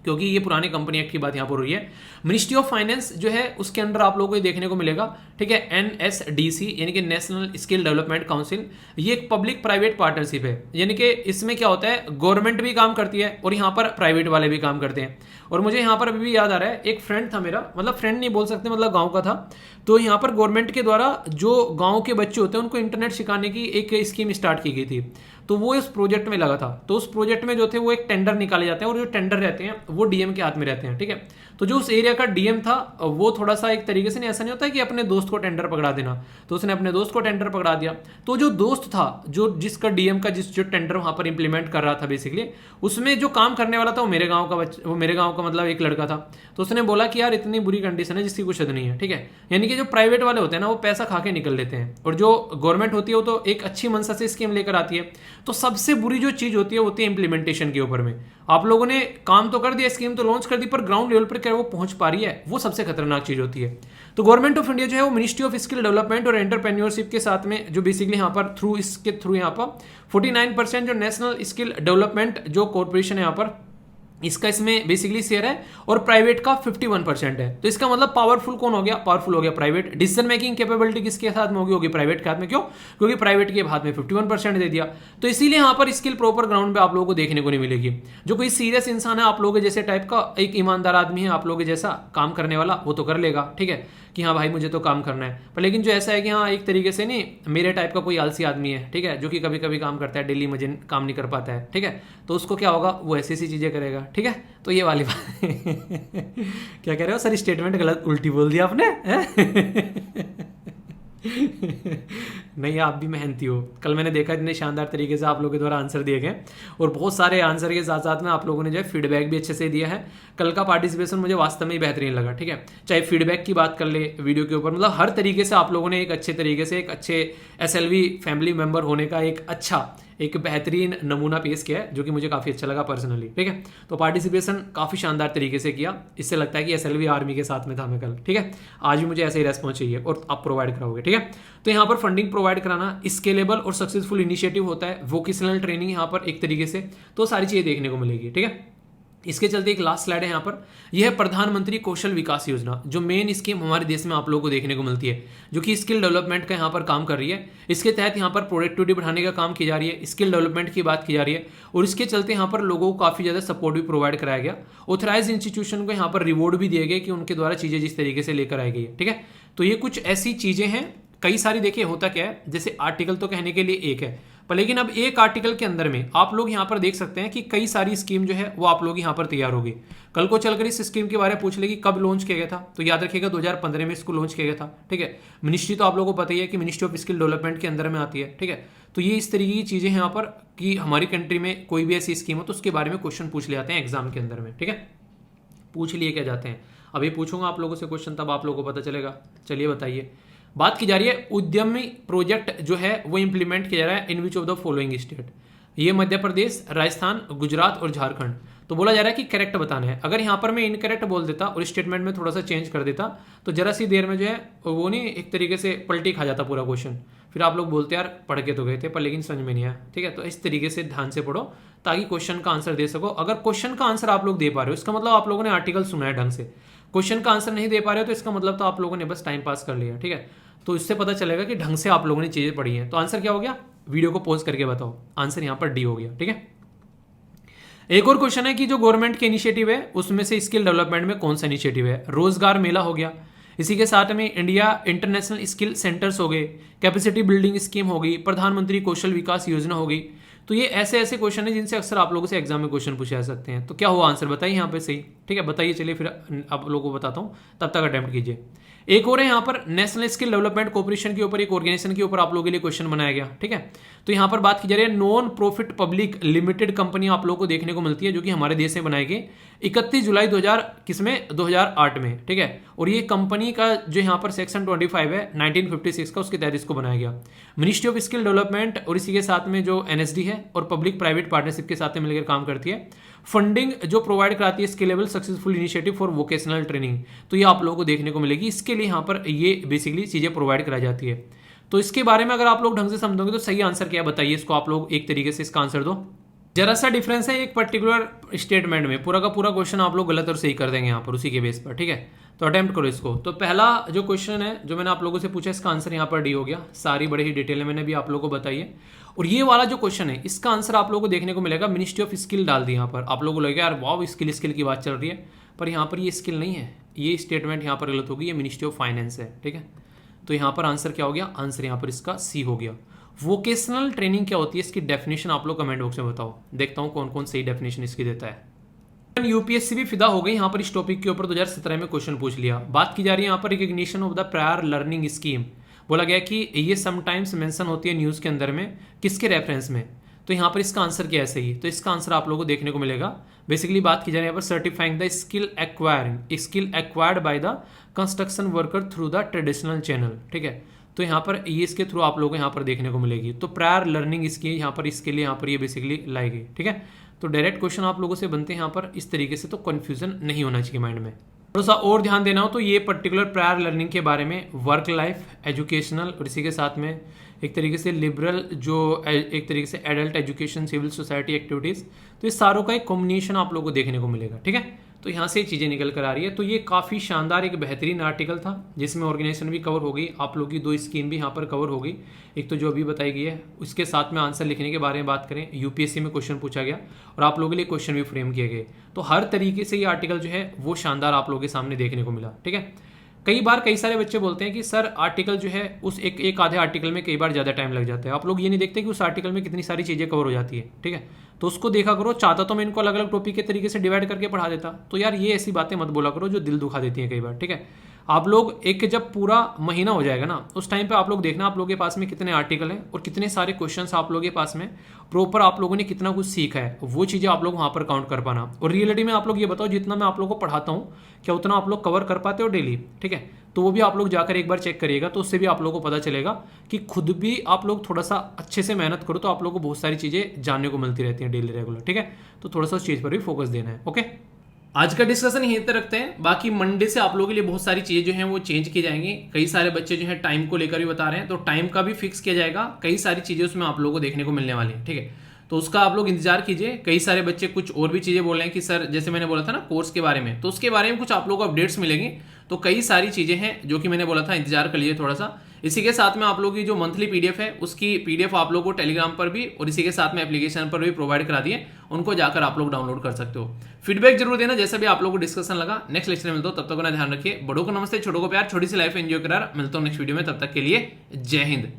क्योंकि ये पुरानी कंपनी एक्ट की बात यहाँ पर हो रही है। मिनिस्ट्री ऑफ फाइनेंस जो है उसके अंडर आप लोगों को देखने को मिलेगा, ठीक है, एनएसडीसी यानी कि नेशनल स्किल डेवलपमेंट काउंसिल। ये एक पब्लिक प्राइवेट पार्टनरशिप है, यानी कि इसमें क्या होता है, गवर्नमेंट भी काम करती है और यहाँ पर प्राइवेट वाले भी काम करते हैं। और मुझे यहाँ पर अभी भी याद आ रहा है, एक फ्रेंड था मेरा, मतलब फ्रेंड नहीं बोल सकते, मतलब गाँव का था। तो यहाँ पर गवर्नमेंट के द्वारा जो गाँव के बच्चे होते हैं उनको इंटरनेट सिखाने की एक स्कीम स्टार्ट की गई थी, तो वो इस प्रोजेक्ट में लगा था। तो उस प्रोजेक्ट में जो थे वो एक टेंडर निकाले जाते हैं, और जो टेंडर रहते हैं वो डीएम के हाथ में रहते हैं, ठीक है। तो जो उस एरिया का डीएम था वो थोड़ा सा एक तरीके से, नहीं ऐसा नहीं होता है कि अपने दोस्त को टेंडर पकड़ा देना, तो उसने अपने दोस्त को टेंडर पकड़ा दिया। तो जो दोस्त था, जो जिसका डीएम का जो टेंडर वहां पर इंप्लीमेंट कर रहा था बेसिकली, उसमें जो काम करने वाला था वो मेरे गाँव का मतलब एक लड़का था। तो उसने बोला कि यार इतनी बुरी कंडीशन है जिसकी कुछ हद नहीं है, ठीक है। यानी कि जो प्राइवेट वाले होते हैं ना वो पैसा खा के निकल लेते हैं, और जो गवर्नमेंट होती है वो तो एक अच्छी मनसा से स्कीम लेकर आती है। तो सबसे बुरी जो चीज होती है इंप्लीमेंटेशन के ऊपर में। आप लोगों ने काम तो कर दिया, स्कीम तो लॉन्च कर दी, पर ग्राउंड लेवल पर क्या वो पहुंच पा रही है, वो सबसे खतरनाक चीज होती है। तो गवर्नमेंट ऑफ इंडिया जो है वो मिनिस्ट्री ऑफ स्किल डेवलपमेंट और एंटरप्रेन्योरशिप के साथ में जो बेसिकली यहाँ पर इसके थ्रू यहाँ पर 49% जो नेशनल स्किल डेवलपमेंट जो कॉर्पोरेशन है यहाँ पर, इसका इसमें बेसिकली शेयर है, और प्राइवेट का 51% है। तो इसका मतलब पावरफुल कौन हो गया, पावरफुल हो गया प्राइवेट। डिसीजन मेकिंग कैपेबिलिटी किसके साथ में होगी प्राइवेट के हाथ में। क्यों? क्योंकि प्राइवेट के हाथ में 51% दे दिया। तो इसीलिए यहाँ पर स्किल प्रॉपर ग्राउंड पे आप लोगों को देखने को नहीं मिलेगी। जो कोई सीरियस इंसान है, आप लोगों के जैसे टाइप का एक ईमानदार आदमी है, आप लोगों के जैसा काम करने वाला, वो तो कर लेगा, ठीक है, कि हाँ भाई मुझे तो काम करना है। पर लेकिन जो ऐसा है कि हाँ एक तरीके से नहीं, मेरे टाइप का कोई आलसी आदमी है, ठीक है, जो कि कभी कभी काम करता है, डेली मुझे काम नहीं कर पाता है, ठीक है, तो उसको क्या होगा, वो ऐसी ऐसी चीज़ें करेगा, ठीक है। तो ये वाली बात क्या कह रहे हो सर, स्टेटमेंट गलत उल्टी बोल दिया आपने। नहीं, आप भी मेहनती हो। कल मैंने देखा इतने शानदार तरीके से आप लोगों के द्वारा आंसर दिए गए, और बहुत सारे आंसर के साथ साथ में आप लोगों ने जो है फीडबैक भी अच्छे से दिया है। कल का पार्टिसिपेशन मुझे वास्तव में बेहतरीन लगा, ठीक है, चाहे फीडबैक की बात कर ले वीडियो के ऊपर, मतलब हर तरीके से आप लोगों ने एक अच्छे तरीके से एक अच्छे SLV फैमिली मेंबर होने का एक बेहतरीन नमूना पेश किया है, जो कि मुझे काफ़ी अच्छा लगा पर्सनली, ठीक है। तो पार्टिसिपेशन काफ़ी शानदार तरीके से किया, इससे लगता है कि SLV आर्मी के साथ में था मैं कल, ठीक है। आज भी मुझे ऐसे ही रेस्पॉन्स चाहिए और आप प्रोवाइड कराओगे, ठीक है। तो यहाँ पर फंडिंग प्रोवाइड कराना, स्केलेबल और सक्सेसफुल इनिशिएटिव होता है, वोकेशनल ट्रेनिंग यहाँ पर एक तरीके से, तो सारी चीज़ें देखने को मिलेगी, ठीक है। इसके चलते एक लास्ट स्लाइड है यहाँ पर, यह है प्रधानमंत्री कौशल विकास योजना, जो मेन स्कीम हमारे देश में आप लोगों को देखने को मिलती है, जो कि स्किल डेवलपमेंट का यहाँ पर काम कर रही है। इसके तहत यहाँ पर प्रोडक्टिविटी बढ़ाने का काम की जा रही है, स्किल डेवलपमेंट की बात की जा रही है, और इसके चलते यहाँ पर लोगों को काफ़ी ज़्यादा सपोर्ट भी प्रोवाइड कराया गया। ऑथराइज इंस्टीट्यूशन को यहाँ पर रिवॉर्ड भी दिए गए कि उनके द्वारा चीज़ें जिस तरीके से लेकर आई गई है, ठीक है। तो ये कुछ ऐसी चीज़ें हैं, कई सारी। देखिए होता क्या है, जैसे आर्टिकल तो कहने के लिए एक है, पर लेकिन अब एक आर्टिकल के अंदर में आप लोग यहाँ पर देख सकते हैं कि कई सारी स्कीम जो है वो आप लोग यहाँ पर तैयार होगी। कल को चलकर इस स्कीम के बारे में पूछ लेगी कब लॉन्च किया गया था, तो याद रखिएगा 2015 में इसको लॉन्च किया गया था, ठीक है। मिनिस्ट्री तो आप लोगों को पता ही है कि मिनिस्ट्री ऑफ स्किल डेवलपमेंट के अंदर में आती है, ठीक है। तो ये इस तरीके की चीज़ें हैं यहाँ पर कि हमारी कंट्री में कोई भी ऐसी स्कीम हो तो उसके बारे में क्वेश्चन पूछ ले जाते हैं एग्जाम के अंदर में, ठीक है, पूछ लिए क्या जाते हैं। अभी पूछूंगा आप लोगों से क्वेश्चन, तब आप लोगों को पता चलेगा। चलिए बताइए, बात की जा रही है उद्यमी प्रोजेक्ट जो है वो इंप्लीमेंट किया जा रहा है in which of the following state. ये मध्य प्रदेश, राजस्थान, गुजरात और झारखंड। तो बोला जा रहा है कि करेक्ट बताना है। अगर यहाँ पर मैं इनकरेक्ट बोल देता और स्टेटमेंट में थोड़ा सा चेंज कर देता तो जरा सी देर में जो है वो नहीं एक तरीके से पलटी खा जाता पूरा क्वेश्चन। फिर आप लोग बोलते यार पढ़ के तो गए थे पर लेकिन समझ में नहीं आया। ठीक है, तो इस तरीके से ध्यान से पढ़ो ताकि क्वेश्चन का आंसर दे सको। अगर क्वेश्चन का आंसर आप लोग दे पा रहे हो इसका मतलब आप लोगों ने आर्टिकल सुना है ढंग से। क्वेश्चन का आंसर नहीं दे पा रहे हो तो इसका मतलब तो आप लोगों ने बस टाइम पास कर लिया। ठीक है, तो इससे पता चलेगा कि ढंग से आप लोगों ने चीजें पढ़ी हैं। तो आंसर क्या हो गया, वीडियो को पॉज करके बताओ। आंसर यहाँ पर डी हो गया। ठीक है, एक और क्वेश्चन है कि जो गवर्नमेंट के इनिशिएटिव है उसमें से स्किल डेवलपमेंट में कौन सा इनिशिएटिव है। रोजगार मेला हो गया, इसी के साथ में इंडिया इंटरनेशनल स्किल सेंटर्स हो गए, कैपेसिटी बिल्डिंग स्कीम हो गई, प्रधानमंत्री कौशल विकास योजना हो गई। तो ये ऐसे ऐसे क्वेश्चन है जिनसे अक्सर आप लोगों से एग्जाम में क्वेश्चन पूछे जा सकते हैं। तो क्या हुआ आंसर बताइए यहाँ पे सही। ठीक है, बताइए, चलिए फिर आप लोगों को बताता हूँ, तब तक अटेम्प्ट कीजिए। एक और है यहाँ पर नेशनल स्किल डेवलपमेंट कॉर्पोरेशन के ऊपर, एक ऑर्गेनाइजेशन के ऊपर आप लोगों के लिए क्वेश्चन बनाया गया। ठीक है, तो यहाँ पर बात की जा रही है non profit public limited company आप लोगों को देखने को मिलती है जो कि हमारे देश में बनाई गई 31 जुलाई 2008 में। ठीक है, और ये कंपनी का जो यहाँ पर सेक्शन 25 है 1956 का, उसके तहत इसको बनाया गया। मिनिस्ट्री ऑफ स्किल डेवलपमेंट और इसी के साथ में जो एनएसडी है और पब्लिक प्राइवेट पार्टनरशिप के साथ में मिलकर काम करती है। फंडिंग जो प्रोवाइड कराती है scalable successful initiative for vocational training, तो ये आप लोगों को देखने को मिलेगी। इसके लिए यहाँ पर ये बेसिकली चीजें प्रोवाइड कराई जाती है। तो इसके बारे में अगर आप लोग ढंग से समझोगे तो सही आंसर क्या है बताइए। इसको आप लोग एक तरीके से इसका आंसर दो। जरा सा डिफरेंस है एक पर्टिकुलर स्टेटमेंट में, पूरा का पूरा क्वेश्चन आप लोग गलत और सही कर देंगे यहाँ पर उसी के बेस पर। ठीक है, तो अटेम्प्ट करो इसको। तो पहला जो क्वेश्चन है जो मैंने आप लोगों से पूछा इसका आंसर यहाँ पर डी हो गया। सारी बड़ी ही डिटेल में मैंने भी आप लोगों को बताई है। और ये वाला जो क्वेश्चन है इसका आंसर आप लोगों को देखने को मिलेगा मिनिस्ट्री ऑफ स्किल डाल दी। यहाँ पर आप लोगों को लगेगा यार वाव स्किल की बात चल रही है, पर यहाँ पर ये स्किल नहीं है, ये स्टेटमेंट यहाँ पर गलत होगी, ये मिनिस्ट्री ऑफ फाइनेंस है। ठीक है, तो यहाँ पर आंसर क्या हो गया, आंसर यहाँ पर इसका सी हो गया। वोकेशनल ट्रेनिंग क्या होती है इसकी डेफिनेशन आप लोग कमेंट बॉक्स में बताओ, देखता हूँ कौन कौन सही डेफिनेशन इसकी देता है। यूपीएससी भी फिदा हो गई यहाँ पर इस टॉपिक के ऊपर 2017 में क्वेश्चन पूछ लिया। बात की जा रही है यहाँ पर recognition of the prior learning scheme. बोला गया कि ये समटाइम्स मेंशन होती है न्यूज़ के अंदर में, किसके रेफरेंस में। तो यहाँ पर इसका आंसर क्या है सही, तो इसका आंसर आप लोगों को देखने को मिलेगा। बेसिकली बात की जा रही है यहाँ पर certifying the skill acquired by the construction worker through the traditional channel. ठीक है, तो यहाँ पर ये इसके थ्रू आप लोगों को यहाँ पर देखने को मिलेगी। तो प्रायर लर्निंग इसकी यहाँ पर इसके लिए यहाँ पर ये बेसिकली लाई गई। ठीक है, तो डायरेक्ट क्वेश्चन आप लोगों से बनते हैं यहाँ पर इस तरीके से, तो कन्फ्यूजन नहीं होना चाहिए माइंड में। थोड़ा सा और ध्यान देना हो तो ये पर्टिकुलर प्रायर लर्निंग के बारे में वर्क लाइफ, एजुकेशनल और इसी के साथ में एक तरीके से लिबरल जो एक तरीके से adult education, civil society activities, तो इस सारों का एक कॉम्बिनेशन आप लोगों को देखने को मिलेगा। ठीक है, तो यहाँ से चीज़ें निकल कर आ रही है। तो ये काफ़ी शानदार एक बेहतरीन आर्टिकल था जिसमें ऑर्गेनाइजेशन भी कवर हो गई, आप लोगों की 2 स्कीम भी यहाँ पर कवर हो गई। एक तो जो अभी बताई गई है, उसके साथ में आंसर लिखने के बारे में बात करें, यूपीएससी में क्वेश्चन पूछा गया और आप लोगों के लिए क्वेश्चन भी फ्रेम किए गए। तो हर तरीके से ये आर्टिकल जो है वो शानदार आप लोगों के सामने देखने को मिला। ठीक है, कई बार कई सारे बच्चे बोलते हैं कि सर आर्टिकल जो है उस एक आधे आर्टिकल में कई बार ज़्यादा टाइम लग जाता है। आप लोग ये नहीं देखते कि उस आर्टिकल में कितनी सारी चीज़ें कवर हो जाती है। ठीक है, तो उसको देखा करो। चाहता तो मैं इनको अलग अलग टॉपिक के तरीके से डिवाइड करके पढ़ा देता, तो यार ये ऐसी बातें मत बोला करो जो दिल दुखा देती हैं कई बार। ठीक है, आप लोग एक जब पूरा महीना हो जाएगा ना उस टाइम पे आप लोग देखना आप लोगों के पास में कितने आर्टिकल हैं और कितने सारे क्वेश्चंस आप लोगों के पास में प्रॉपर आप लोगों ने कितना कुछ सीखा है, वो चीज़ें आप लोग वहाँ पर काउंट कर पाना। और रियलिटी में आप लोग ये बताओ जितना मैं आप लोगों को पढ़ाता हूँ क्या उतना आप लोग कवर कर पाते हो डेली। ठीक है, तो वो भी आप लोग जाकर एक बार चेक करिएगा, तो उससे भी आप लोगों को पता चलेगा कि खुद भी आप लोग थोड़ा सा अच्छे से मेहनत करो तो आप लोगों को बहुत सारी चीज़ें जानने को मिलती रहती हैं डेली रेगुलर। ठीक है, तो थोड़ा सा उस चीज़ पर भी फोकस देना है। ओके, आज का डिस्कशन यहीं तक रखते हैं। बाकी मंडे से आप लोगों के लिए बहुत सारी चीज़ें जो हैं वो चेंज की जाएंगी। कई सारे बच्चे जो है टाइम को लेकर भी बता रहे हैं, तो टाइम का भी फिक्स किया जाएगा। कई सारी चीज़ें उसमें आप लोगों को देखने को मिलने वाली है। ठीक है, तो उसका आप लोग इंतजार कीजिए। कई सारे बच्चे कुछ और भी चीज़ें बोल रहे हैं कि सर जैसे मैंने बोला था ना कोर्स के बारे में, तो उसके बारे में कुछ आप लोगों को अपडेट्स मिलेंगी। तो कई सारी चीज़ें हैं जो कि मैंने बोला था, इंतजार कर लीजिए थोड़ा सा। इसी के साथ में आप लोगों की जो मंथली पीडीएफ है उसकी पीडीएफ आप लोगों को टेलीग्राम पर भी और इसी के साथ में एप्लीकेशन पर भी प्रोवाइड करा दिए, उनको जाकर आप लोग डाउनलोड कर सकते हो। फीडबैक जरूर देना जैसा भी आप लोगों को डिस्कशन लगा। नेक्स्ट लेक्चर में मिलता हूं, तब तक अपना ध्यान रखिए। बड़ों को नमस्ते, छोटों को प्यार, छोटी सी लाइफ एंजॉय करा। मिलता हूं नेक्स्ट वीडियो में, तब तक के लिए जय हिंद।